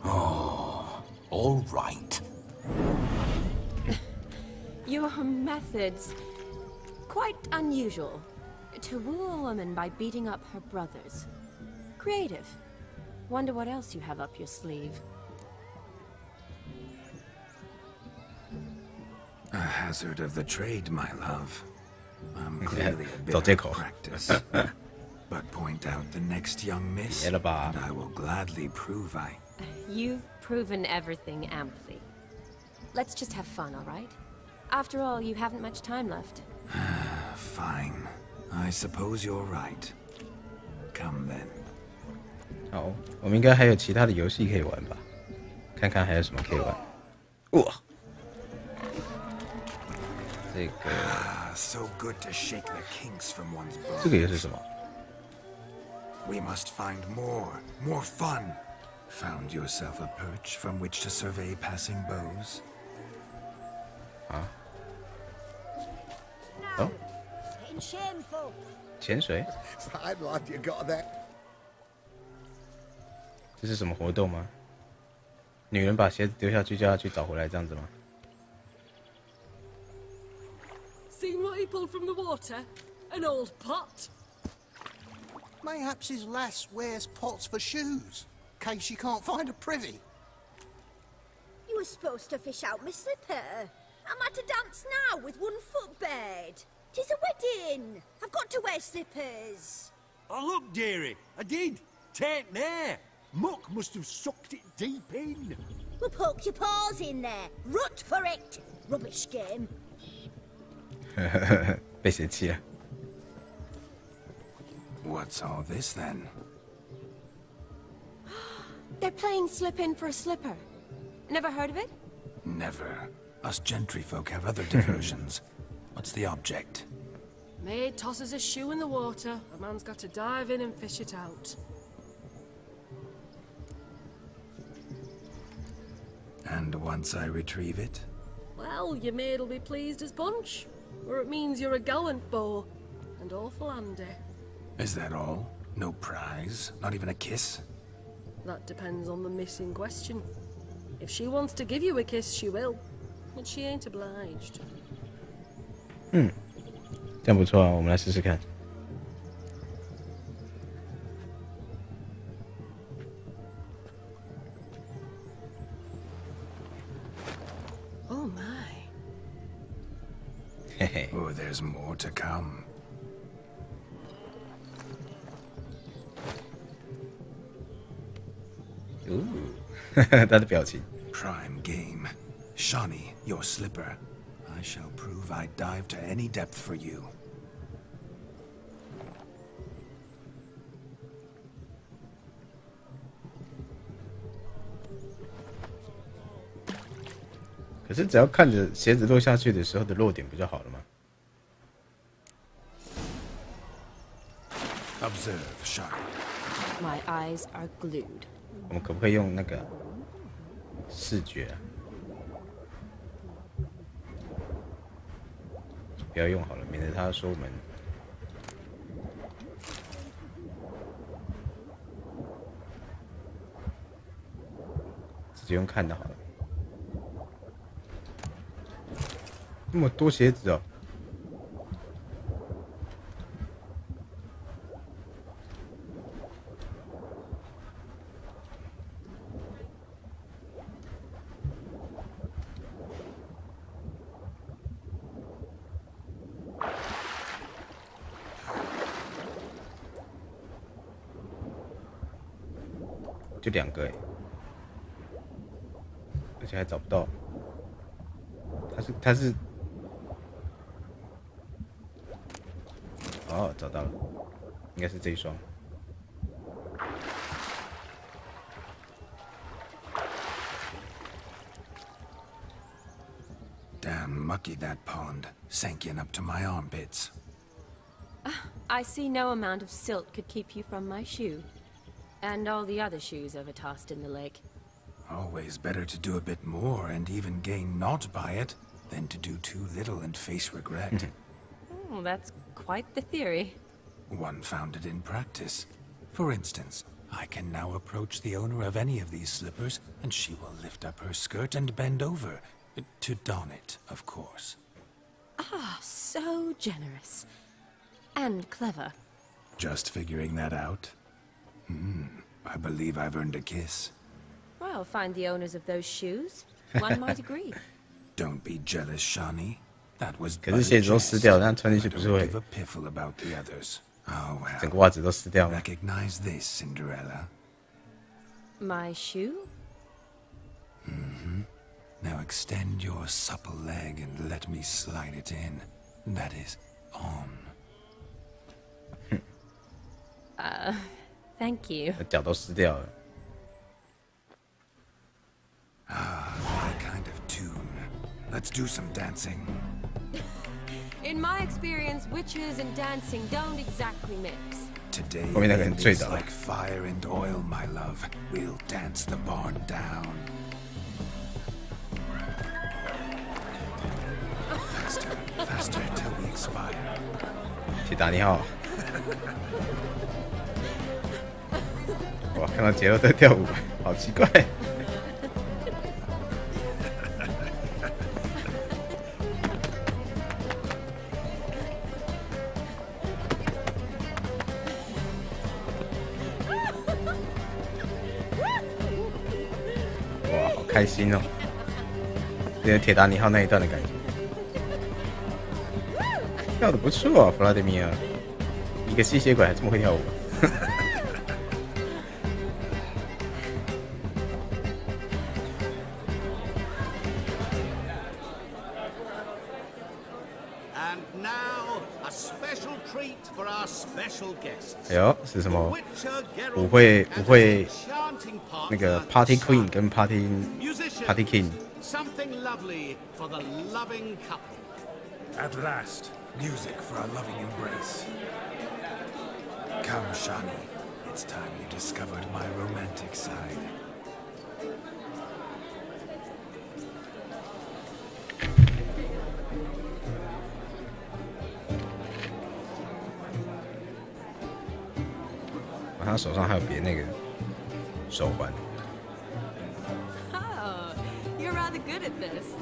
Oh, all right. Your methods... quite unusual. To woo a woman by beating up her brothers. Creative. Wonder what else you have up your sleeve. A hazard of the trade, my love. I'm clearly a bit 找借口。 out of practice. But point out the next young miss, 别了吧。 and I will gladly prove I... You've proven everything amply. Let's just have fun, all right? After all, you haven't much time left. Fine. I suppose you're right. Come then. 好，我们应该还有其他的游戏可以玩吧？看看还有什么可以玩。哇，这个 So good to shake the kinks from one's 这个 bones. 也是什么？ We must find more fun. Found yourself a perch from which to survey passing bows? 啊？哦， Getting shameful. 潜水？ I'm glad you got that. 这是什么活动吗？女人把鞋子丢下去，叫她去找回来，这样子吗？ Seen what he pulled from the water? An old pot? Mayhaps his lass wears pots for shoes, case she can't find a privy. You were supposed to fish out my slipper. I'm at a dance now with 1 foot bared. 'Tis a wedding. I've got to wear slippers. Oh, look, dearie, I did. Take there. Muck must have sucked it deep in. Well, poke your paws in there. Rut for it. Rubbish game. 被嫌弃了。 What's all this then? They're playing slip in for a slipper. Never heard of it? Never. Us gentry folk have other diversions. What's the object? Maid tosses a shoe in the water. A man's got to dive in and fish it out. And once I retrieve it? Well, your maid'll be pleased as punch. Or it means you're a gallant beau. And awful handy. Is that all? No prize? Not even a kiss? That depends on the miss in question. If she wants to give you a kiss, she will. But she ain't obliged. 这样不错啊，我们来试试看。 Oh my. Oh, there's more to come. Ooh. 他的表情。 Prime game. Shawnee, your slipper. I shall prove I'd dive to any depth for you. 可是只要看着鞋子落下去的时候的落点不就好了吗？ Observe, Shawnee. My eyes are glued. 我们可不可以用那个视觉啊？不要用好了，免得他说我们。直接用看的好了。那么多鞋子哦。 就2个哎，而且还找不到。他是，哦，找到了，应该是这一双。Damn mucky that pond, sank in up to my armpits. I see no amount of silt could keep you from my shoe. And all the other shoes ever tossed in the lake. Always better to do a bit more and even gain naught by it than to do too little and face regret. Oh, that's quite the theory. One founded in practice. For instance, I can now approach the owner of any of these slippers, and she will lift up her skirt and bend over. To don it, of course. Ah, so generous. And clever. Just figuring that out? I believe I've earned a kiss. Well, find the owners of those shoes. One might agree. Don't be jealous, Shawnee. That was 可是鞋子都湿掉，那穿进去不是会 give a piffle about the others. Oh well. 整个袜子都湿掉吗？ Recognize this, Cinderella. My shoe? Now extend your supple leg and let me slide it in. That is on. Thank you. 脚都湿掉了。 Ah, my kind of too Let's do some dancing. In my experience, witches and dancing don't exactly mix. Today it's like fire and oil, my love. We'll dance the barn down. Faster, faster till we expire. 铁达尼号。哇，看到杰洛特跳舞，好奇怪。哇，好开心哦！有点铁达尼号那一段的感觉。跳得不错啊，弗拉德米尔，一个吸血鬼还这么会跳舞。哎呦，是什么？舞会那个 Party Queen 跟 Party King。 At last, music for our loving embrace. Come, Shani. It's time you discovered my romantic side. Oh, 他手上还有别那个手环。 Oh, you're rather good at this.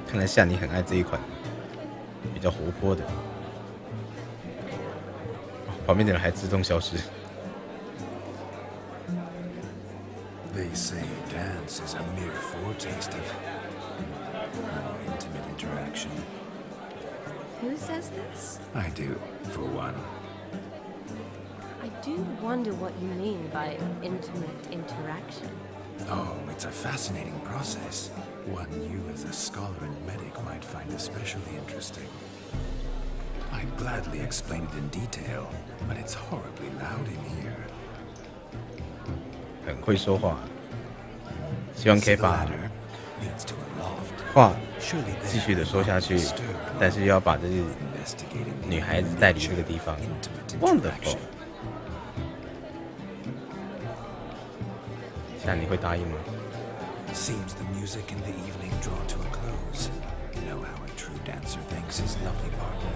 看来夏你很爱这一款，比较活泼的。旁边的人还自动消失。 They say dance is a mere foretaste of more intimate interaction. Who says this? I do, for one. I do wonder what you mean by intimate interaction. Oh, it's a fascinating process. One you as a scholar and medic might find especially interesting. I'd gladly explain it in detail, but it's horribly loud in here. 很会说话，希望可以把话继续的说下去，但是又要把这个女孩子带离这个地方。Wonderful。夏你会答应吗？ Seems the music in the evening draw to a close. Know how a true dancer thanks his lovely partner.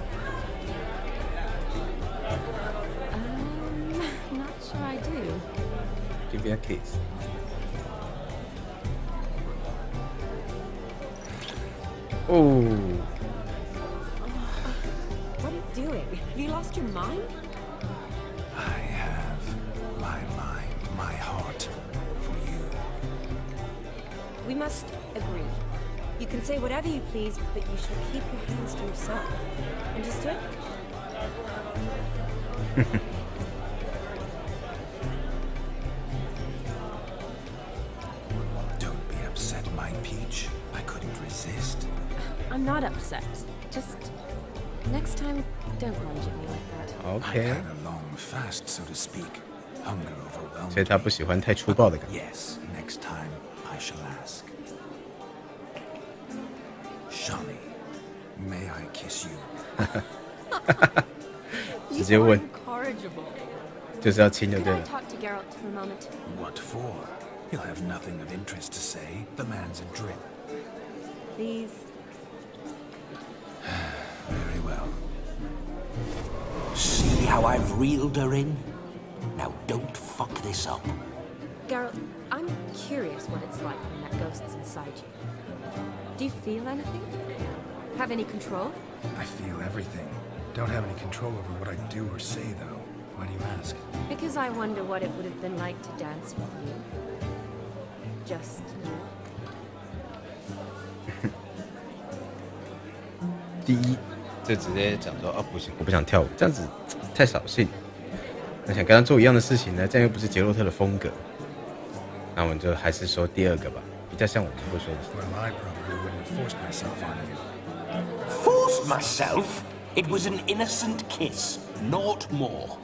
Not sure I do. Give me a kiss. Oh. What are you doing? Have you lost your mind? I have my mind, my heart for you. We must agree. You can say whatever you please, but you should keep your hands to yourself. Understood? Don't be upset, my peach. I couldn't resist. I'm not upset. Just next time, don't lunge at me like that. Okay. I had a long fast, so to speak. Hunger overwhelmed. 所以他不喜欢太粗暴的感觉。 Yes, next time I shall ask. Shani, may I kiss you? 直接问， Incorrigible. 就是要亲就 Could 对 I 了。 talk to Geralt for a moment? What for? He'll have nothing of interest to say. The man's adrip. Please. Very well. See how I've reeled her in? Now don't fuck this up. Geralt, I'm curious what it's like when that ghost's inside you. Do you feel anything? Have any control? I feel everything. Don't have any control over what I do or say, though. Why do you ask? Because I wonder what it would have been like to dance with you. Just you. 第一，就直接讲说啊不行，我不想跳舞，这样子太扫兴。那想跟他做一样的事情呢，这样又不是杰洛特的风格。那我们就还是说第二个吧，比较像我们会说的。 Well, I probably wouldn't have forced myself on you. Forced myself? It was an innocent kiss, naught more.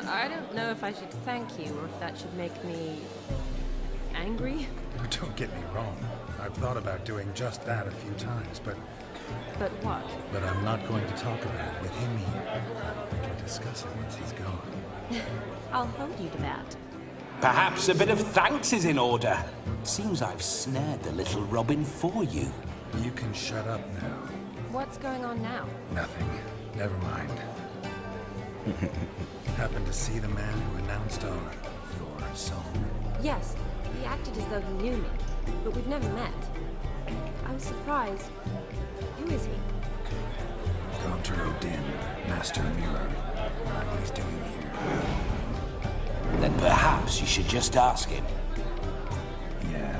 I don't know if I should thank you or if that should make me angry? Don't get me wrong. I've thought about doing just that a few times, but... But what? But I'm not going to talk about it with him here. We can discuss it once he's gone. I'll hold you to that. Perhaps a bit of thanks is in order. Seems I've snared the little Robin for you. You can shut up now. What's going on now? Nothing. Never mind. Happened to see the man who announced your song? Yes, he acted as though he knew me, but we've never met. I was surprised. Who is he? Gonter Odin, Master Mirror. What he's doing here. Then perhaps you should just ask him. Yeah,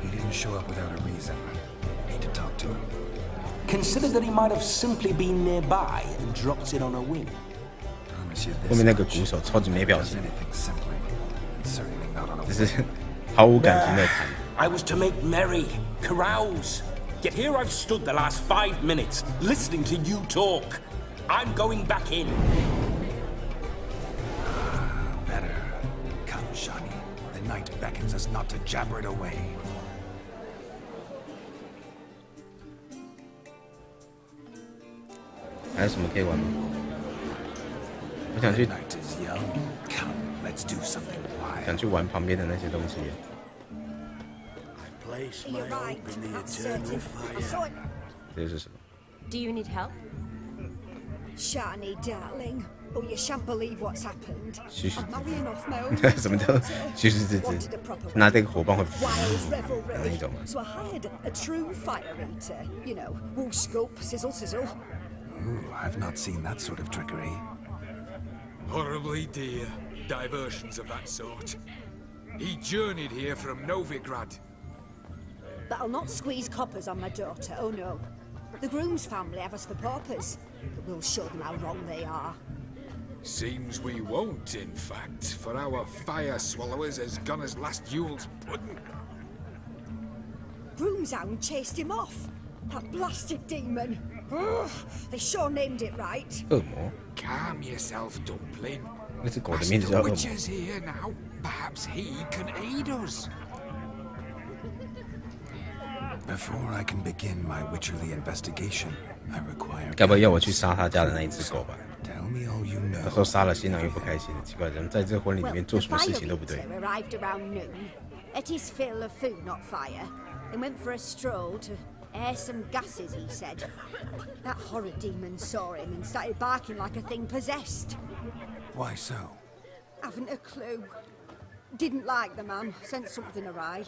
he didn't show up without a reason. Need to talk to him. Consider that he might have simply been nearby and dropped in on a whim. 后面那个鼓手超级没表情，只是毫无感情的弹。I was to make merry, carouse. Yet here I've stood the last 5 minutes, listening to you talk. I'm going back in. Better. Come, Shani. The night beckons us not to jabber it away. 还有什么可以玩吗？我想去，想去玩旁边的那些东西。这是什么 Do you need help? Shani, darling. Oh, you shan't believe what's happened. 虚实 I'm marrying off my own 什么叫虚实之子？拿这个火棒会 wild revelry. 那一种吗？ So I hired a true fire eater. You know, woo scope, sizzle, sizzle. Ooh, I've not seen that sort of trickery. Horribly dear diversions of that sort. He journeyed here from Novigrad. But I'll not squeeze coppers on my daughter, oh no. The groom's family have us for paupers, but we'll show them how wrong they are. Seems we won't, in fact, for our fire swallowers has gone as last Yule's pudding. Groom's hound chased him off. That blasted demon. Ugh, they sure named it right. 恶魔。 Calm yourself, Dumpling. 那只狗的名字叫恶魔。 Witcher's here now. Perhaps he can aid us. Before I can begin my witcherly investigation, I require. 该不会要我去杀他家的那一只狗吧？ Tell me all you know. 到时候杀了新郎又不开心，奇怪，人在这婚礼里面做什么事情都不对。 Well, the fire eater arrived around noon, ate his fill of food, not fire, then went for a stroll to air some gases, he said. That horrid demon saw him and started barking like a thing possessed. Why so? Haven't a clue. Didn't like the man, sent something awry.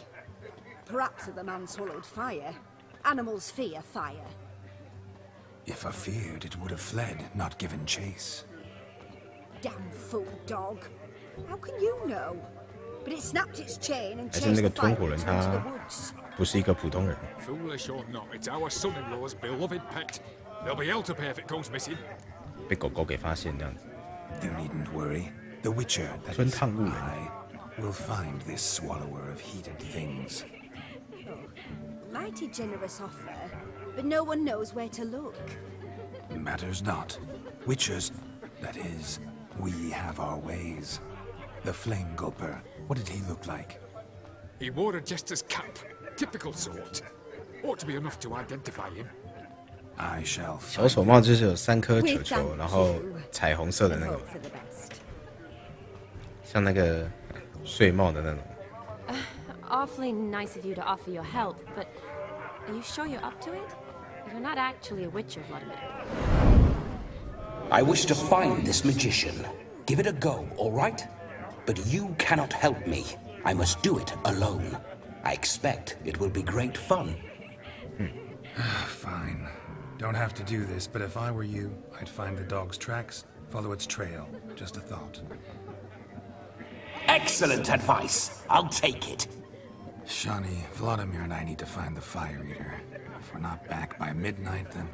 Perhaps the man swallowed fire. Animals fear fire. If I feared, it would have fled, not given chase. Damn fool dog. How can you know? But it snapped its chain and 还是那 chased 个 the 吞 fire 火人 into 他 the woods. 不是一个普通人。 Foolish or not, it's our son-in-law's beloved pet. There'll be hell to pay if it goes missing. 被狗狗给发现这样子。 You needn't worry. The Witcher, that 钻 is 探路人。 I, will find this swallower of heated things. Mighty generous offer, but no one knows where to look. Matters not. Witchers, that is, we have our ways. The Flame Gulper, what did he look like? He wore a jester's cap. Typical sort. Ought to be enough to identify him. I shall 小丑帽就是有3颗球球，然后彩虹色的那个，像那个睡帽的那种。 Awfully nice of you to offer your help, but are you sure you're up to it? You're not actually a witcher, Vladimir. I wish to find this magician. Give it a go, all right? But you cannot help me. I must do it alone. I expect it will be great fun. Fine. Don't have to do this, but if I were you, I'd find the dog's tracks, follow its trail. Just a thought. Excellent advice. I'll take it. Shani, Vladimir and I need to find the fire eater. If we're not back by midnight, then...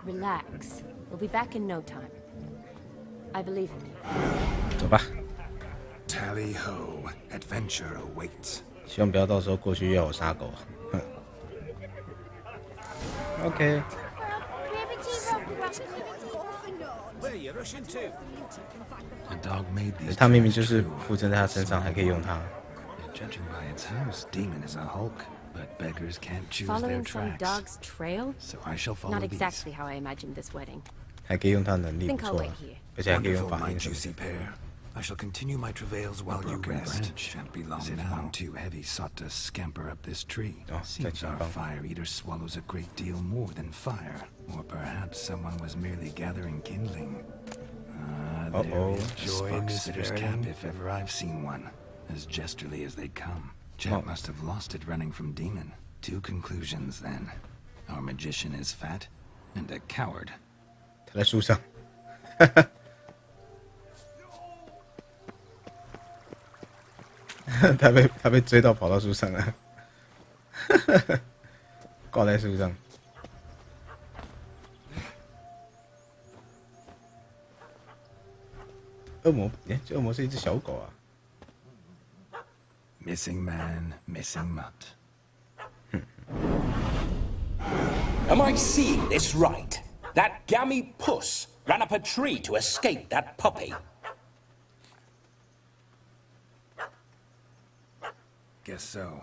Relax. We'll be back in no time. I believe in you. 走吧。 Tally ho, adventure awaits. 希望不要到时候过去要我杀狗。OK。 Where are you rushing to? The dog made these. 他明明就是附身在他身上，还可以用它。Judging by its house, Demon is a hulk, but beggars can't choose their Following some tracks. dog's trail? So I shall follow Not these. exactly how I imagined this wedding. 还可以用他能力， Think 不 I'll 错 wait 啊 here. 而且还可以用 Wonderful, 法 my 印什么 juicy 的。 pair. I shall continue my travails while you rest. Shan't be long if one too heavy sought to scamper up this tree. Seems our fire eater swallows a great deal more than fire. Or perhaps someone was merely gathering kindling. There is joy in this sitter's cap if ever I've seen one. As gesterly as they come. Jack must have lost it running from Demon. 2 conclusions then. Our magician is fat and a coward. 他在树上。他被追到跑到树上了，挂在树上。恶魔，这恶魔是一只小狗啊。Missing man, missing mutt. Am I seeing this right? That gammy puss ran up a tree to escape that puppy. Guess so.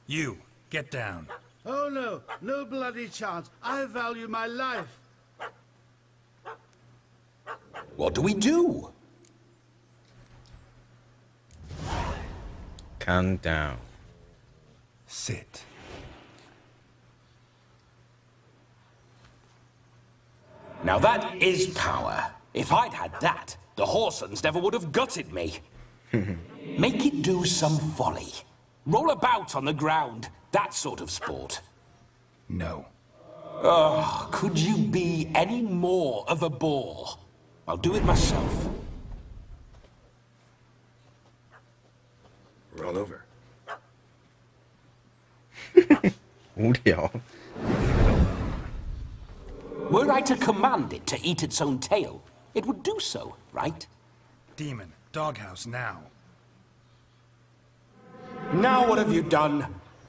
You, get down. Oh no, no bloody chance. I value my life. What do we do? Calm down. Sit. Now that is power. If I'd had that, the Horsons never would have gutted me. Make it do some folly. Roll about on the ground. That sort of sport. No. Oh, could you be any more of a bore? I'll do it myself. Roll over. 无聊。 Were I to command it to eat its own tail, it would do so, right? Demon, doghouse now. Now what have you done?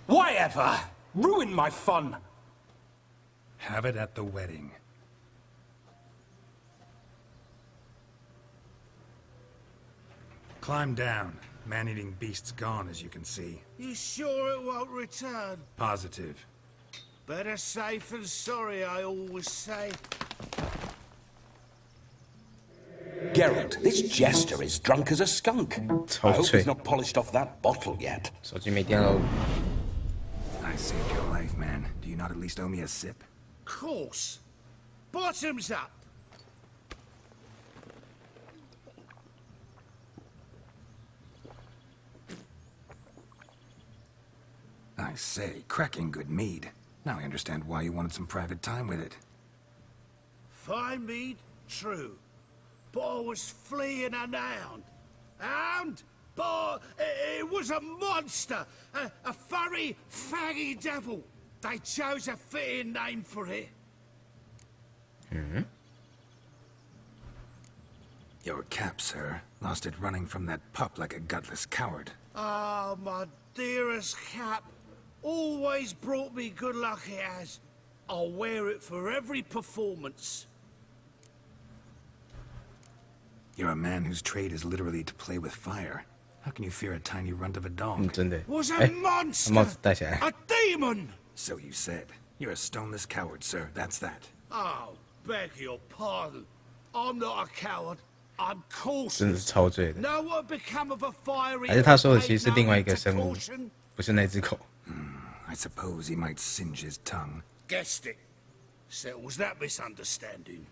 Why ever? Ruin my fun. Have it at the wedding. Climb down. Man-eating beast's gone, as you can see. You sure it won't return? Positive. Better safe than sorry, I always say. Geralt, this jester is drunk as a skunk. I hope he's not polished off that bottle yet. 手机没电喽。 I saved your life, man. Do you not at least owe me a sip? Course. Bottoms up. I say, cracking good mead. Now I understand why you wanted some private time with it. Fine mead, true. But I was fleeing an hound. Hound? But it was a monster. A furry, faggy devil. They chose a fitting name for it. Your cap, sir. Lost it running from that pup like a gutless coward. Ah, my dearest cap. Always brought me good luck it has. I'll wear it for every performance. You're a man whose trade is literally to play with fire. How can you fear a tiny runt of a dog? 真的。 Was a monster. 帽子戴起来。 A demon. So you said. You're a stoneless coward, sir. That's that. Oh, beg your pardon. I'm not a coward. I'm 真的 cautious. 是超醉的。 Know what become of a fiery 还是他说的其实是另外一个生物，不是那只狗。 I suppose he might singe his tongue. Guessed it. Settles that misunderstanding.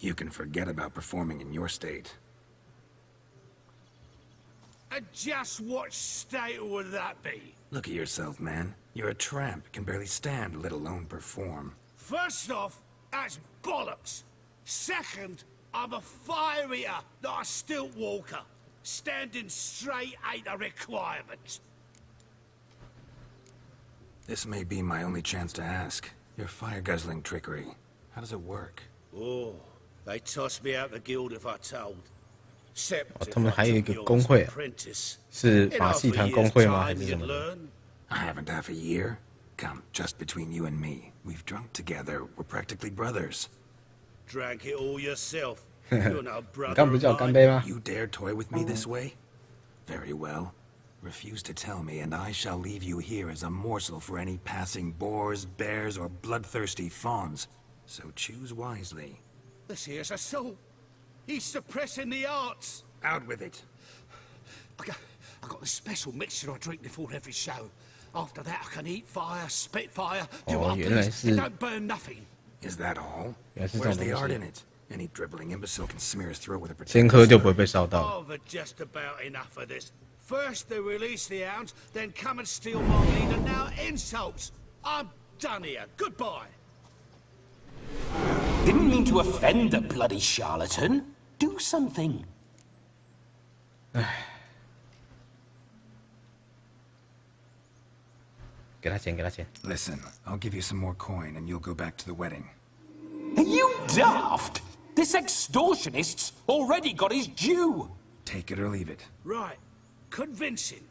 You can forget about performing in your state. And just what state would that be? Look at yourself, man. You're a tramp, can barely stand, let alone perform. First off, that's bollocks. Second, I'm a fire eater, not a stilt walker. Standing straight ain't a requirement. This may be my only chance to ask. Your fire-guzzling trickery. How does it work? Oh, they toss me out the guild if I told. Except 他们还有一个工会，是马戏团工会吗？还是什么？ I haven't half a year. Come, just between you and me. We've drunk together. We're practically brothers. Drank it all yourself. You're no brother. 刚不是叫干杯吗？ You dare toy with me this way? Very well. Refuse to tell me, and I shall leave you here as a morsel for any passing boars, bears, or bloodthirsty fawns. So choose wisely. This here's assault. He's suppressing the arts. Out with it. I got this special mixture I drink before every show. After that, I can eat fire, spit fire, do what I please. It don't burn nothing. Is that all? Where's the art in it? Any dribbling imbecile can smear his throat with a 先喝就不会被烧到。 I've just about enough of this. First they release the hounds, then come and steal my lead, and now insults. I'm done here. Goodbye. Didn't mean to offend the bloody charlatan. Do something. 给他钱，给他钱。 Listen, I'll give you some more coin and you'll go back to the wedding. Are you daft? This extortionist's already got his due. Take it or leave it. Right. Convincing.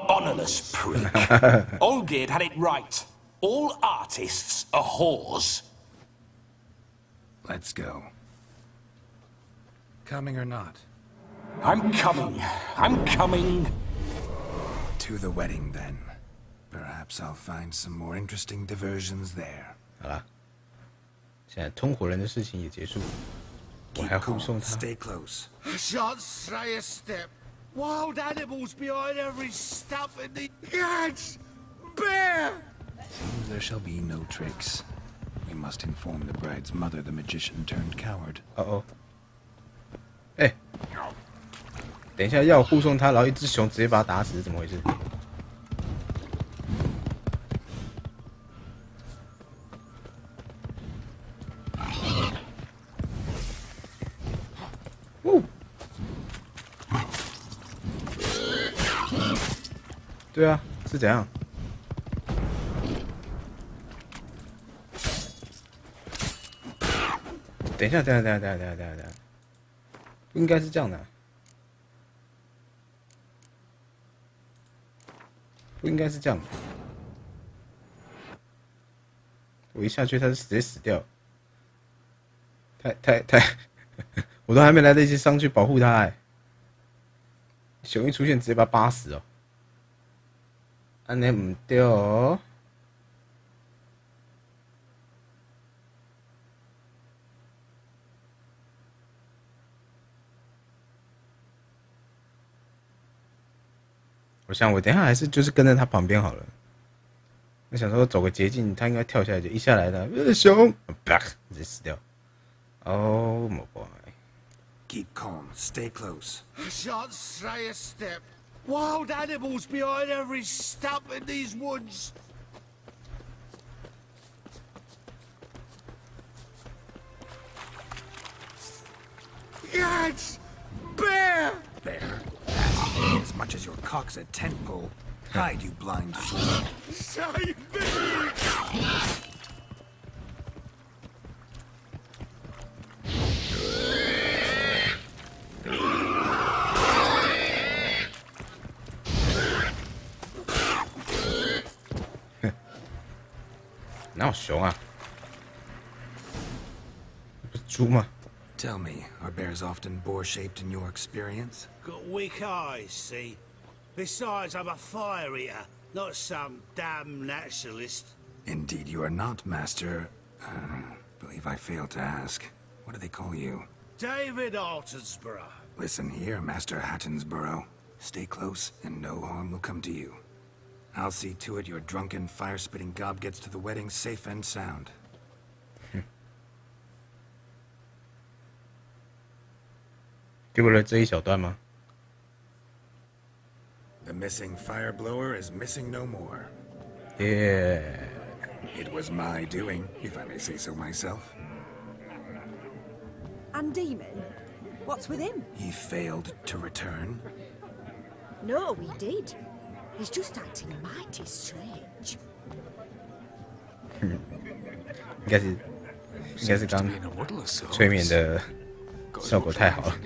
Honorless prick. Olgierd had it right. All artists are whores. Let's go. Coming or not? I'm coming. I'm coming. To the wedding, then. Perhaps I'll find some more interesting diversions there. 好啦，现在通火人的事情也结束，我还要护送他。 Stay close. I shan't stray a step. Wild animals behind every stump in the hedge. Bear. Seems there shall be no tricks. We must inform the bride's mother the magician turned coward. 哦，哎，等一下要我护送他，然后一只熊直接把他打死，怎么回事？ 对啊，是怎样？等一下，不应该是这样的、啊，不应该是这样的。我一下去，他是直接死掉。太，我都还没来得及上去保护他、哎，熊一出现，直接把他扒死哦。 安尼唔对哦。我想我等一下还是就是跟在他旁边好了。我想说走个捷径，他应该跳下来就一下来的，熊，啪，直接死掉。Oh my boy. Keep calm. Stay close. I shan't stray a step. Wild animals behind every stump in these woods. Yes! Bear! Bear? As much as your cock's a tent pole. Hide, you blind fool. Save me! 哪有熊啊？不是猪吗？ Tell me, are bears often boar-shaped in your experience? Got weak eyes, see? Besides, I'm a fire eater, not some damn naturalist. Indeed you are not, Master. Believe I failed to ask. What do they call you? David Altonsborough. Listen here, Master Hattonsborough. Stay close, and no harm will come to you. I'll see to it your drunken, fire-spitting gob gets to the wedding safe and sound. 丢了这一小段吗？ The missing fire blower is missing no more. Yeah. It was my doing, if I may say so myself. And Demon? What's with him? He failed to return. No, he did. He's just acting mighty strange. 应该是刚催眠的效果太好了。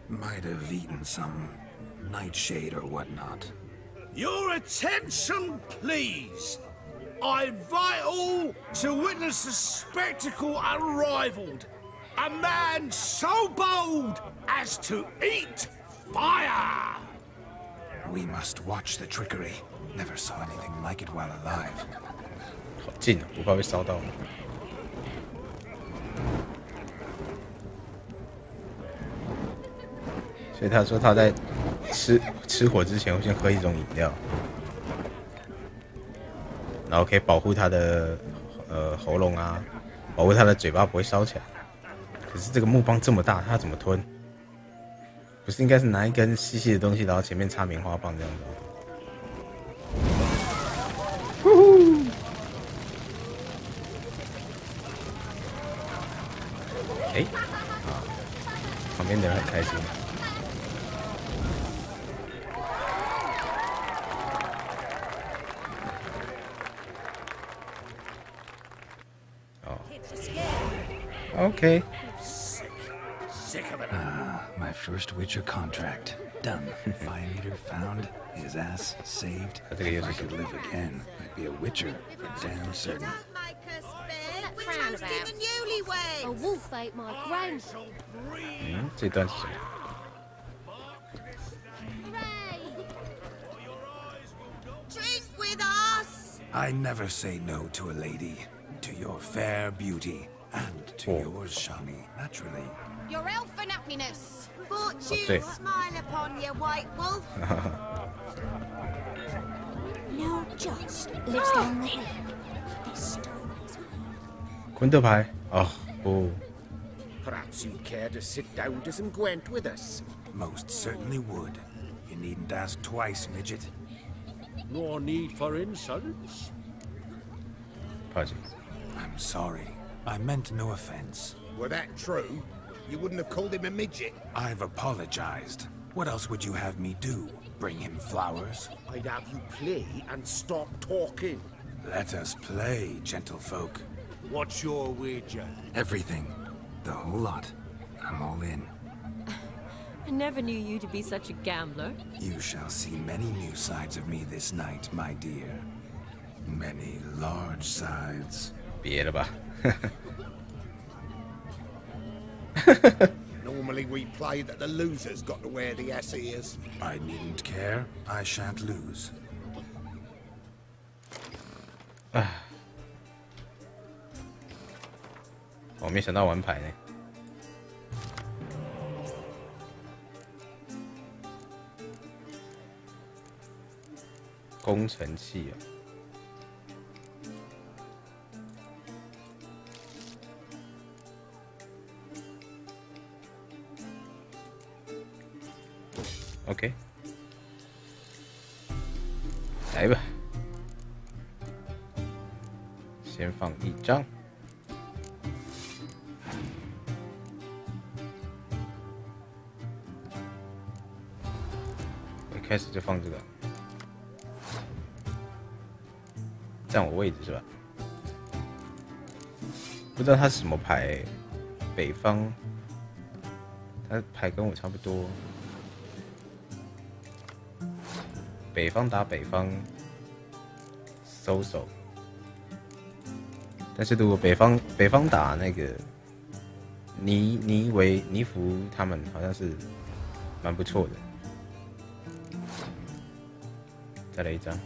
Might have eaten some nightshade or whatnot. Your attention, please. I invite all to witness a spectacle unrivaled. A man so bold as to eat Fire! We must watch the trickery. Never saw anything like it while alive. 好近啊，我怕被烧到。所以他说他在吃火之前会先喝一种饮料，然后可以保护他的喉咙啊，保护他的嘴巴不会烧起来。可是这个木棒这么大，他怎么吞？不是应该是拿一根细细的东西，然后前面插棉花棒这样子吗？哎，啊，旁边的人很开心。哦 ，OK。 Sick of it. My first Witcher contract. Done. Fire eater found. His ass saved. If I could live again, I'd be a Witcher for damn certain. A wolf ate my gran. 这段是什么？ Drink with us! I never say no to a lady. To your fair beauty. And to yours, Shami, naturally. Your elfin happiness. Fortune smile upon you, white wolf. No, just lives down the hill. This stone is 昆特牌哦不。 Perhaps you'd care to sit down to some Gwent with us. Most certainly would. You needn't ask twice, midget. No need for insults. Apologies. I'm sorry. I meant no offense. Were that true, you wouldn't have called him a midget. I've apologized. What else would you have me do? Bring him flowers? I'd have you play and stop talking. Let us play, gentlefolk. What's your wager? Everything. The whole lot. I'm all in. I never knew you to be such a gambler. You shall see many new sides of me this night, my dear. Many large sides. 别了吧。Normally we play that the loser's got to wear the ass ears. I needn't care. I shan't lose. 我没想到玩牌呢。工程器啊。 OK， 来吧，先放一张，我一开始就放这个，占我位置是吧？不知道他是什么牌，北方，他牌跟我差不多。 北方打北方，收手。但是如果北方打那个尼福他们好像是蛮不错的。再来一张，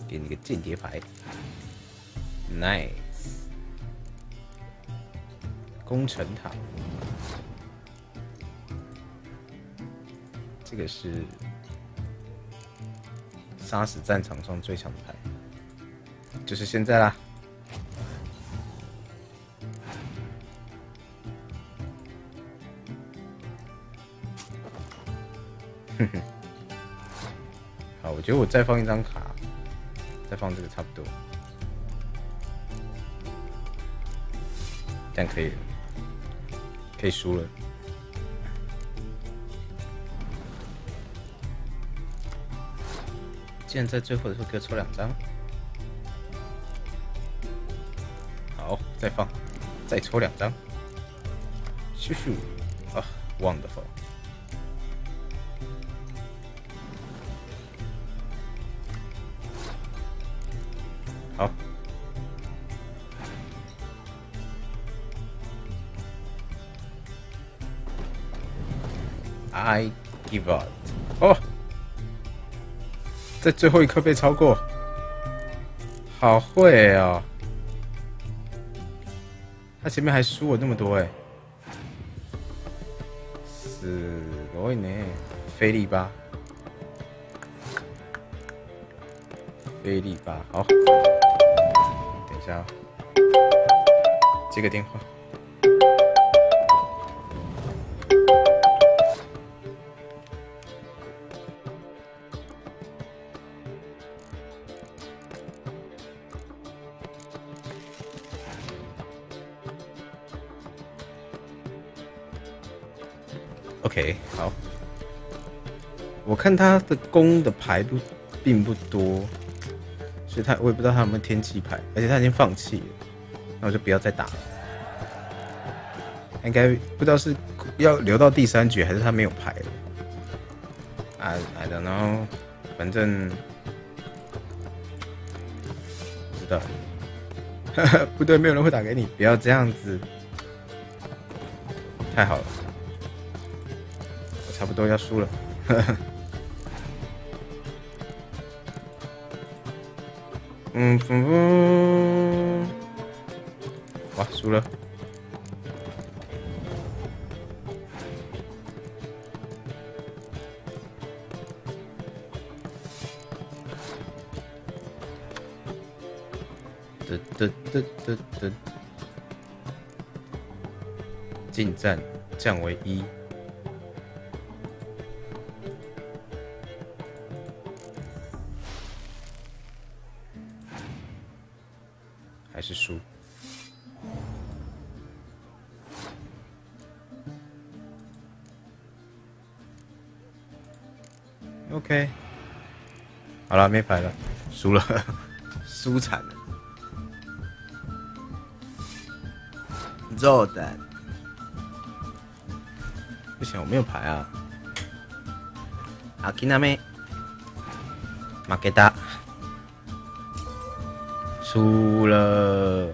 给你个间谍牌 ，nice。工程塔。 这个是杀死战场上最强的牌，就是现在啦。哼哼，好，我觉得我再放一张卡，再放这个差不多，这样可以了，可以输了。 既然在最后的时候给我抽2张，好，再放，再抽2张，咻咻，啊 ，wonderful， 好， I give up。哦，在最后一刻被超过，好会哦！他前面还输我那么多哎，すごいね，菲利巴，菲利巴，好，等一下啊、接个电话。OK， 好。我看他的弓的牌并不多，所以我也不知道他有没有天气牌，而且他已经放弃了，那我就不要再打了。应该不知道是要留到第3局，还是他没有牌了。I don't know， 反正不知道。不对，没有人会打给你，不要这样子。太好了。差不多要输了，哇，输了。近战降为1。还是输。OK， 好了，没牌了，输了，输惨了。肉蛋，不行，我没有牌啊。阿基纳梅，马给达。输了。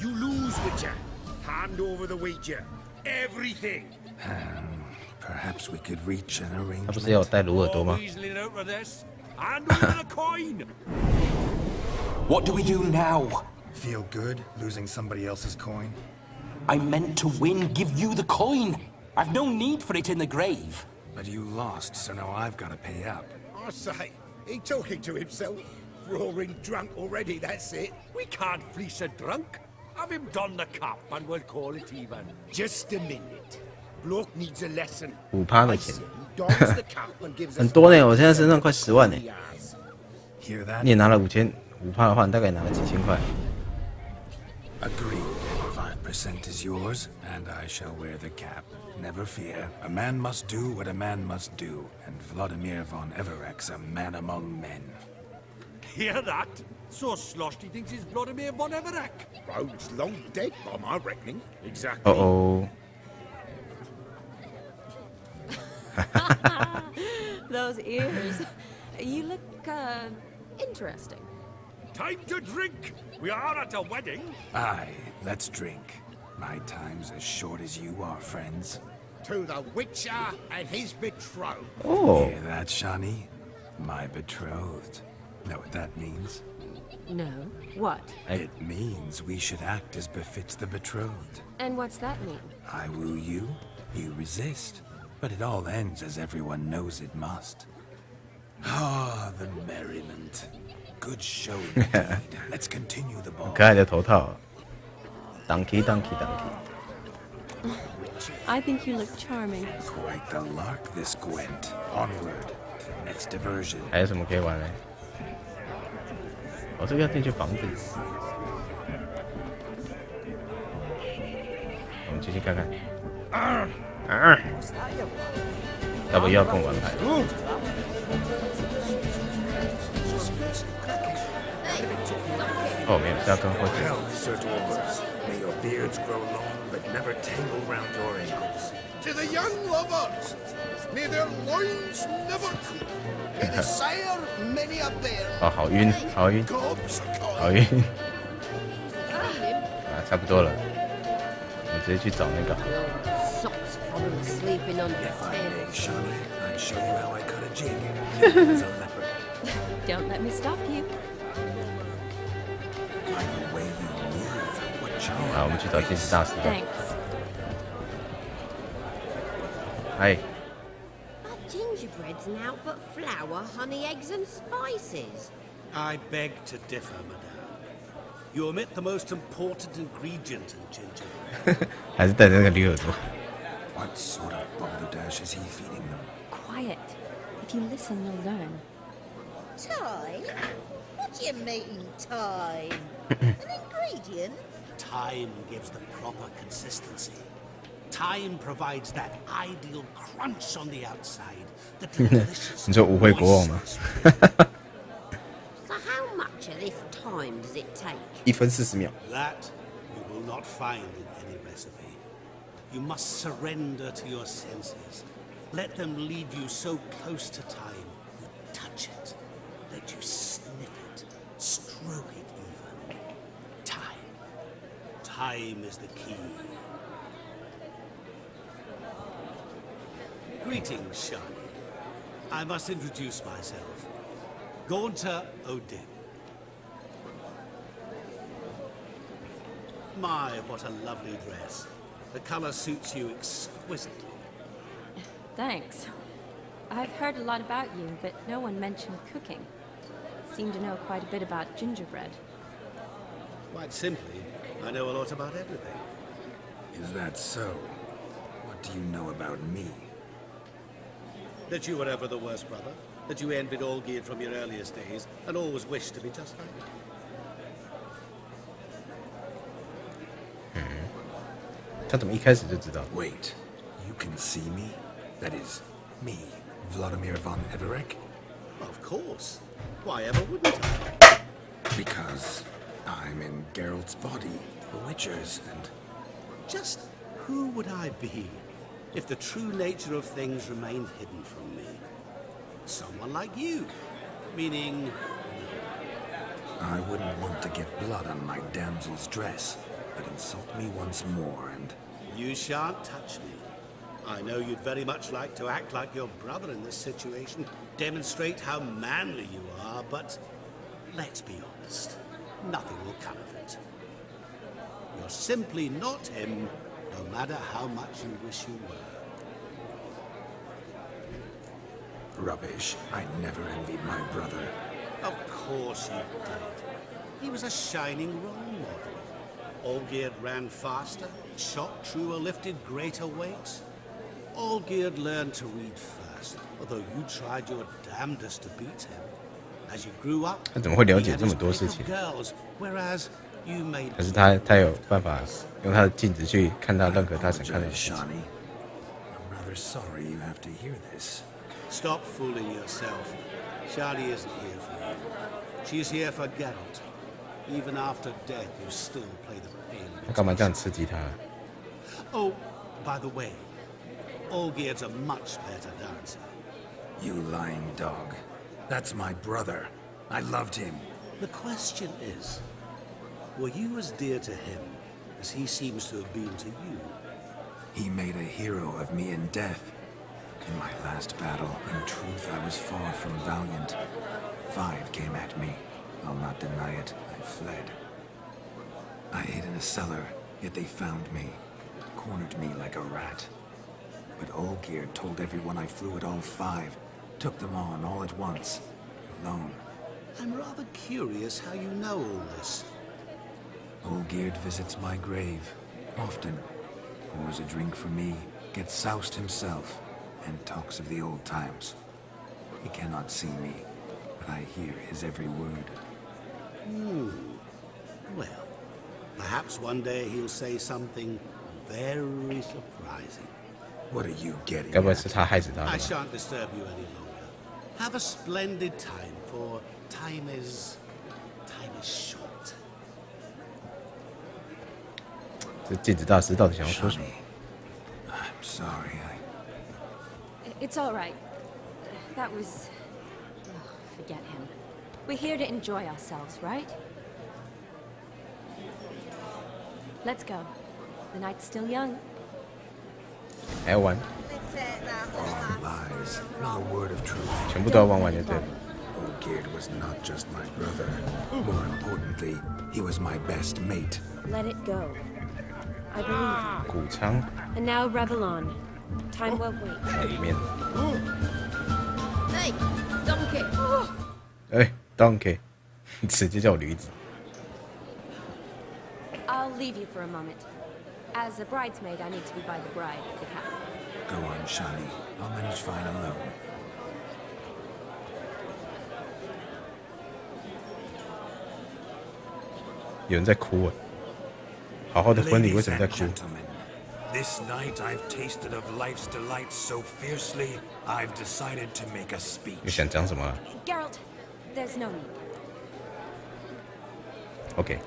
You lose, Witcher. Hand over the wager. Everything. Perhaps we could reach an arrangement. 他不是要带鲁尔多吗？ Hand over the coin. What do we do now? Feel good losing somebody else's coin? I meant to win, give you the coin. I've no need for it in the grave. But you lost, so now I've got to pay up. I say, he talking to himself. Roaring drunk already, that's it. We can't fleece a drunk. Have him don the cap and we'll call it even. Just a minute. Bloke needs a lesson. 5%的钱， Dons the cap and gives us 很多呢。我现在身上快10万呢。 Hear that? 你也拿了5000，5%的话，你大概拿了几千块。Agreed. 5% is yours, and I shall wear the cap. Never fear. A man must do what a man must do, and Vladimir von Everek's a man among men. Hear that? So sloshed he thinks he's Vladimir von Everek. Rhodes long dead by my reckoning. Exactly. Uh-oh. Those ears. You look, interesting. Time to drink. We are at a wedding. Aye, let's drink. My time's as short as you are, friends. To the Witcher and his betrothed. Oh. Hear that, Shani? My betrothed. Know what that means? No. What? It means we should act as befits the betrothed. And what's that mean? I woo you, you resist. But it all ends as everyone knows it must. Ah, the merriment. Good show indeed. Let's continue the ball. 可爱的头套 ，Donkey Donkey Donkey。 I think you look charming. Quite the lark, this Gwent. Onward to the next diversion. 还有什么可以玩呢？哦，这个要进去房子。我们继续看看。要不要跟我玩牌？哦，没有，是要跟霍姐。 Health, Sir Dwarves. May your beards grow long, but never tangle round your ankles. To the young lovers, may their loins never cool. May they sire many a bear. 哦，好晕，好晕，好晕。啊，差不多了，我们直接去找那个。Probably sleeping under If I a may, table. Shawnee, I'd show you how I cut a jig. It's a leopard. Don't let me stop you. By the way you move, what charm. 好，我们去找禁止大师。 Thanks. 嗨， That gingerbread's now but flour, honey, eggs, and spices. I beg to differ, madame. You omit the most important ingredient in gingerbread. 还是带着那个驴耳朵。 What sort of balderdash is he feeding them? Quiet. If you listen, you'll learn. Time? What do you mean, time? An ingredient? Time gives the proper consistency. Time provides that ideal crunch on the outside, the delicious 你说舞会国王吗？ So how much of this time does it take? 1分40秒。 That you will not find in any recipe. You must surrender to your senses. Let them lead you so close to time. You touch it. Let you sniff it. Stroke it even. Time. Time is the key. Greetings, Shani. I must introduce myself. Gaunter Odin. My, what a lovely dress. The color suits you exquisitely. Thanks. I've heard a lot about you, but no one mentioned cooking. Seem to know quite a bit about gingerbread. Quite simply, I know a lot about everything. Is that so? What do you know about me? That you were ever the worst brother, that you envied Olgierd from your earliest days, and always wished to be just like me. 他怎么一开始就知道？ Wait, you can see me? That is, me, Vladimir von Everek? Of course. Why ever wouldn't I? Because I'm in Geralt's body, the Witcher's, and... Just who would I be if the true nature of things remained hidden from me? Someone like you. Meaning... I wouldn't want to get blood on my damsel's dress, but insult me once more and... You shan't touch me. I know you'd very much like to act like your brother in this situation, demonstrate how manly you are, but let's be honest, nothing will come of it. You're simply not him, no matter how much you wish you were. Rubbish. I never envied my brother. Of course you did. He was a shining role model. Olgierd ran faster, shot truer, lifted greater weights. Olgierd learned to read first, although you tried your damnedest to beat him. As you grew up, 他怎么会了解这么多事情？ girls, whereas you made 可是他有办法用他的镜子去看到任何他想看的事情。 Shani. I'm rather sorry you have to hear this. Stop fooling yourself. Shani isn't here for you. She's here for Geralt. Even after death, you still play the pain. 他干嘛这样刺激他？ Oh, by the way, Olgierd's a much better dancer. You lying dog. That's my brother. I loved him. The question is, were you as dear to him as he seems to have been to you? He made a hero of me in death. In my last battle, in truth, I was far from valiant. 5 came at me. I'll not deny it. I fled. I hid in a cellar, yet they found me. Cornered me like a rat. But Olgierd told everyone I flew at all 5. Took them on all at once. Alone. I'm rather curious how you know all this. Olgierd visits my grave. Often. Pours a drink for me. Gets soused himself. And talks of the old times. He cannot see me. But I hear his every word. Well, perhaps one day he'll say something very surprising. What are you getting 该不会 at? 是他害死他的 I 吧？ shan't disturb you any longer. Have a splendid time, for time is short. 这镜子大师到底想要说什么？ I'm sorry, It's all right. That was... Oh, forget him. We're here to enjoy ourselves, right? Let's go. The night's still young. 还要玩？ All lies, not a word of truth. 全部都要玩完就对了。 Olgierd was not just my brother. More importantly, he was my best mate. Let it go. I believe 谷仓 you. And now revel on. Time won't wait. 在里面。 Hey, donkey! 哎 ，Donkey， 直接叫我驴子。 I'll leave you for a moment. As a bridesmaid, I need to be by the bride for the cap. Go on, Shani. I'll manage fine alone. 有人在哭啊！好好的婚礼为什么在哭？ This night I've tasted of life's delights so fiercely, I've decided to make a speech. 你想讲什么啊 Geralt, there's no need. ？OK，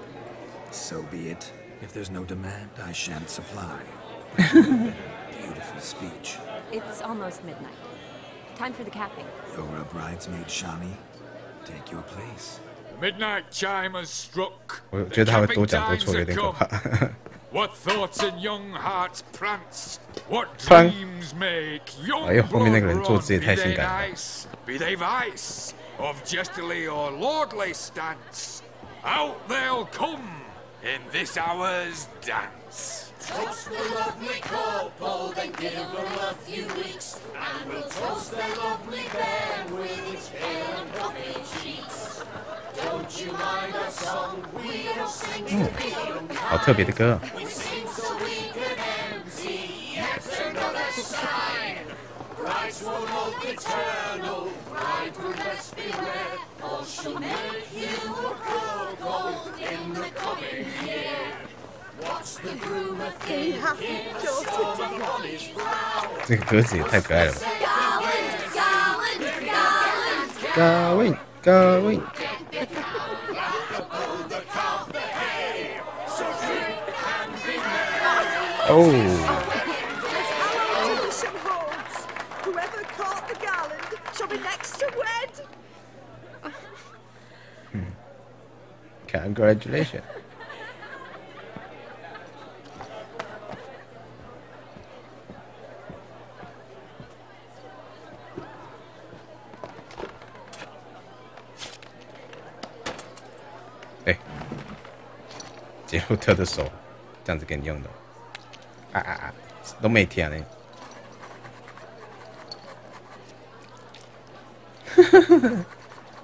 So be it. If there's no demand, I shan't supply. But you have been a beautiful speech. It's almost midnight. Time for the capping. You're a bridesmaid, Shani. Take your place. Midnight chime has struck. 我觉得他会多讲多错，有点可怕。 What thoughts in young hearts prance? What Prance. dreams make young 哎呦，后面那个人 blood 坐 run? 姿也 Be 太 they 性感了。 nice? Be they vice? Of jestily or lordly stance? Out they'll come in this hour's dance. Toast the lovely couple, then give them a few weeks, and we'll toast their lovely bear with its pale and puffy cheeks. Don't you mind our song? We'll sing to be unkind. 好特别的歌啊！ We sing so we can empty yet another sign. Brides will look eternal, bridegroom best beware, or she'll make you a cuckold in the coming year. What's the groom a thinking? On his brow. 这个鸽子也太可爱了吧 Garland, garland, garland. ！Going， 哦， Tradition holds. Whoever caught the garland shall be next to wed. Congratulations！ 哎，杰洛特的手这样子给你用的，都没舔呢。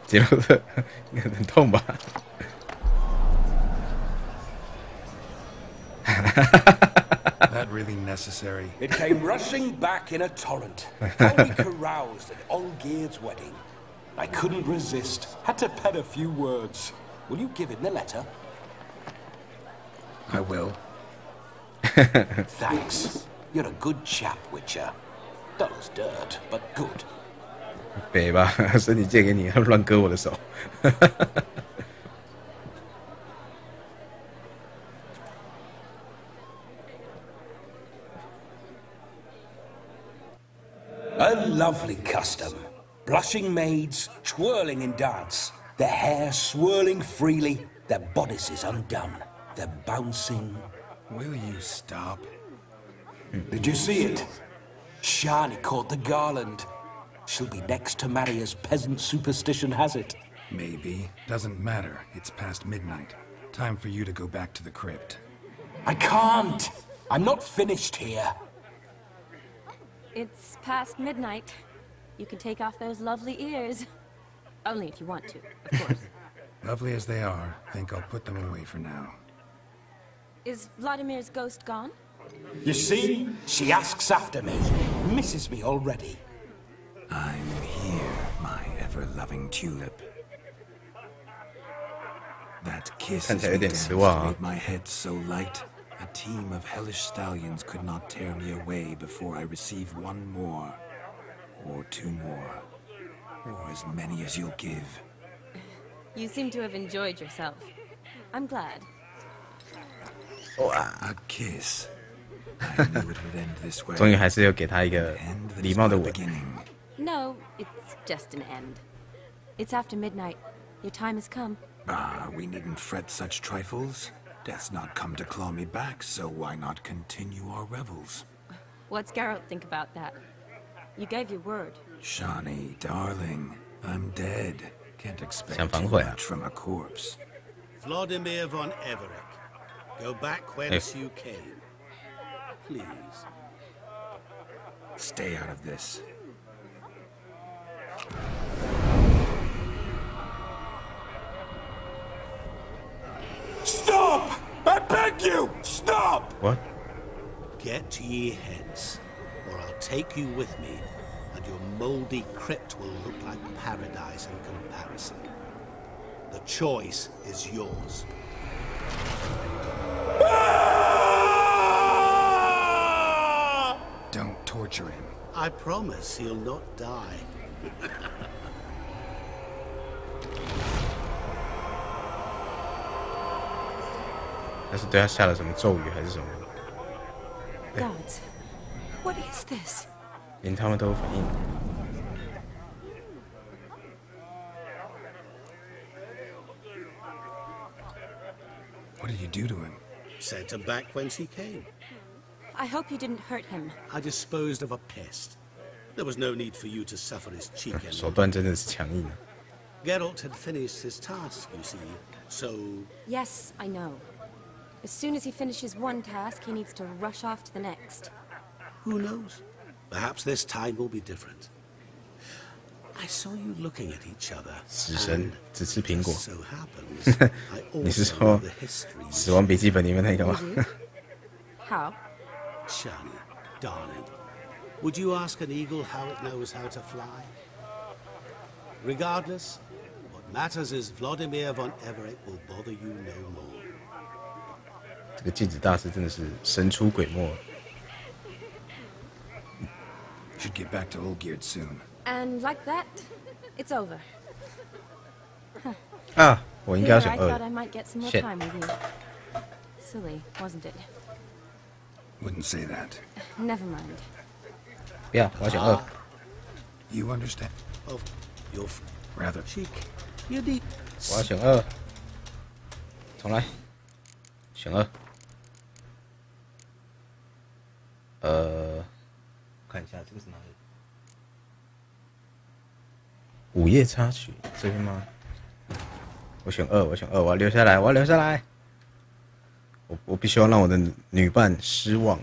杰洛特，应该很痛吧？ That really necessary? It came rushing back in a torrent. How we caroused at Olgierd's wedding. I couldn't resist. Had to pen a few words. Will you give him the letter? I will. Thanks. You're a good chap, Witcher. Dull as dirt, but good. 北吧，身体借给你，乱割我的手。A lovely custom. Blushing maids, twirling in dance. Their hair swirling freely, their bodices undone. They're bouncing. Will you stop? Did you see it? Shani caught the garland. She'll be next to marry as peasant superstition has it. Maybe. Doesn't matter. It's past midnight. Time for you to go back to the crypt. I can't. I'm not finished here. It's past midnight. You can take off those lovely ears. Only if you want to, of course. Lovely as they are, think I'll put them away for now. Is Vladimir's ghost gone? You see? She asks after me. Misses me already. I'm here, my ever-loving tulip. That kiss as we danced made my head so light. A team of hellish stallions could not tear me away before I receive one more. Or two more. Or as many as you'll give. You seem to have enjoyed yourself. I'm glad. A kiss. I knew it would end this way. 终于还是要给他一个礼貌的吻。 No, it's just an end. It's after midnight. Your time has come. Ah, we needn't fret such trifles. Death's not come to claw me back, so why not continue our revels? What's Geralt think about that? You gave your word. Shani, darling, I'm dead. Can't expect too 想反悔啊 much from a corpse. Vladimir von Everick, go back whence you came. Please. Stay out of this. Stop! I beg you! Stop! What? Get ye hence, or I'll take you with me, and your mouldy crypt will look like paradise in comparison. The choice is yours. Don't torture him. I promise he'll not die. 他是对他下了什么咒语还是什么？ Gods, what is this? 连他们都有反应。 What did you do to him? Sent him back whence he came. I hope you didn't hurt him. I disposed of a pest. There was no need for you to suffer his cheek 手段真的是强硬啊。 Geralt had finished his task, you see, so... Yes, I know. As soon as he finishes one task, he needs to rush off to the next. Who knows? Perhaps this time will be different. I saw you looking at each other. 死神只吃苹果。 So happens, I 你是 also 说 know the history. 《死亡笔记本》里面那个吗？ How? Shani, darling, would you ask an eagle how it knows how to fly? Regardless, what matters is Vladimir von Everick will bother you no more. 这个镜子大师真的是神出鬼没。 Should get back to Olgierd soon. And like that, it's over. 啊，我应该要 Here, 选 I 2 thought I might get some more Shit. time with you. Silly, wasn't it? Wouldn't say that. Never mind. 不要，我要选2。 You understand? Of your rather cheek, you need. 我要选2。重来，选2。看一下这个是哪里？午夜插曲这边吗？我选2，我选2，我要留下来，我要留下来。我必须要让我的女伴失望。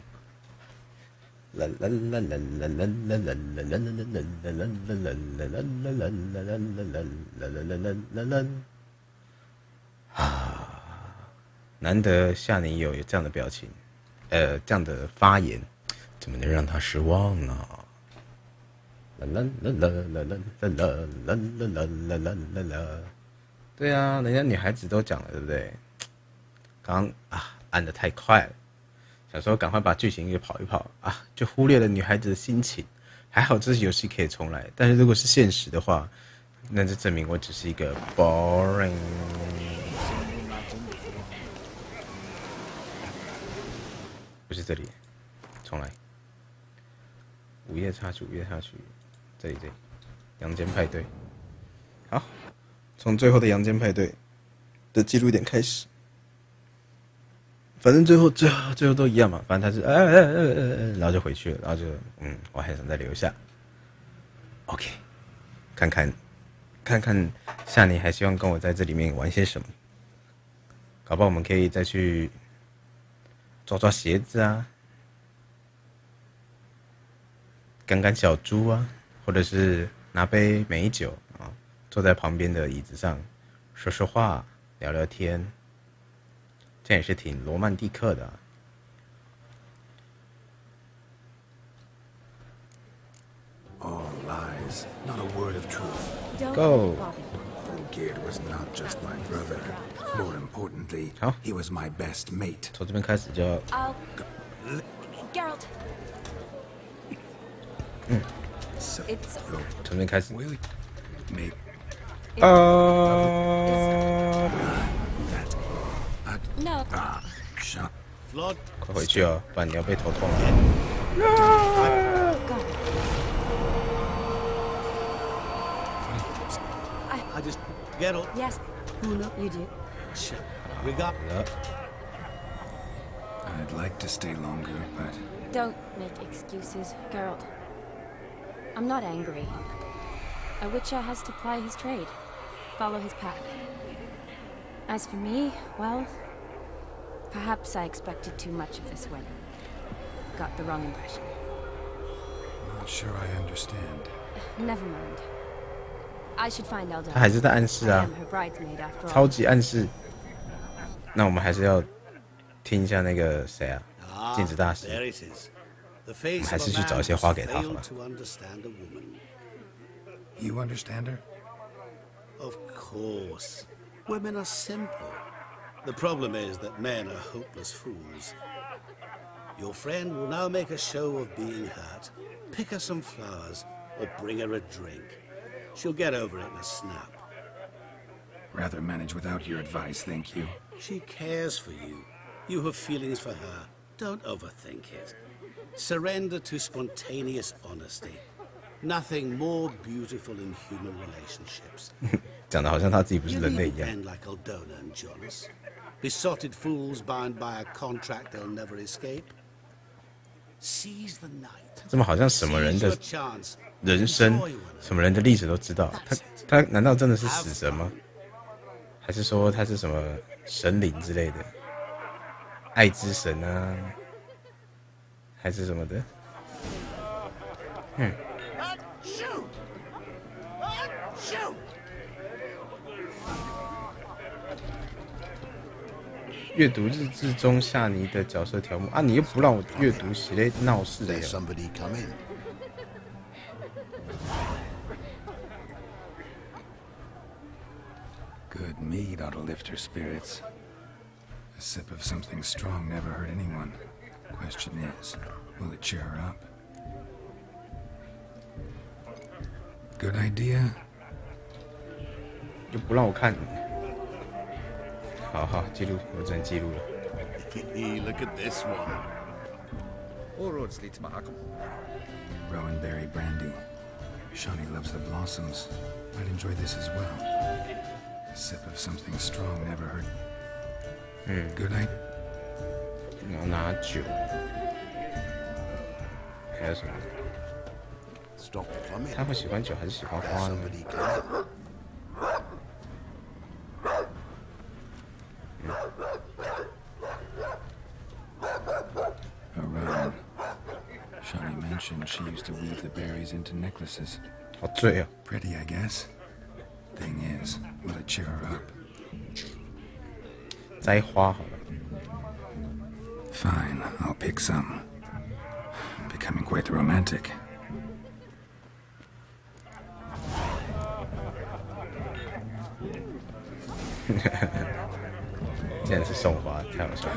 啦啦啦啦啦啦啦啦啦啦啦啦啦啦啦啦啦啦啦啊！难得夏宁有这样的表情，这样的发言，怎么能让他失望呢？啦啦啦啦啦啦啦啦啦啦啦啦啦！对啊，人家女孩子都讲了，对不对？刚啊，按得太快了，想说赶快把剧情给跑一跑啊，就忽略了女孩子的心情。还好这是游戏可以重来，但是如果是现实的话，那就证明我只是一个 boring。不是这里，重来。午夜插曲，午夜插曲，这里，阳间派对。好，从最后的阳间派对的记录点开始。反正最后都一样嘛，反正他是然后就回去了，然后就我还想再留下。OK， 看看夏妮还希望跟我在这里面玩些什么，搞不好我们可以再去抓鞋子啊，赶小猪啊，或者是拿杯美酒啊，坐在旁边的椅子上说说话，聊聊天。这也是挺罗曼蒂克的、啊。All lies, not a word of truth. Go. Olgierd was not just my brother. More importantly, he was my best mate. 从这边开始就要。Geralt. It's. 从这边开始。Maybe. No. 快回去哦，不然你要被头痛了。I just Geralt. Yes. You do. Regard. I'd like to stay longer, but... Don't make excuses, Geralt. I'm not angry. A witcher has to ply his trade, follow his path. As for me, well, perhaps I expected too much of this wedding. Got the wrong impression. Not sure I understand. Never mind. I should find Eldar. 他还是在暗示啊， I am her bridesmaid after all. 超级暗示。那我们还是要听一下那个谁啊，镜子大师。我们还是去找一些花给他好了。You understand her? Of course. Women are simple. The problem is that men are hopeless fools. Your friend will now make a show of being hurt, pick her some flowers, or bring her a drink. She'll get over it in a snap. Rather manage without your advice, thank you. She cares for you. You have feelings for her. Don't overthink it. Surrender to spontaneous honesty. Nothing more beautiful in human relationships. 讲的好像他自己不是人类一样。 You like Aldona and Jonas, besotted fools bound by a contract they'll never escape. Seize the night. 这么好像什么人的人生、什么人的历史都知道。他难道真的是死神吗？还是说他是什么神灵之类的？爱之神啊，还是什么的？阅读日志中夏尼的角色条目啊！你又不让我阅读，写嘞闹事的呀！ Good mead ought to lift her spirits. A sip of something strong never hurt anyone. Question is, will it cheer her up? Good idea. 就不让我看。好好记录，我只能记录了。Look at this one. All roads lead to Mahakam. Rowan berry brandy. Shawnee loves the blossoms. I'd enjoy this as well. A sip of something strong never hurt. Good night. 然后拿酒，还有什么？他会喜欢酒还是喜欢花呢？ Rowan. Shawnee mentioned she used to weave the berries into necklaces. 好醉啊！ Pretty, I guess. Thing is, will it cheer her up? 摘花好了。 Fine, I'll pick some. Becoming quite romantic. 竟然是送花，太好笑了。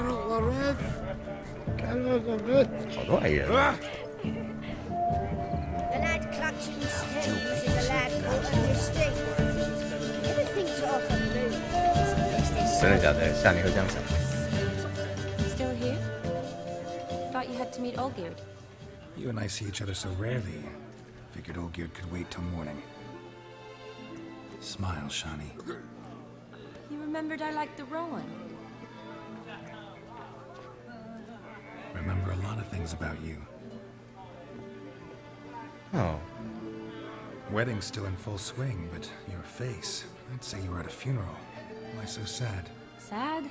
好多矮人啊！ The lad clutching stones is a lad called Christine. Everything to offer blue. 真的假的？夏尼会这样想？ Still here? Thought you had to meet Olgierd. You and I see each other so rarely. Figured Olgierd could wait till morning. Smile, Shawnee. You remembered I liked the Rowan. Remember a lot of things about you. Oh. Wedding's still in full swing, but your face, I'd say you were at a funeral. Why so sad? Sad?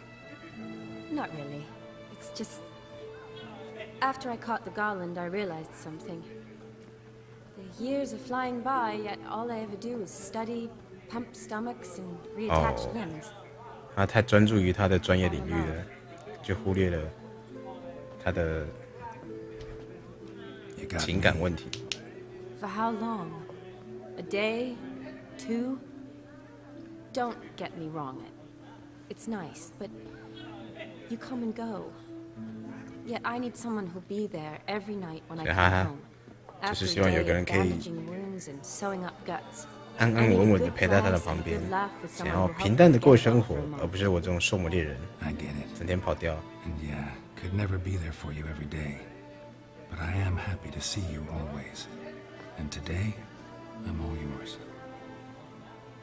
Not really. It's just... After I caught the garland, I realized something. The years are flying by, yet all I ever do is study, pump stomachs, and reattach limbs. 他太专注于他的专业领域了，就忽略了他的情感问题。 For how long? A day? 2? Don't get me wrong. It's nice, but you come and go. Yet I need someone who'll be there every night when I come home. 就是希望有个人可以 bandaging wounds and sewing up guts. 安安稳稳的陪在他的旁边，想要平淡的过生活，而不是我这种狩魔猎人，整天跑掉。 And yeah, could never be there for you every day. But I am happy to see you always. And today, I'm all yours.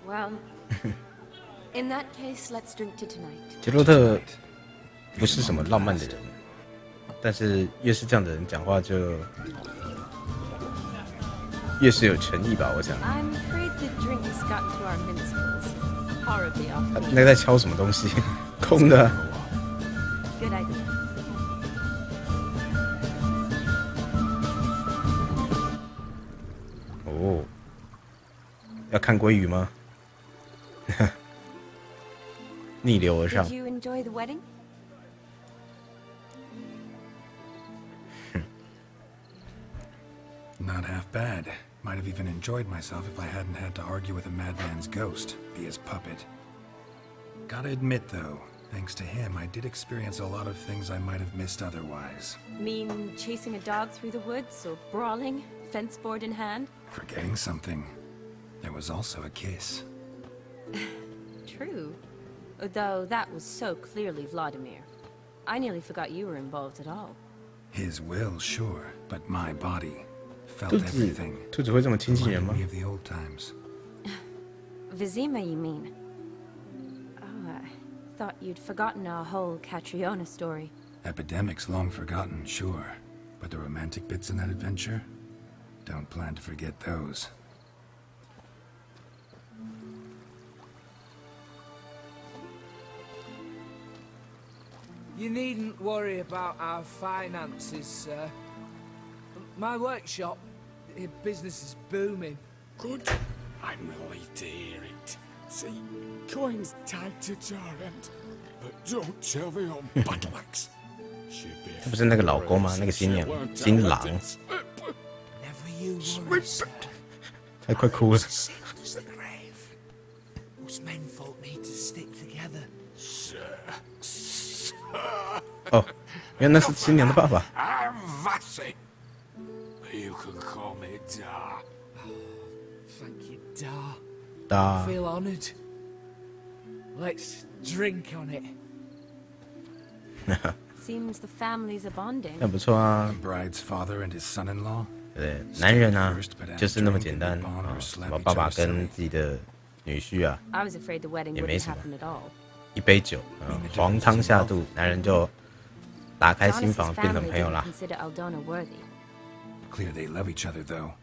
Well, in that case, let's drink to tonight. 杰洛特不是什么浪漫的人，但是越是这样的人讲话，就越是有诚意吧，我想。I'm afraid the drinks got into our minstrels. Horribly off. 那个在敲什么东西？空的。Good idea. 哦，要看鲑鱼吗？逆流而上。 Did you enjoy the wedding? Not half bad. Might have even enjoyed myself if I hadn't had to argue with a madman's ghost, be his puppet. Gotta admit, though, thanks to him, I did experience a lot of things I might have missed otherwise. Mean chasing a dog through the woods, or brawling, fence board in hand? Forgetting something. There was also a kiss. True. Though that was so clearly Vladimir. I nearly forgot you were involved at all. His will, sure, but my body felt everything. 兔子会这么亲近人吗？ Reminded me of the old times. Vizima, you mean? Oh, I thought you'd forgotten our whole Catriona story. Epidemics long forgotten, sure. But the romantic bits in that adventure? Don't plan to forget those. You needn't worry about our finances, sir. My workshop, business is booming. Good. I'm relieved to hear it. See, coin's tied to Torrent, but don't tell the old battle-axe. 他不是那个老公吗？那个新娘，新郎。 Never you worry, sir. 他快哭了。 Us menfolk need to stick together. Sir. 哦，原来那是新娘的爸爸。 I'm Vassy. You can call me Dar. Thank you, Dar. Dar. I feel honored. Let's drink on it. Seems the families are bonding. 那不错啊。 The bride's father and his son-in-law. 对，男人啊，就是那么简单啊。什么爸爸跟自己的女婿啊， I was afraid the wedding 也没 wouldn't 什么。 happen at all. 一杯酒，黄汤下肚，男人就打开心房， Jonas's 变成 family 朋友 didn't 啦。 consider Aldona worthy. Clear they love each other, though.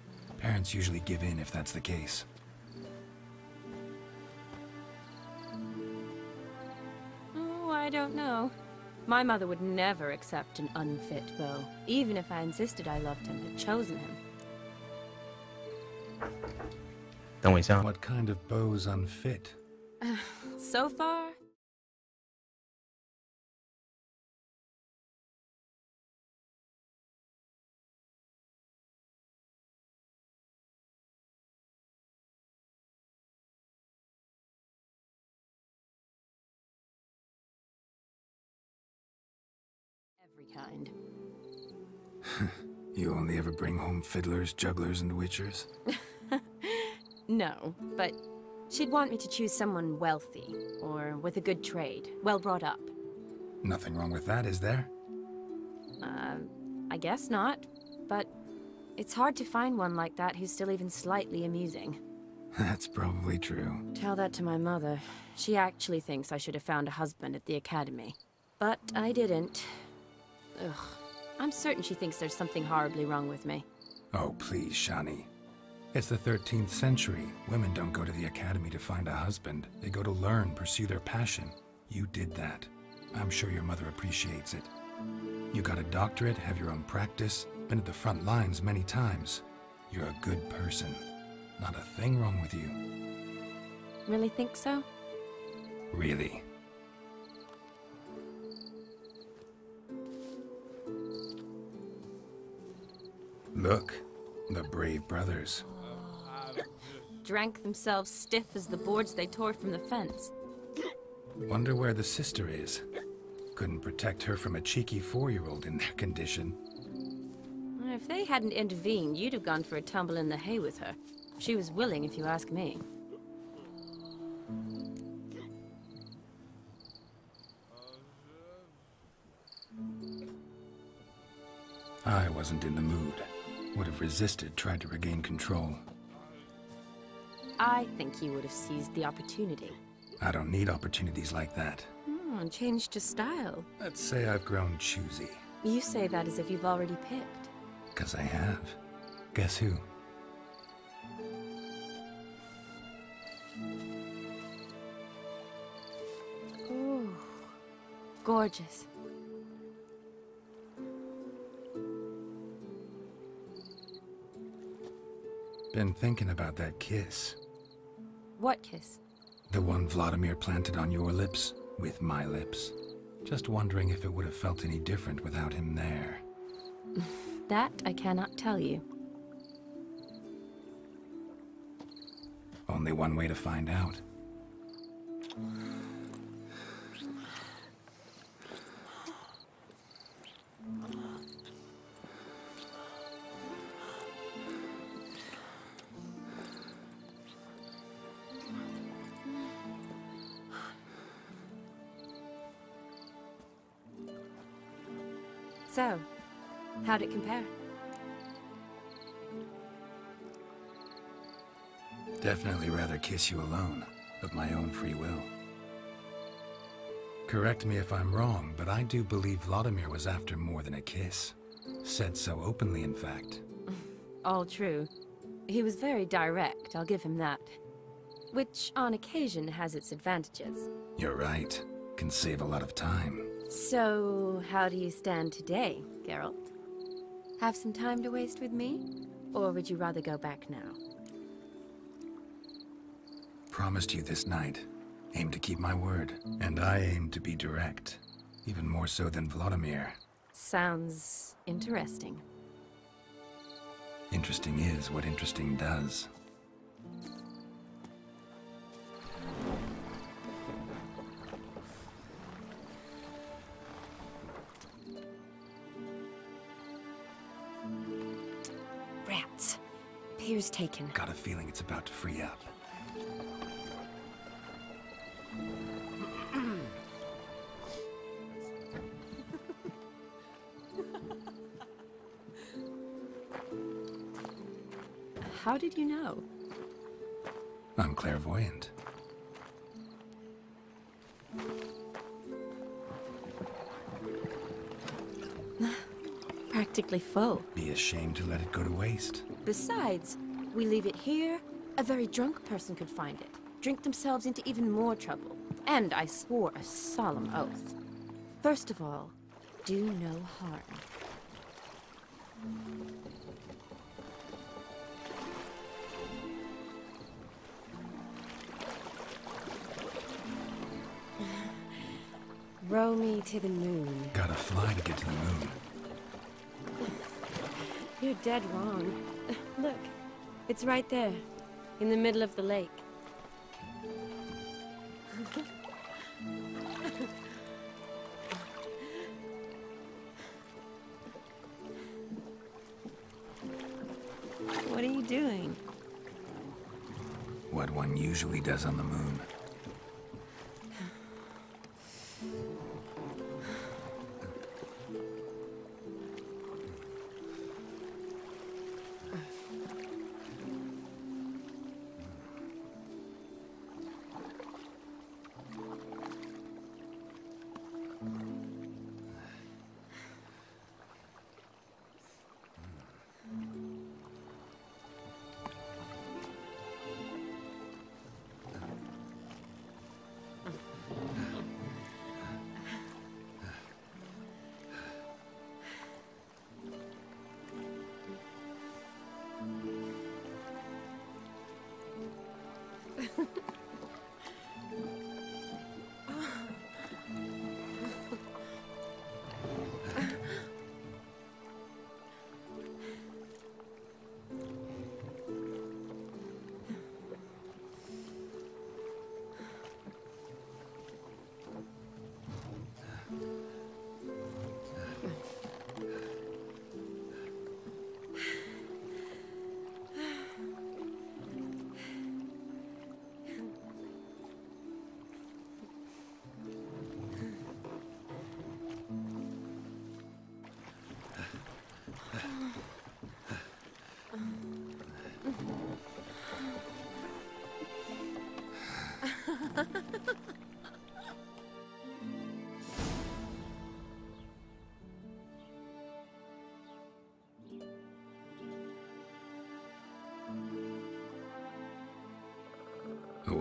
Parents usually give in if that's the case. Oh, I don't know. My mother would never accept an unfit beau, even if I insisted I loved him, had chosen him. 等我一下。 What kind of beau's unfit? So far, every kind. You only ever bring home fiddlers, jugglers, and witchers? No, but she'd want me to choose someone wealthy, or with a good trade, well brought up. Nothing wrong with that, is there? I guess not, but it's hard to find one like that who's still even slightly amusing. That's probably true. Tell that to my mother. She actually thinks I should have found a husband at the academy. But I didn't. Ugh. I'm certain she thinks there's something horribly wrong with me. Oh, please, Shani. It's the 13th century. Women don't go to the academy to find a husband. They go to learn, pursue their passion. You did that. I'm sure your mother appreciates it. You got a doctorate, have your own practice, been at the front lines many times. You're a good person. Not a thing wrong with you. Really think so? Really. Look, the brave brothers. Drank themselves stiff as the boards they tore from the fence. Wonder where the sister is. Couldn't protect her from a cheeky 4-year-old in their condition. If they hadn't intervened, you'd have gone for a tumble in the hay with her. She was willing, if you ask me. I wasn't in the mood. Would have resisted, tried to regain control. I think you would have seized the opportunity. I don't need opportunities like that. Changed your style. Let's say I've grown choosy. You say that as if you've already picked. 'Cause I have. Guess who? Ooh, gorgeous. Been thinking about that kiss. What kiss? The one Vladimir planted on your lips, with my lips. Just wondering if it would have felt any different without him there. That I cannot tell you. Only one way to find out. So, how'd it compare? Definitely rather kiss you alone, of my own free will. Correct me if I'm wrong, but I do believe Vladimir was after more than a kiss. Said so openly, in fact. All true. He was very direct, I'll give him that. Which, on occasion, has its advantages. You're right. Can save a lot of time. So, how do you stand today, Geralt? Have some time to waste with me? Or would you rather go back now? Promised you this night. Aim to keep my word. And I aim to be direct. Even more so than Vladimir. Sounds interesting. Interesting is what interesting does. Rats. Pier's taken. Got a feeling it's about to free up. How did you know? I'm clairvoyant. Practically full. Be ashamed to let it go to waste. Besides, we leave it here, a very drunk person could find it, drink themselves into even more trouble. And I swore a solemn oath. First of all, do no harm. Row me to the moon. Gotta fly to get to the moon. You're dead wrong. Look, it's right there, in the middle of the lake. What are you doing? What one usually does on the moon.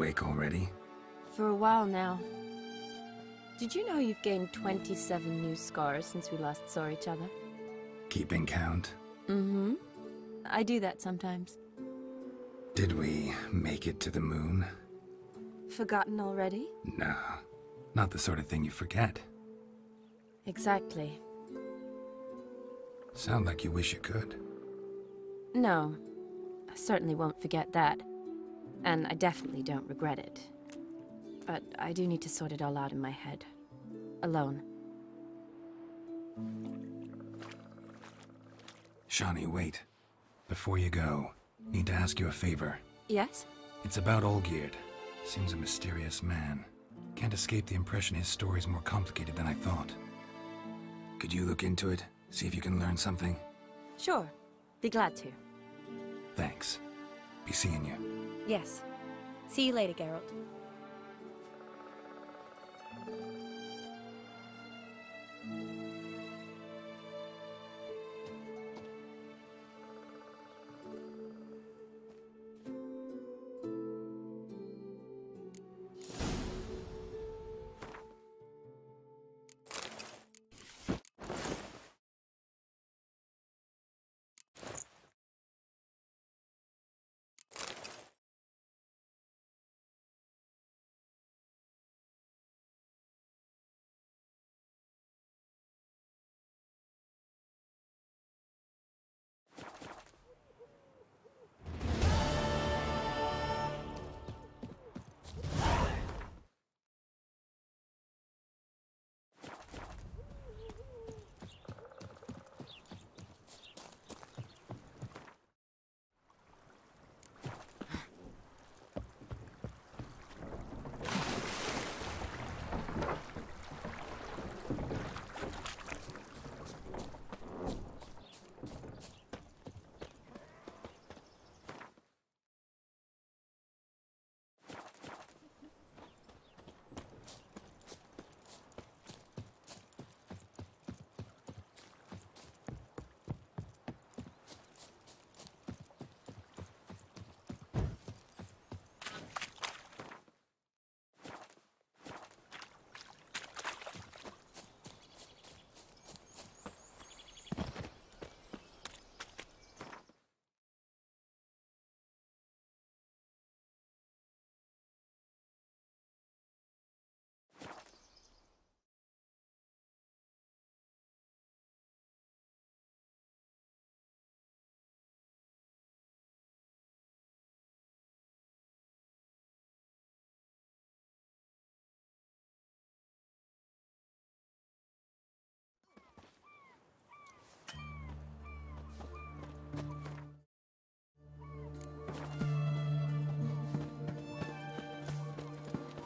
awake already? For a while now. Did you know you've gained 27 new scars since we last saw each other? Keeping count? Mm-hmm. I do that sometimes. Did we make it to the moon? Forgotten already? No, not the sort of thing you forget. Exactly. Sound like you wish you could. No, I certainly won't forget that. And I definitely don't regret it. But I do need to sort it all out in my head. Alone. Shani, wait. Before you go, need to ask you a favor. Yes? It's about Olgierd. Seems a mysterious man. Can't escape the impression his story's more complicated than I thought. Could you look into it? See if you can learn something? Sure. Be glad to. Thanks. Be seeing you. Yes. See you later, Geralt.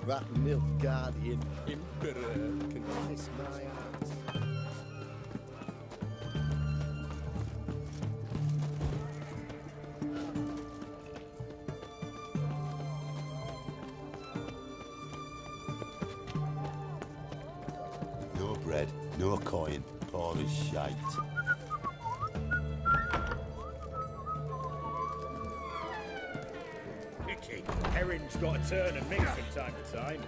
That Nilfgaardian Emperor can kiss my ass. No bread, no coin, all this shite. Herring's got to turn and mix from time to time.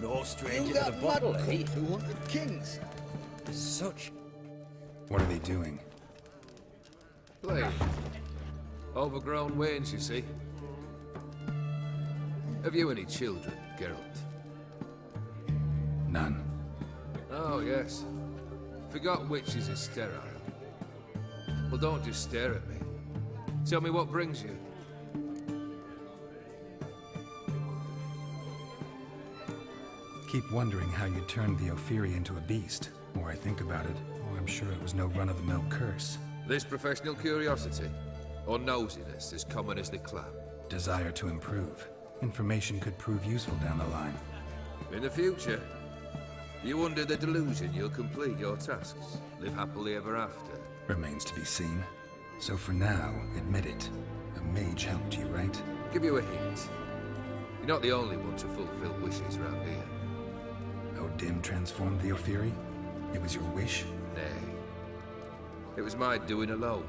No stranger to the bottle, eh? 200 kings. Such. What are they doing? Playing. Overgrown wains, you see. Have you any children, Geralt? None. Oh, yes. Forgot witches are sterile. Well, don't just stare at me. Tell me what brings you. Keep wondering how you turned the Ophiri into a beast. The more I think about it, the more I'm sure it was no run-of-the-mill curse. This professional curiosity, or nosiness as common as the clap? Desire to improve. Information could prove useful down the line. In the future, you under the delusion you'll complete your tasks, live happily ever after. Remains to be seen. So for now, admit it. A mage helped you, right? Give you a hint. You're not the only one to fulfill wishes round here. Dim transformed the Ophiri? It was your wish? Nay. It was my doing alone.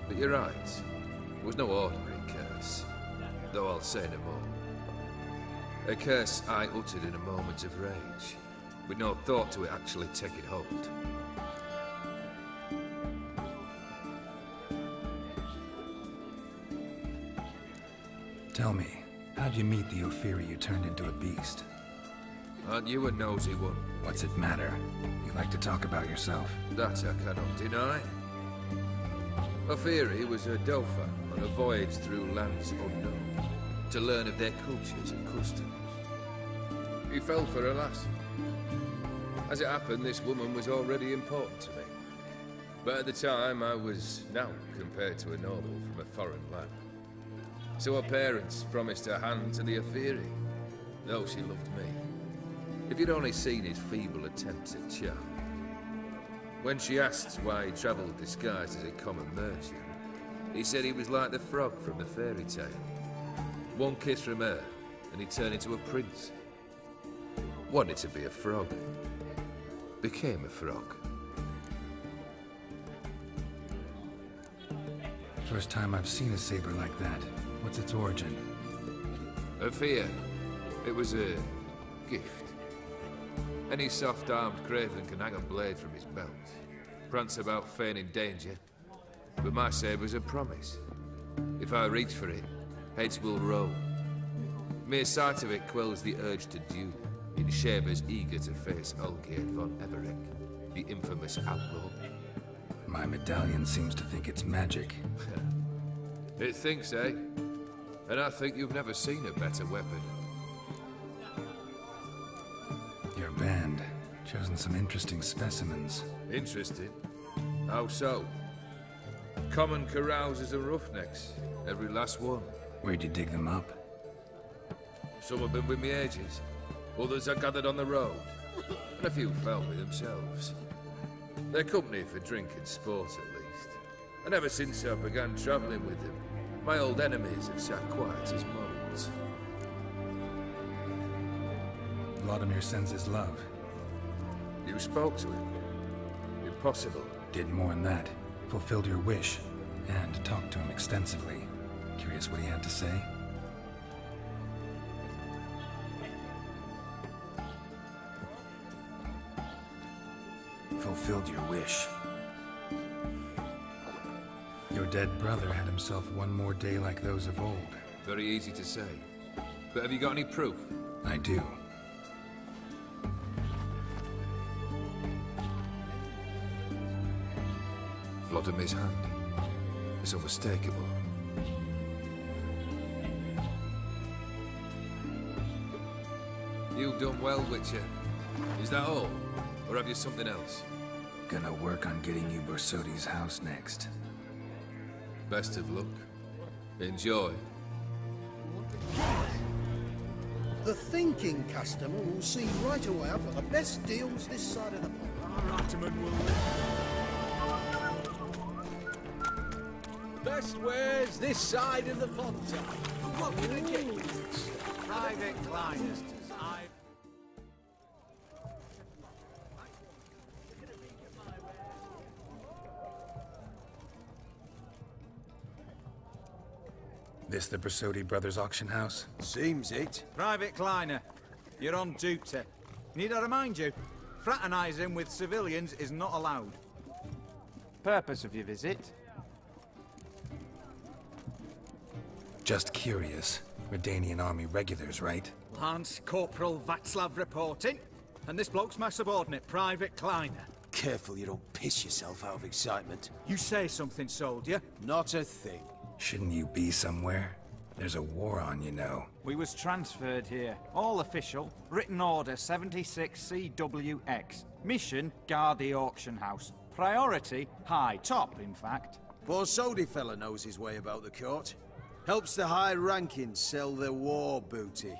But you're right. It was no ordinary curse. Though I'll say no more. A curse I uttered in a moment of rage, with no thought to it actually taking hold. Tell me, how'd you meet the Ophiri you turned into a beast? Aren't you a nosy one? What's it matter? You like to talk about yourself. That I cannot deny. Ophiri was a Dauphin on a voyage through lands unknown, to learn of their cultures and customs. He fell for a lass. As it happened, this woman was already important to me. But at the time, I was nought compared to a noble from a foreign land. So her parents promised her hand to the Ophiri, though she loved me. If you'd only seen his feeble attempts at charm. When she asked why he travelled disguised as a common merchant, he said he was like the frog from the fairy tale. One kiss from her, and he turned into a prince. Wanted to be a frog. Became a frog. First time I've seen a saber like that. What's its origin? A fear. It was a gift. Any soft-armed craven can hang a blade from his belt, prance about feigning danger, but my saber's a promise. If I reach for it, heads will roll. Mere sight of it quells the urge to duel, in shavers eager to face Olgierd von Everec, the infamous outlaw. My medallion seems to think it's magic. It thinks, eh? And I think you've never seen a better weapon. Your band, chosen some interesting specimens. Interesting? How so? Common carousers and roughnecks, every last one. Where'd you dig them up? Some have been with me ages, others I gathered on the road, and a few fell with themselves. They're company for drink and sport at least. And ever since I began travelling with them, my old enemies have sat quiet as moles. Vladimir sends his love. You spoke to him? Impossible. Did more than that. Fulfilled your wish. And talked to him extensively. Curious what he had to say? Fulfilled your wish. Your dead brother had himself one more day like those of old. Very easy to say. But have you got any proof? I do. Vladimir's hand. It's unmistakable. You've done well, Witcher. Is that all? Or have you something else? Gonna work on getting you Bersodi's house next. Best of luck. Enjoy. The thinking customer will see right away I've got the best deals this side of the pond. Our Ottoman will... Best wares this side of the pond. What can I get you? Private clients. This the Bersodi Brothers auction house? Seems it. Private Kleiner, you're on duty. Need I remind you, fraternising with civilians is not allowed. Purpose of your visit? Just curious. Redanian army regulars, right? Lance Corporal Václav reporting. And this bloke's my subordinate, Private Kleiner. Careful you don't piss yourself out of excitement. You say something, soldier? Not a thing. Shouldn't you be somewhere? There's a war on, you know. We was transferred here. All official. Written order 76 CWX. Mission, guard the auction house. Priority, high. Top, in fact. Borsodi fella knows his way about the court. Helps the high rankings sell their war booty.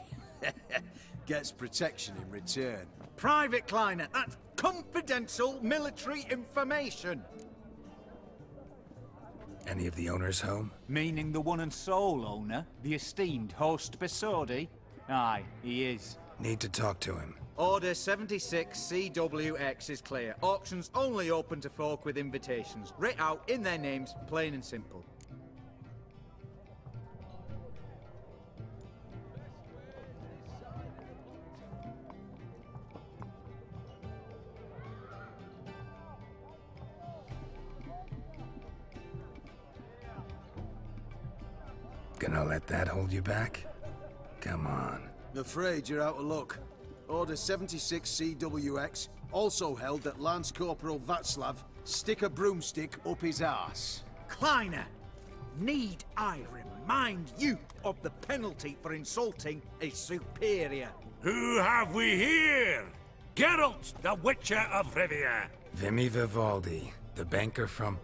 Gets protection in return. Private Kleiner, that's confidential military information. Any of the owners home? Meaning the one and sole owner, the esteemed host Bersodi? Aye, he is. Need to talk to him. Order 76 CWX is clear. Auctions only open to folk with invitations. Writ out in their names, plain and simple. Gonna let that hold you back? Come on. Afraid you're out of luck. Order 76 CWX also held that Lance Corporal Václav stick a broomstick up his arse. Kleiner, need I remind you of the penalty for insulting a superior? Who have we here? Geralt, the Witcher of Rivia. Vimy Vivaldi, the banker from...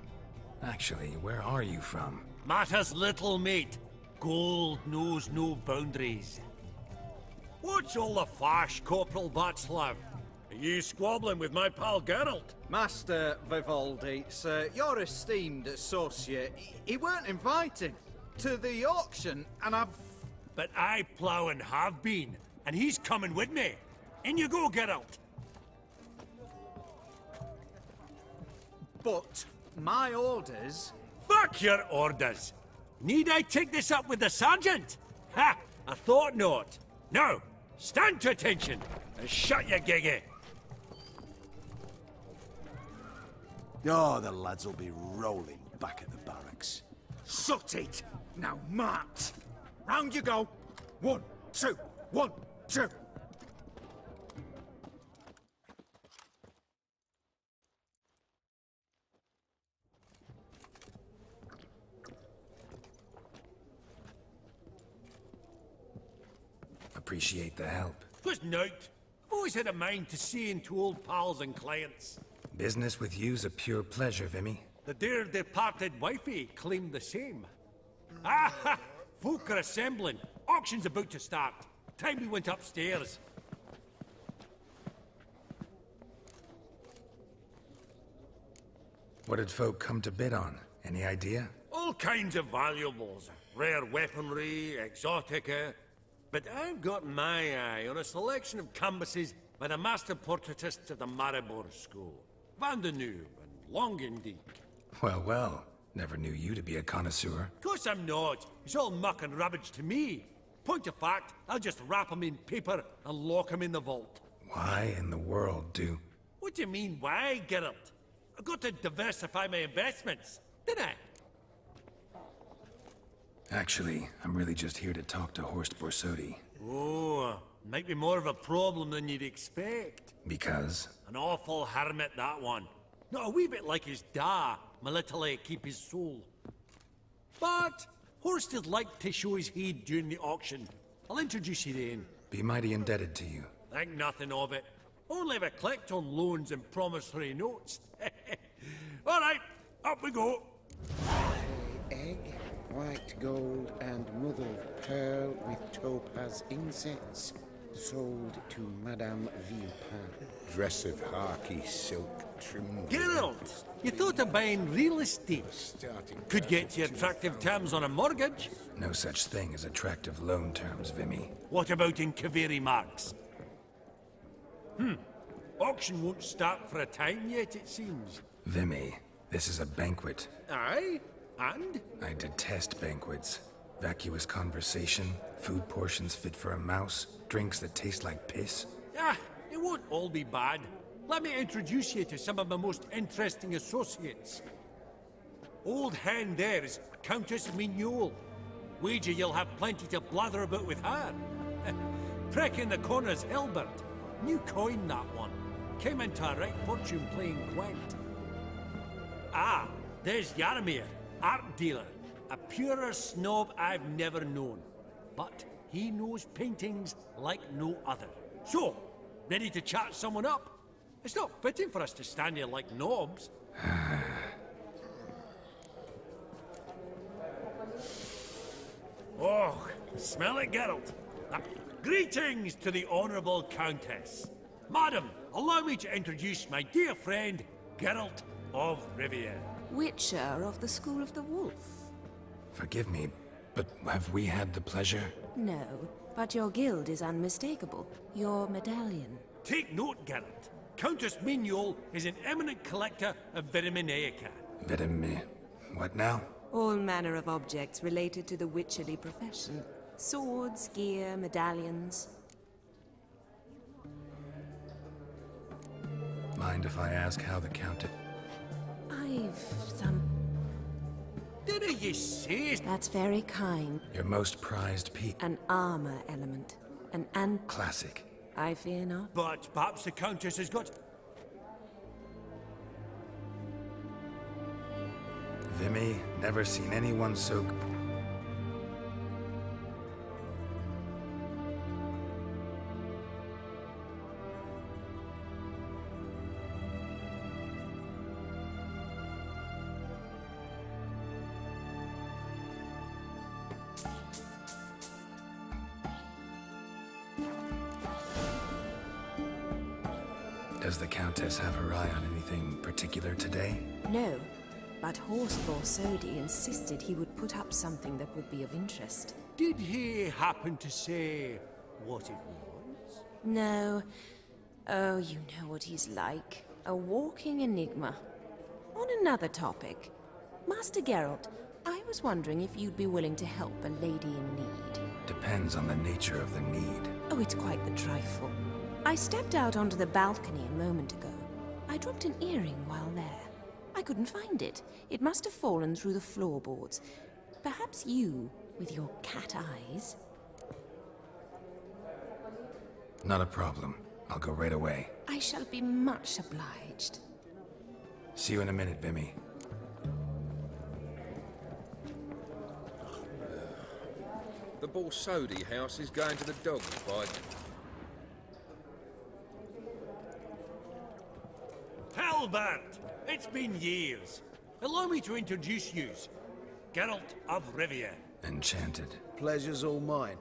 Actually, where are you from? Matters little, mate. Gold knows no boundaries. What's all the fash, Corporal Václav? Are you squabbling with my pal Geralt? Master Vivaldi, sir, your esteemed associate, he weren't invited to the auction, and I've... But I plough and have been, and he's coming with me. In you go, Geralt. But my orders... Fuck your orders! Need I take this up with the sergeant? Ha! I thought not. Now, stand to attention and shut your giggy. Oh, the lads will be rolling back at the barracks. Sut it! Now march! Round you go! 1, 2, 1, 2! Appreciate the help. Twas nout. I've always had a mind to see into old pals and clients. Business with you's a pure pleasure, Vimy. The dear departed wifey claimed the same. Ah! Folk are assembling. Auction's about to start. Time we went upstairs. What did folk come to bid on? Any idea? All kinds of valuables. Rare weaponry, exotica. But I've got my eye on a selection of canvases by the master portraitists of the Maribor School. Van de Noob and Longendiek. Well, well. Never knew you to be a connoisseur. Of course I'm not. It's all muck and rubbish to me. Point of fact, I'll just wrap 'em in paper and lock 'em in the vault. Why in the world do... What do you mean, why, Geralt? I've got to diversify my investments, didn't I? Actually, I'm really just here to talk to Horst Borsodi. Oh, might be more of a problem than you'd expect. Because? An awful hermit, that one. Not a wee bit like his da, military keep his soul. But Horst would like to show his heed during the auction. I'll introduce you then. Be mighty indebted to you. Think nothing of it. Only if I collect on loans and promissory notes. All right, up we go. Egg, white gold, and mother of pearl with topaz insets. Sold to Madame Villepin. Dress of harky silk trimmed. Geralt, you thought of buying real estate. Could get you attractive terms on a mortgage. No such thing as attractive loan terms, Vimy. What about in Kaveri marks? Auction won't start for a time yet, it seems. Vimy, this is a banquet. Aye? And? I detest banquets. Vacuous conversation, food portions fit for a mouse, drinks that taste like piss. Ah, it won't all be bad. Let me introduce you to some of my most interesting associates. Old hen there is Countess Mignole. Wager you'll have plenty to blather about with her. Prick in the corner's Hilbert. New coin, that one. Came into a right fortune playing Gwent. Ah, there's Jaromir, art dealer. A purer snob I've never known. But he knows paintings like no other. So, ready to chat someone up? It's not fitting for us to stand here like knobs. Oh, smell it, Geralt. Greetings to the Honourable Countess. Madam, allow me to introduce my dear friend, Geralt of Rivia. Witcher of the School of the Wolf. Forgive me, but have we had the pleasure? No, but your guild is unmistakable. Your medallion. Take note, Geralt. Countess Mignole is an eminent collector of Vitaminaica. What now? All manner of objects related to the witcherly profession. Swords, gear, medallions. Mind if I ask how the Countess... I've some Didn't you see? That's very kind. Your most prized piece. An armor element. Classic. I fear not. But perhaps the Countess has got... Vimy, never seen anyone so... Does the Countess have her eye on anything particular today? No, but Horseball Sodi insisted he would put up something that would be of interest. Did he happen to say what it was? No. Oh, you know what he's like. A walking enigma. On another topic, Master Geralt, I was wondering if you'd be willing to help a lady in need. Depends on the nature of the need. Oh, it's quite the trifle. I stepped out onto the balcony a moment ago. I dropped an earring while there. I couldn't find it. It must have fallen through the floorboards. Perhaps you, with your cat eyes... Not a problem. I'll go right away. I shall be much obliged. See you in a minute, Vimy. The Borsodi house is going to the dogs by... Halbert! It's been years. Allow me to introduce yous. Geralt of Rivia. Enchanted. Pleasure's all mine.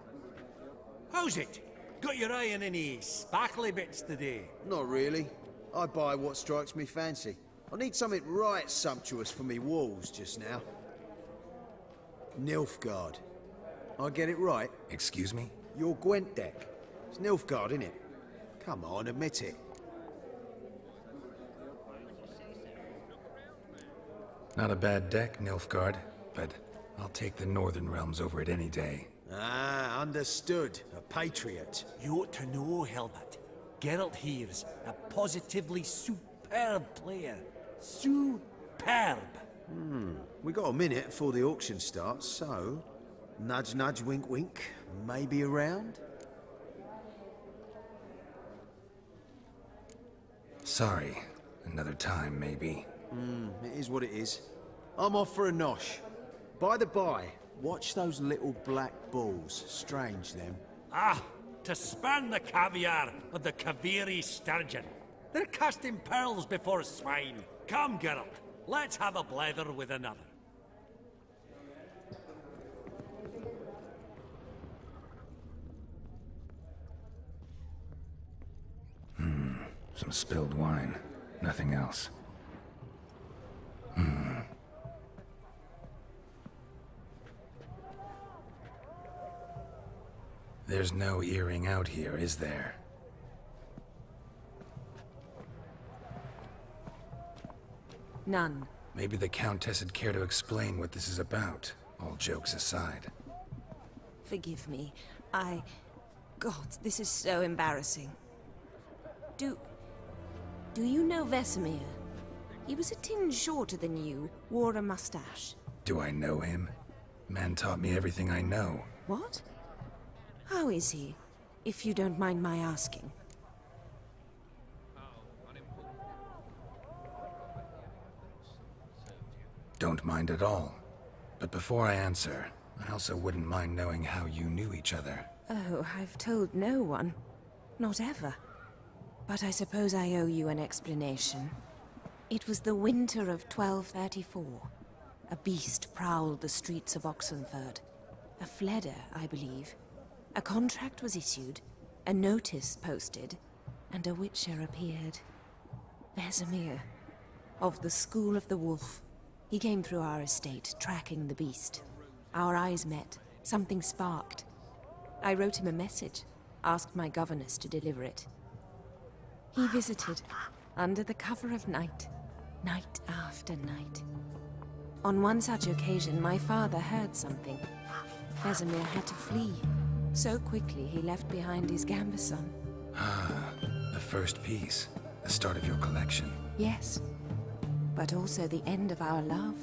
How's it? Got your eye on any sparkly bits today? Not really. I buy what strikes me fancy. I need something right sumptuous for me walls just now. Nilfgaard. I get it right? Excuse me? Your Gwent deck. It's Nilfgaard, innit? Come on, admit it. Not a bad deck, Nilfgaard, but I'll take the Northern Realms over it any day. Ah, understood. A patriot. You ought to know, Helmut. Geralt here's a positively superb player. Superb! We got a minute before the auction starts, so... Nudge, nudge, wink, wink. Maybe around? Sorry. Another time, maybe. It is what it is. I'm off for a nosh. By the by, watch those little black balls. Strange, them. Ah, to span the caviar of the Kaviri sturgeon. They're casting pearls before swine. Come, Geralt, let's have a blether with another. Some spilled wine. Nothing else. There's no earring out here, is there? None. Maybe the Countess would care to explain what this is about, all jokes aside. Forgive me. God, this is so embarrassing. Do you know Vesemir? He was a tinge shorter than you, wore a mustache. Do I know him? Man taught me everything I know. What? How is he, if you don't mind my asking? Don't mind at all. But before I answer, I also wouldn't mind knowing how you knew each other. Oh, I've told no one. Not ever. But I suppose I owe you an explanation. It was the winter of 1234. A beast prowled the streets of Oxenford. A fledder, I believe. A contract was issued, a notice posted, and a witcher appeared. Vesemir, of the School of the Wolf. He came through our estate, tracking the beast. Our eyes met. Something sparked. I wrote him a message, asked my governess to deliver it. He visited, under the cover of night, night after night. On one such occasion, my father heard something. Vesemir had to flee. So quickly, he left behind his gambeson. Ah, the first piece. The start of your collection. Yes, but also the end of our love.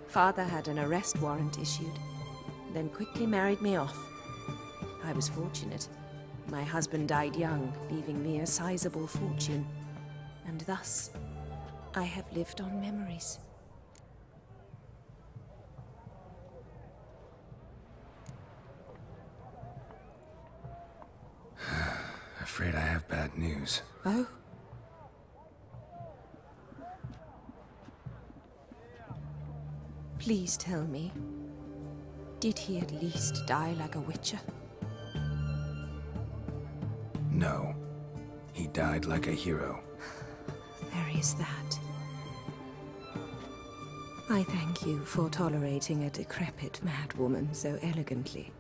Father had an arrest warrant issued, then quickly married me off. I was fortunate. My husband died young, leaving me a sizable fortune. And thus, I have lived on memories. Afraid I have bad news. Oh? Please tell me, did he at least die like a witcher? No. He died like a hero. There is that. I thank you for tolerating a decrepit madwoman so elegantly.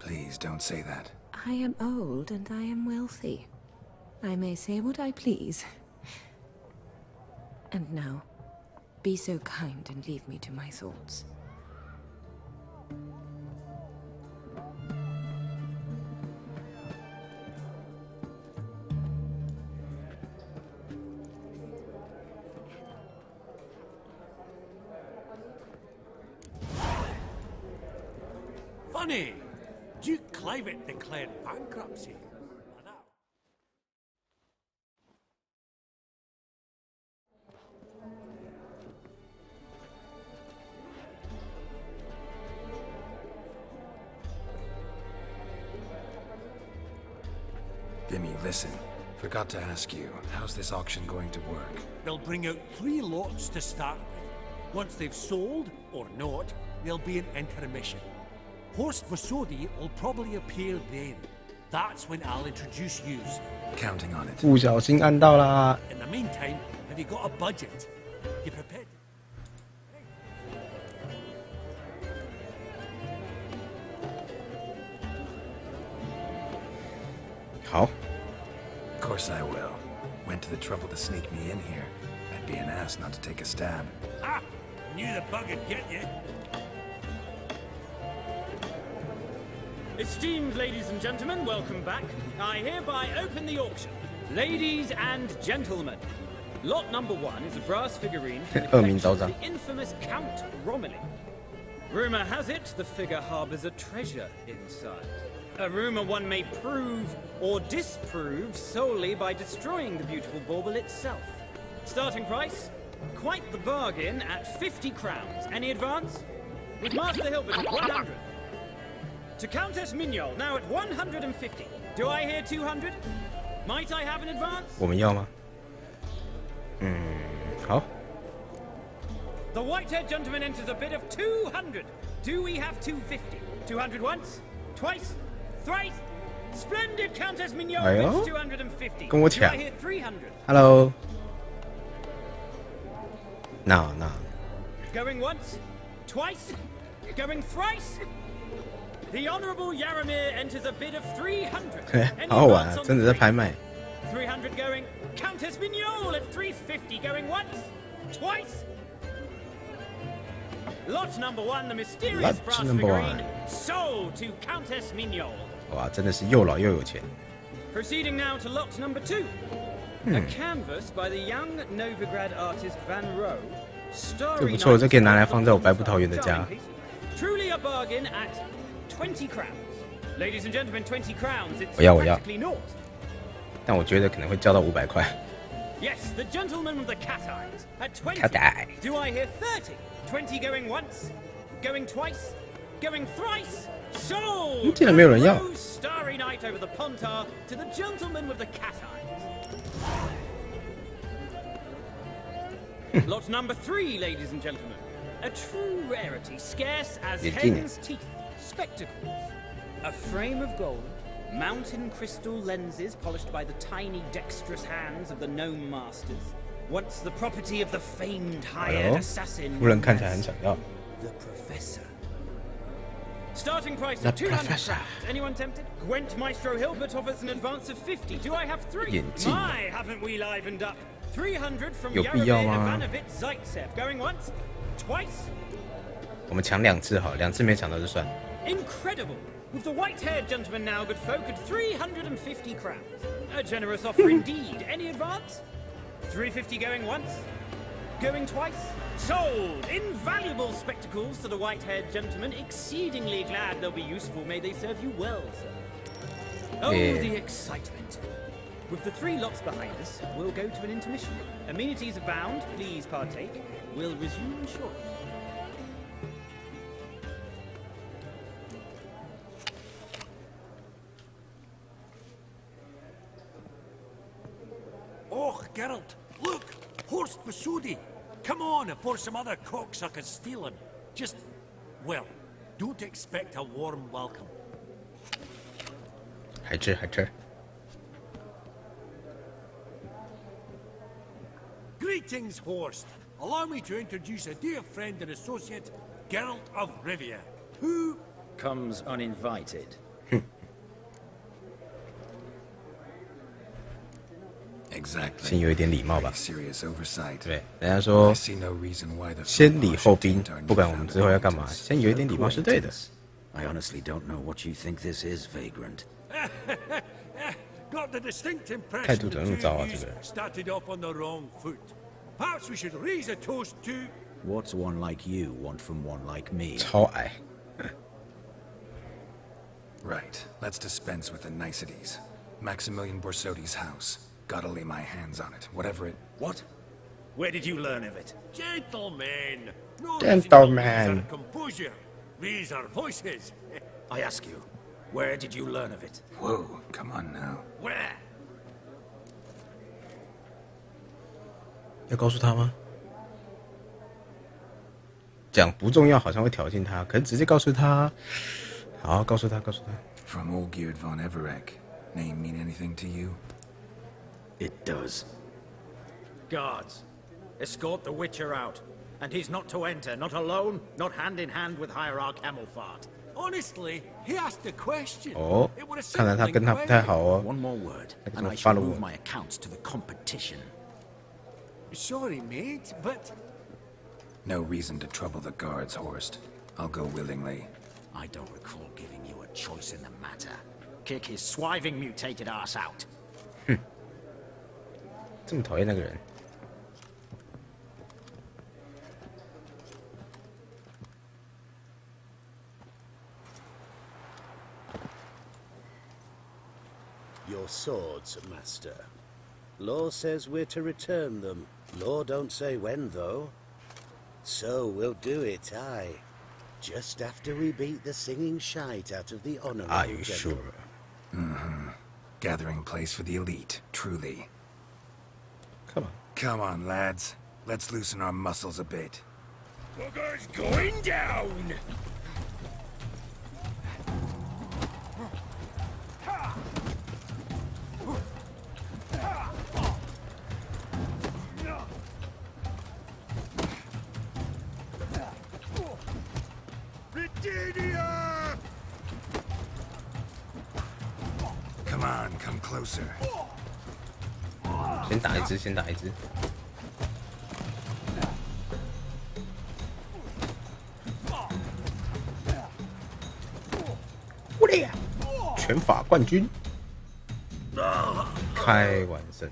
Please don't say that. I am old and I am wealthy. I may say what I please. And now, be so kind and leave me to my thoughts. Funny! Duke Clivet declared bankruptcy. Vimy, listen. Forgot to ask you, how's this auction going to work? They'll bring out 3 lots to start with. Once they've sold, or not, there'll be an intermission. Horst Masodi will probably appear then. That's when I'll introduce yous. Counting on it. 不小心按到啦。 In the meantime, have you got a budget? You prepared? 好。 Of course I will. Went to the trouble to sneak me in here. I'd be an ass not to take a stab. Ah! Knew the bug would get you. Esteemed ladies and gentlemen, welcome back. I hereby open the auction. Ladies and gentlemen, lot number 1 is a brass figurine from the collection of the infamous Count Romilly. Rumor has it the figure harbors a treasure inside. A rumor one may prove or disprove solely by destroying the beautiful bauble itself. Starting price? Quite the bargain at 50 crowns. Any advance? With Master Hilbert at 100. To Countess Mignol, now at 150. Do I hear 200? Might I have an advance? 我们要吗？好。 The white-haired gentleman enters a bid of 200. Do we have 250? 200 once? Twice? Thrice? Splendid Countess Mignol bids 250. 跟我 Do 抢 I hear 300? Hello. No, no. Going once? Twice? Going thrice? The Honourable Yaramir enters a bid of 300. 好好玩啊，真的在拍卖。 300 going. Countess Mignol at 350 going once? Twice? Lot number 1, the mysterious brass figurine, sold to Countess Mignol. 哇，真的是又老又有钱。 Proceeding now to lot number 2. A canvas by the young Novigrad artist Van Rohe, 这不错，这可以拿来放在我白葡萄园的家。 Truly a bargain at 20 crowns. Ladies and gentlemen, 20 crowns. It's 我要 practically naught. 但我觉得可能会交到500块。 Yes, the gentleman with the cat eyes at 20. Cat eye. Do I hear 30? 20 going once, going twice, going thrice. Sold. 竟然没有人要。 Rose Starry Night over the Pontar to the gentleman with the cat eyes. Lot number 3, ladies and gentlemen. A true rarity, scarce as hen's teeth. Spectacles. A frame of gold, mountain crystal lenses polished by the tiny, dexterous hands of the gnome masters. Once the property of the famed hired assassin. 夫人看起来很想要。 The Professor. Starting price of 200 crowns. Anyone tempted? Gwent Maestro Hilbert offers an advance of 50. Do I have 3? My, haven't we livened up? 300 from Yaramir Ivanovich Zaitsev. Going once? Twice? 我们抢2次好，2次没抢到就算。 Incredible! With the white-haired gentleman now, good folk, at 350 crowns. A generous offer indeed. Any advance? 350 going once? Going twice? Sold! Invaluable spectacles to the white-haired gentleman. Exceedingly glad they'll be useful. May they serve you well, sir. Oh, the excitement. With the 3 lots behind us, we'll go to an intermission. Amenities abound. Please partake. We'll resume shortly. Oh, Geralt, look! Horst Masudi! Come on before some other cocksuckers steal him. Just, well, don't expect a warm welcome. 还吃。 Greetings, Horst. Allow me to introduce a dear friend and associate, Geralt of Rivia, who comes uninvited. Exactly. 先有一点礼貌吧。 Serious oversight. 对，人家说 I see no reason why the 先礼后兵，不管我们之后要干嘛，先有一点礼貌是对的。 I honestly don't know what you think this is, Vagrant. got the distinct 态 impression 度 the 怎么那么 two 糟啊？ of 这 you 个人。 started off on the wrong foot. Perhaps we should raise a toast to. What's one like you want from one like me? 超矮。 Right. Let's dispense with the niceties. Maximilian Borsodi's house. Gotta lay my hands on it, whatever it... What? Where did you learn of it? Gentlemen! No Gentlemen. reason to lose our composure. Raise our voices. I ask you, where did you learn of it? Whoa, come on now. Where? 要告诉他吗？讲不重要，好像会挑衅他，可是直接告诉他。好，告诉他，告诉他。 From Olgierd von Everek. Name mean anything to you? It does. Guards, escort the Witcher out. And he's not to enter, not alone, not hand in hand with Hierarch Camelfart. Honestly, he asked a question. 哦，看来他跟他不太好哦。 One more word, 那个 and 什么 I 发 shall 了 move 我。 my accounts to the competition. Sorry, mate, but... No reason to trouble the guards, Horst. I'll go willingly. I don't recall giving you a choice in the matter. Kick his swiving mutated ass out. 这么讨厌那个人。 Your swords, Master. Law says we're to return them. Law don't say when, though. So we'll do it, aye. Just after we beat the singing shite out of the honourable Are you general. sure? Mm-hmm. Gathering place for the elite, truly. Come on. Come on, lads. Let's loosen our muscles a bit. Bugger's going down! Come on, come closer. 先打一只，先打一只。我的呀！拳法冠军，开完胜。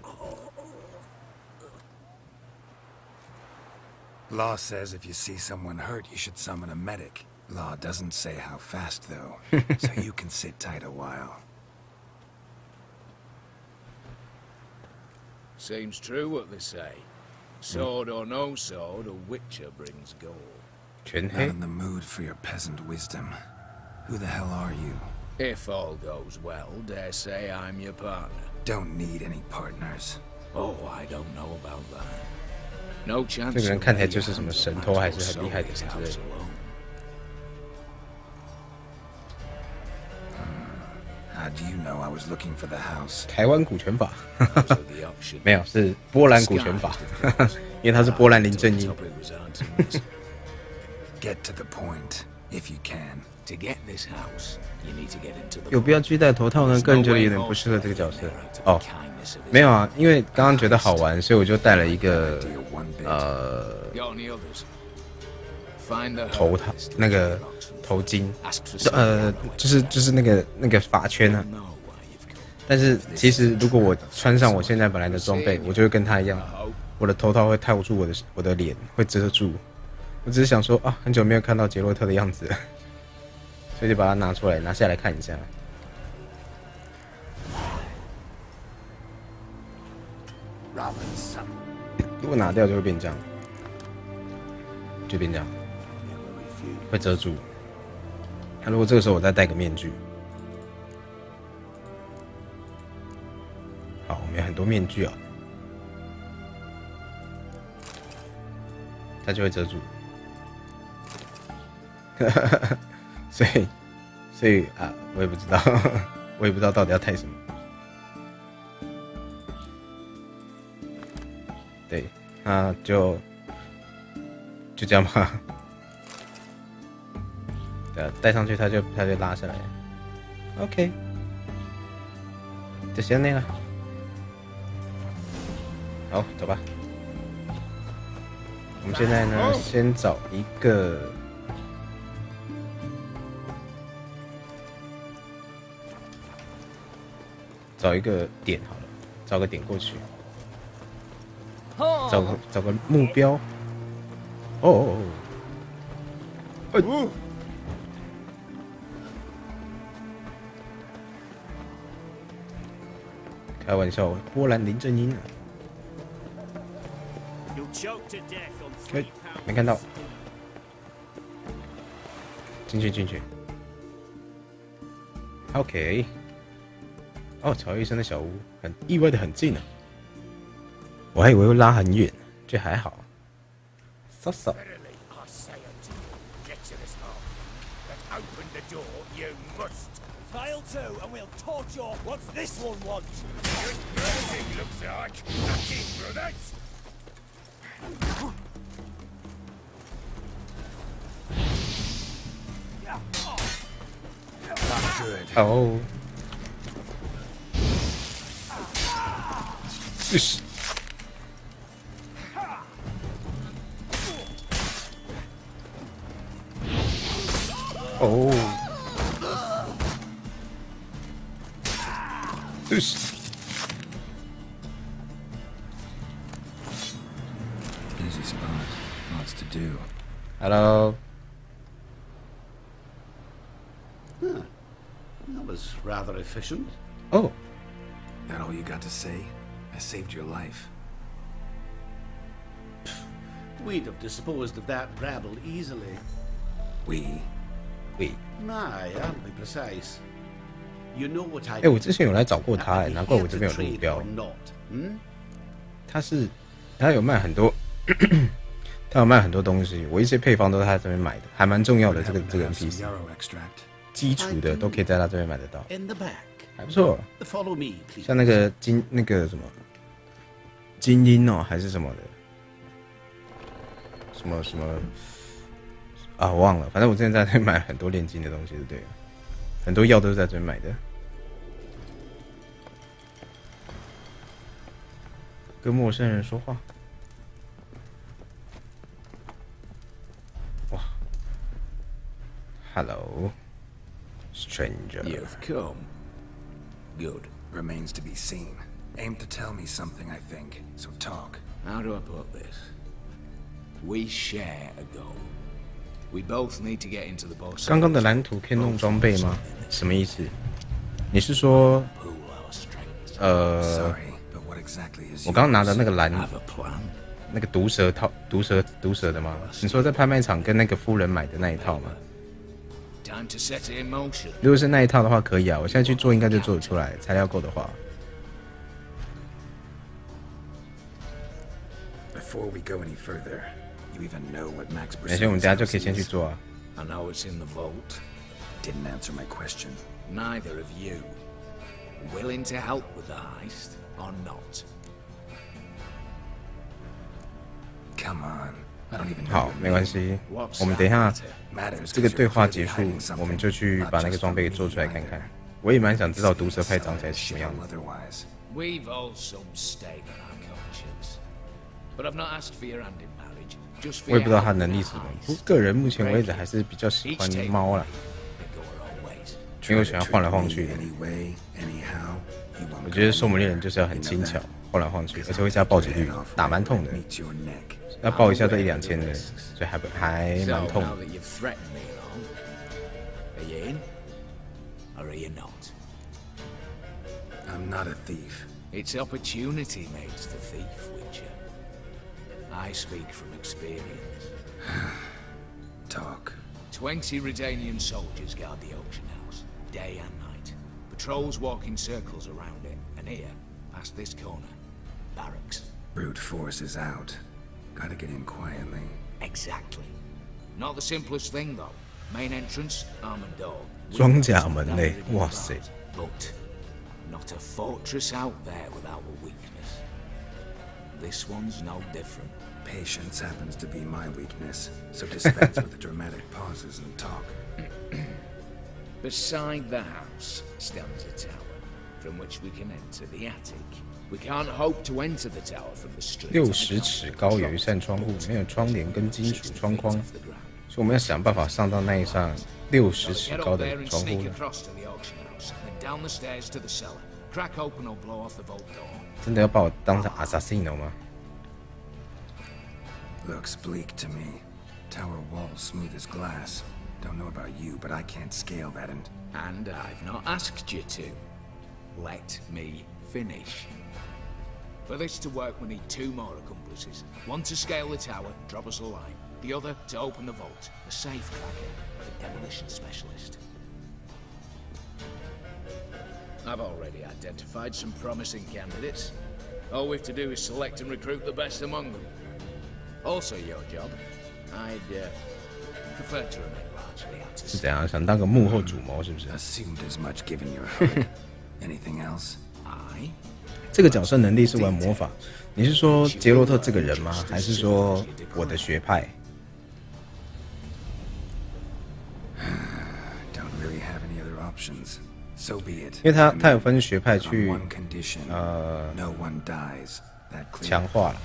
Law says if you see someone hurt, you should summon a medic. Law doesn't say how fast, though, so you can sit tight a while. Seems true what they say. Sword or no sword, a witcher brings gold. Not in the mood for your peasant wisdom. Who the hell are you? If all goes well, dare say I'm your partner. Don't need any partners. Oh, I don't know about that. No chance. 这个人看起来就是什么神偷，还是很厉害的人之类的。 How do you know I was looking for the house? 台湾股权法，没有，是波兰股权法，因为他是波兰林正英。Get to the point, if you can. To get this house, you need to get into the. 有必要继续戴头套呢？个人觉得有点不适合这个角色。哦，没有啊，因为刚刚觉得好玩，所以我就戴了一个头套，那个头巾，就是那个发圈啊。但是其实如果我穿上我现在本来的装备，我就会跟他一样，我的头套会套住我的脸，会遮住。我只是想说啊，很久没有看到杰洛特的样子了，所以就把它拿下来看一下。如果拿掉就会变这样，就变这样，会遮住。那如果这个时候我再戴个面具，好，我们有很多面具啊，它就会遮住。所以啊，我也不知道，我也不知道到底要戴什么。对，那就这样吧。对啊，戴上去它就拉下来。OK， 就先那个。好，走吧。我们现在呢，先找一个。找一个点好了，找个点过去，找个目标。哦，开玩笑，波兰林正英啊！没看到，进去。OK。哦，曹医生的小屋很意外的很近啊，我还以为会拉很远，这还好。扫。哦。哦，Easy spot, lots to do. Hello. That was rather efficient. Oh. That all you got to say? I saved your life. We'd have disposed of that rabble easily. We? Aye, aren't we precise? You know what I... 我之前有来找过他，难怪我这边有路标。他有卖很多，他有卖很多东西，我一些配方都是他这边买的，还蛮重要的。这个 NPC， 基础的都可以在他这边买得到，还不错。像那个什么精英哦，还是什么的，什么啊，我忘了。反正我之前在这边买很多炼金的东西，就对了，很多药都是在这边买的。跟陌生人说话，哇 ，Hello, stranger. You've come. Good. Remains to be seen. Aim to tell me something, I think. So talk. How do I put this? We share a goal. We both need to get into the boss. 刚刚的蓝图可以弄装备吗？什么意思？你是说，我刚刚拿的那个蓝，那个毒蛇套、毒蛇的吗？你说在拍卖场跟那个夫人买的那一套吗？如果是那一套的话，可以啊，我现在去做应该就做得出来，材料够的话。而且我们等下就可以先去做啊。I know it's in the vault. Didn't answer my question. Neither of you. Willing to help with the heist or not? Come on. I don't even know. 好，没关系。我们等一下这个对话结束，我们就去把那个装备给做出来看看。我也蛮想知道毒蛇派长起来是什么样子。We've all some stake on our conscience, but I've not asked for your hand in marriage. 我也不知道他能力是什么，不过个人目前为止还是比较喜欢猫啦，因为我喜欢晃来晃去的。我觉得守门猎人就是要很轻巧，晃来晃去，而且会加暴击率，打蛮痛的。要爆一下都1、2千的，所以还蛮痛的。I'm not a thief. It's opportunity makes the thief, Witcher. I speak from experience. Talk. 20 Redanian soldiers guard the auction house, day and night. Patrols walk in circles around it, and here, past this corner, barracks. Brute force is out. Gotta get in quietly. Exactly. Not the simplest thing, though. Main entrance, armored door. 装甲门嘞，哇塞！ But not a fortress out there without a weakness. This one's no different. Patience happens to be my weakness, so dispense with the dramatic pauses and talk. Beside the house stands a tower, from which we can enter the attic. We can't hope to enter the tower from the street. 60尺高有一扇窗户，没有窗帘跟金属窗框，所以我们要想办法上到那一扇60尺高的窗户。真的要把我当成 assassino 吗？ Looks bleak to me. Tower walls smooth as glass. Don't know about you, but I can't scale that And I've not asked you to. Let me finish. For this to work, we need 2 more accomplices. One to scale the tower, drop us a line. The other to open the vault, a safe cracker, a demolition specialist. I've already identified some promising candidates. All we have to do is select and recruit the best among them. Also your job. I'd prefer to remain largely out of sight. 是怎样？想当个幕后主谋是不是 Assumed as much given your heart. Anything else? 这个角色能力是玩魔法，你是说杰洛特这个人吗？还是说我的学派？ Don't really have any other options. So be it. 因为他有分学派去no one dies. 强化了，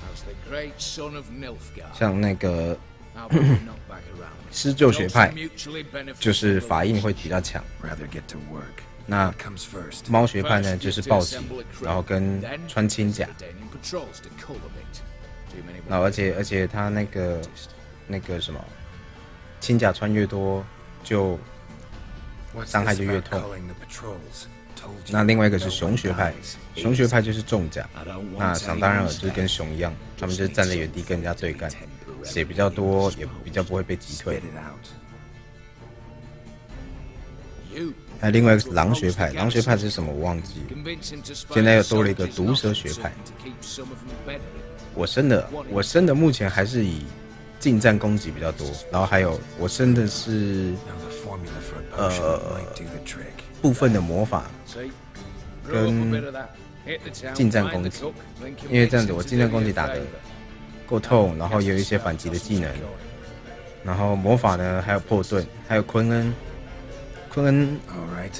像那个施救学派，就是法印会比较强。那猫学派呢，就是暴击，然后跟穿轻甲。那而且他那个什么，轻甲穿越多，就伤害就越痛。 那另外一个是熊学派，熊学派就是重甲，那想当然了，就是跟熊一样，他们就是站在原地跟人家对干，血比较多，也比较不会被击退。还有另外一个是狼学派，狼学派是什么我忘记了，现在又多了一个毒蛇学派。我升的目前还是以近战攻击比较多，然后还有我升的是部分的魔法跟近战攻击，因为这样子我近战攻击打得够痛，然后也有一些反击的技能，然后魔法呢还有破盾，还有昆恩，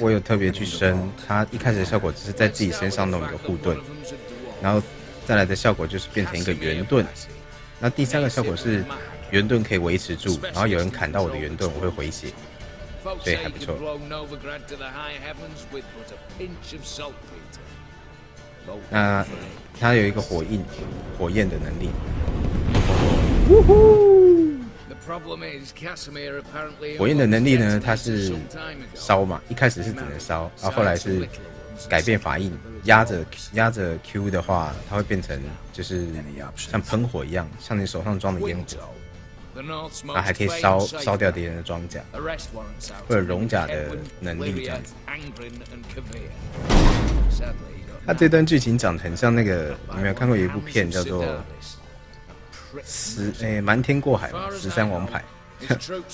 我有特别去升，他一开始的效果只是在自己身上弄一个护盾，然后再来的效果就是变成一个圆盾，那第3个效果是圆盾可以维持住，然后有人砍到我的圆盾，我会回血。 所以还不错。那它有一个火焰的能力。火焰的能力呢，它是烧嘛，一开始是只能烧，然后后来是改变法印，压着 Q 的话，它会变成就是像喷火一样，像你手上装的烟火。 啊，还可以烧掉敌人的装甲，或者熔甲的能力这样子。他这段剧情讲得很像那个，你没有看过有一部片叫做瞒天过海嘛，《13王牌》，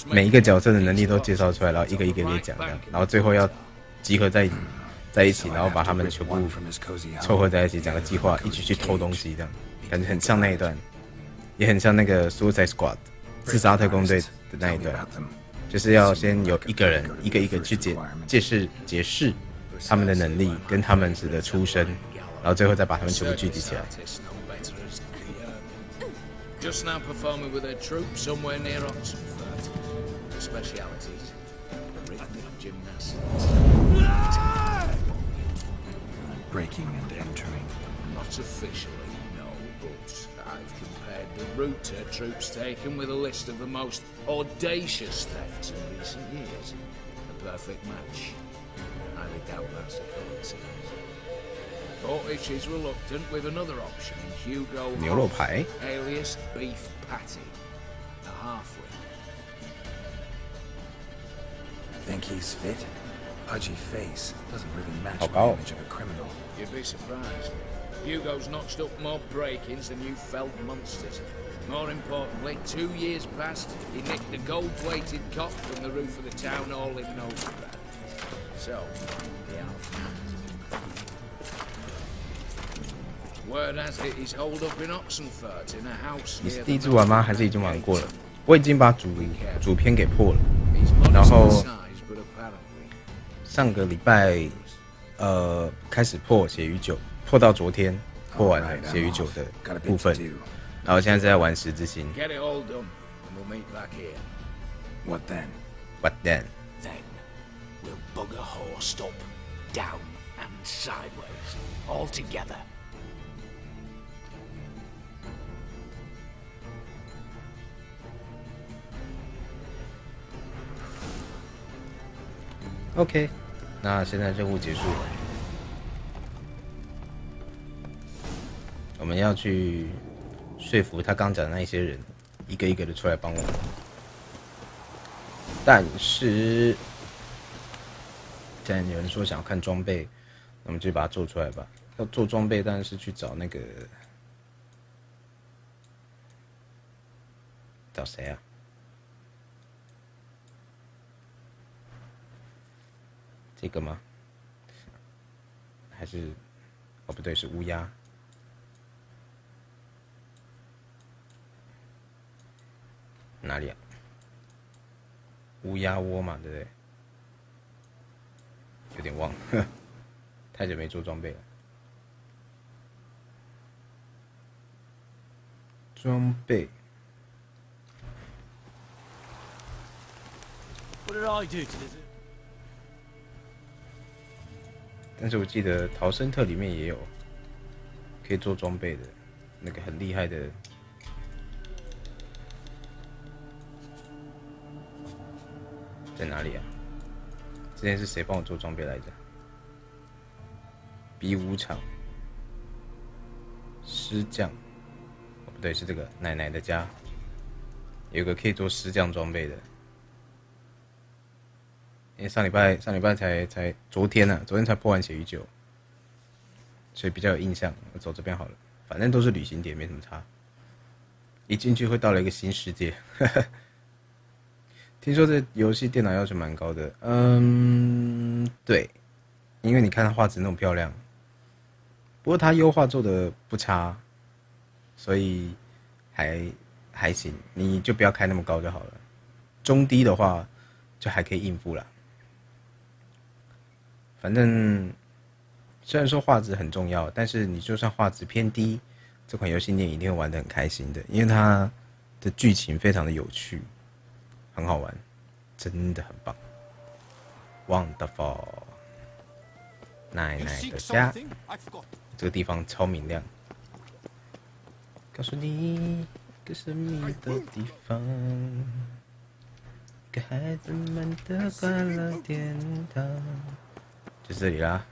每一个角色的能力都介绍出来，然后一个一个列讲这样，然后最后要集合在一起，然后把他们全部凑合在一起，讲个计划，一起去偷东西这样，感觉很像那一段，也很像那个 Suicide Squad。 自杀特工队的那一段，就是要先有一个人一个一个去解释他们的能力跟他们的出身，然后最后再把他们全部聚集起来。breaking and entering. Not officially, no, but I've compared the route her troops taken with a list of the most audacious thefts in recent years. A perfect match. Highly doubt that's a coincidence. Portish is reluctant with another option in Hugo 牛肉排 alias Beef Patty, a halfling. Think he's fit? Pudgy face doesn't really match Oh, my oh. image of a criminal. You'd be surprised. Hugo's notched up more break-ins than you felt monsters. More importantly, 2 years past, he nicked the gold-plated cop from the roof of the town hall in Novigrad. So, yeah. Word has it he's holed up in Oxenfurt in a house 你是 near 第一 the 次玩吗？还是已经玩过了？我已经把主篇给破了，然后上个礼拜开始破血与酒，破到昨天破完了血与酒的部分，然后现在在玩十字星。 Get it all done, and we'll meet back here. What then? What then? Then we'll bugger horsed up, down and sideways, all together. OK， 那现在任务结束了，我们要去说服他刚讲的那一些人，一个一个的出来帮我们。但是，既然有人说想要看装备，那我们就把它做出来吧。要做装备，当然是去找那个找谁啊？ 这个吗？还是哦不对，是乌鸦。哪里啊？乌鸦窝嘛，对不对？有点忘了，太久没做装备了。装备。 What did I do to deserve? 但是我记得逃生特里面也有可以做装备的，那个很厉害的。在哪里啊？之前是谁帮我做装备来着？比武场师匠，哦不对，是这个奶奶的家，有个可以做师匠装备的。 因为上礼拜才昨天呢、昨天才破完血与酒，所以比较有印象。我走这边好了，反正都是旅行点，没什么差。一进去会到了一个新世界。听说这游戏电脑要求蛮高的，对，因为你看它画质那么漂亮，不过它优化做的不差，所以还行，你就不要开那么高就好了。中低的话就还可以应付啦。 反正虽然说画质很重要，但是你就算画质偏低，这款游戏你也一定会玩得很开心的，因为它的剧情非常的有趣，很好玩，真的很棒 ，wonderful。奶奶的家，这个地方超明亮。告诉你一个神秘的地方，给孩子们的欢乐殿堂。 就这里啦，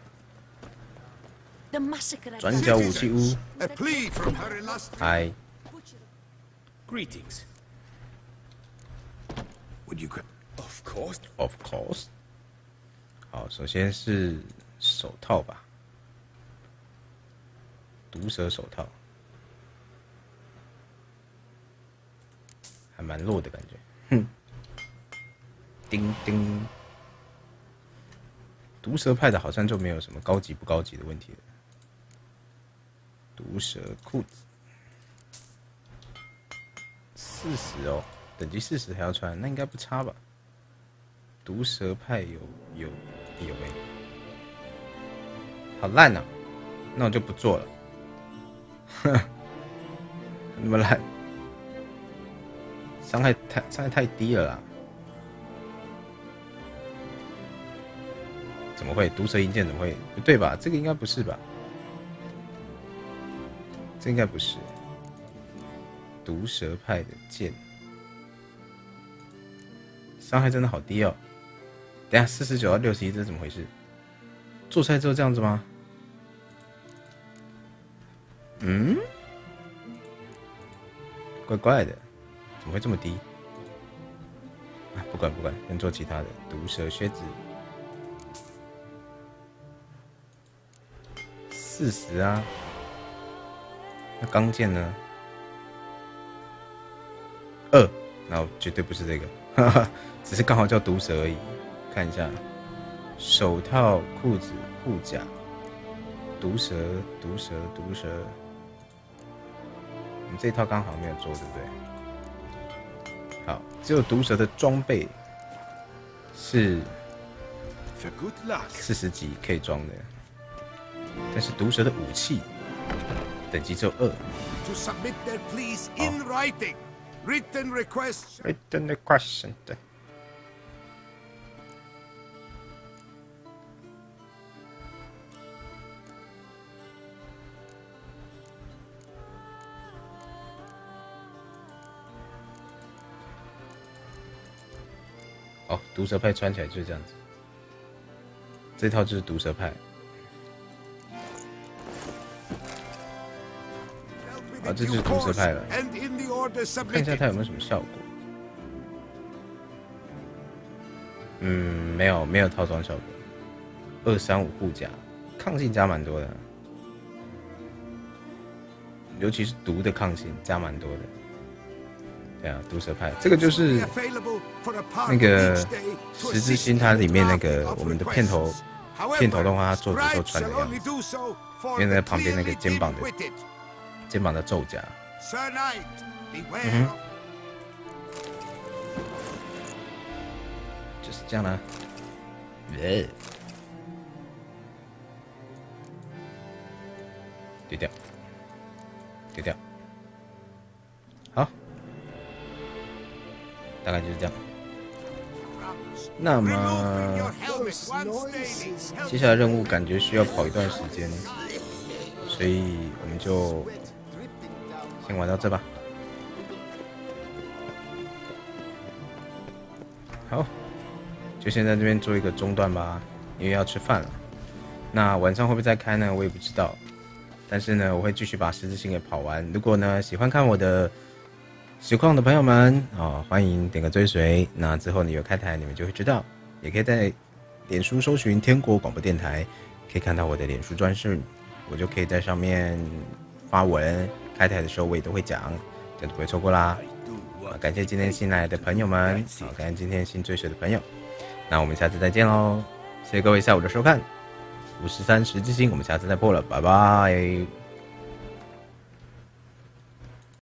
转角武器屋。嗨 Greetings. Would you? Of course. Of course. 好，首先是手套吧，毒蛇手套，还蛮弱的感觉。哼，叮叮。 毒蛇派的好像就没有什么高级不高级的问题了。毒蛇裤子40哦，等级40还要穿，那应该不差吧？毒蛇派有哎，好烂啊！那我就不做了。哼，那么烂，伤害太低了啦。 怎么会？毒蛇银剑怎么会？不对吧？这个应该不是吧？这应该不是。毒蛇派的剑，伤害真的好低哦。等一下49到61，这是怎么回事？做菜之后这样子吗？嗯，怪怪的，怎么会这么低？啊，不管，先做其他的。毒蛇靴子40啊，那钢剑呢？2，那绝对不是这个，哈哈，只是刚好叫毒蛇而已。看一下，手套、裤子、护甲，毒蛇。我们这一套刚好没有做，对不对？好，只有毒蛇的装备是40级可以装的，但是毒蛇的武器等级只有2。To submit their pleas in writing. Written requests. Written request. 对。哦，毒蛇派穿起来就是这样子。这套就是毒蛇派。啊，这就是毒蛇派了。看一下它有没有什么效果。没有套装效果。235护甲，抗性加蛮多的，尤其是毒的抗性加蛮多的。对啊，毒蛇派这个就是那个十字星，它里面那个我们的片头动画，它做的时候穿的样子，因为在旁边那个肩膀的咒甲。就是这样啦。丢掉。好，大概就是这样。那么接下来任务感觉需要跑一段时间，所以我们就先玩到这吧。好，就先在这边做一个中断吧，因为要吃饭了。那晚上会不会再开呢？我也不知道。但是呢，我会继续把十字星给跑完。如果呢喜欢看我的实况的朋友们欢迎点个追随。那之后你有开台，你们就会知道。也可以在脸书搜寻天国广播电台，可以看到我的脸书专栏，我就可以在上面发文。开台的时候我也都会讲，这样就不会错过啦。感谢今天新来的朋友们，感谢今天新追随的朋友。那我们下次再见喽！谢谢各位下午的收看。513十字星，我们下次再播了，拜拜。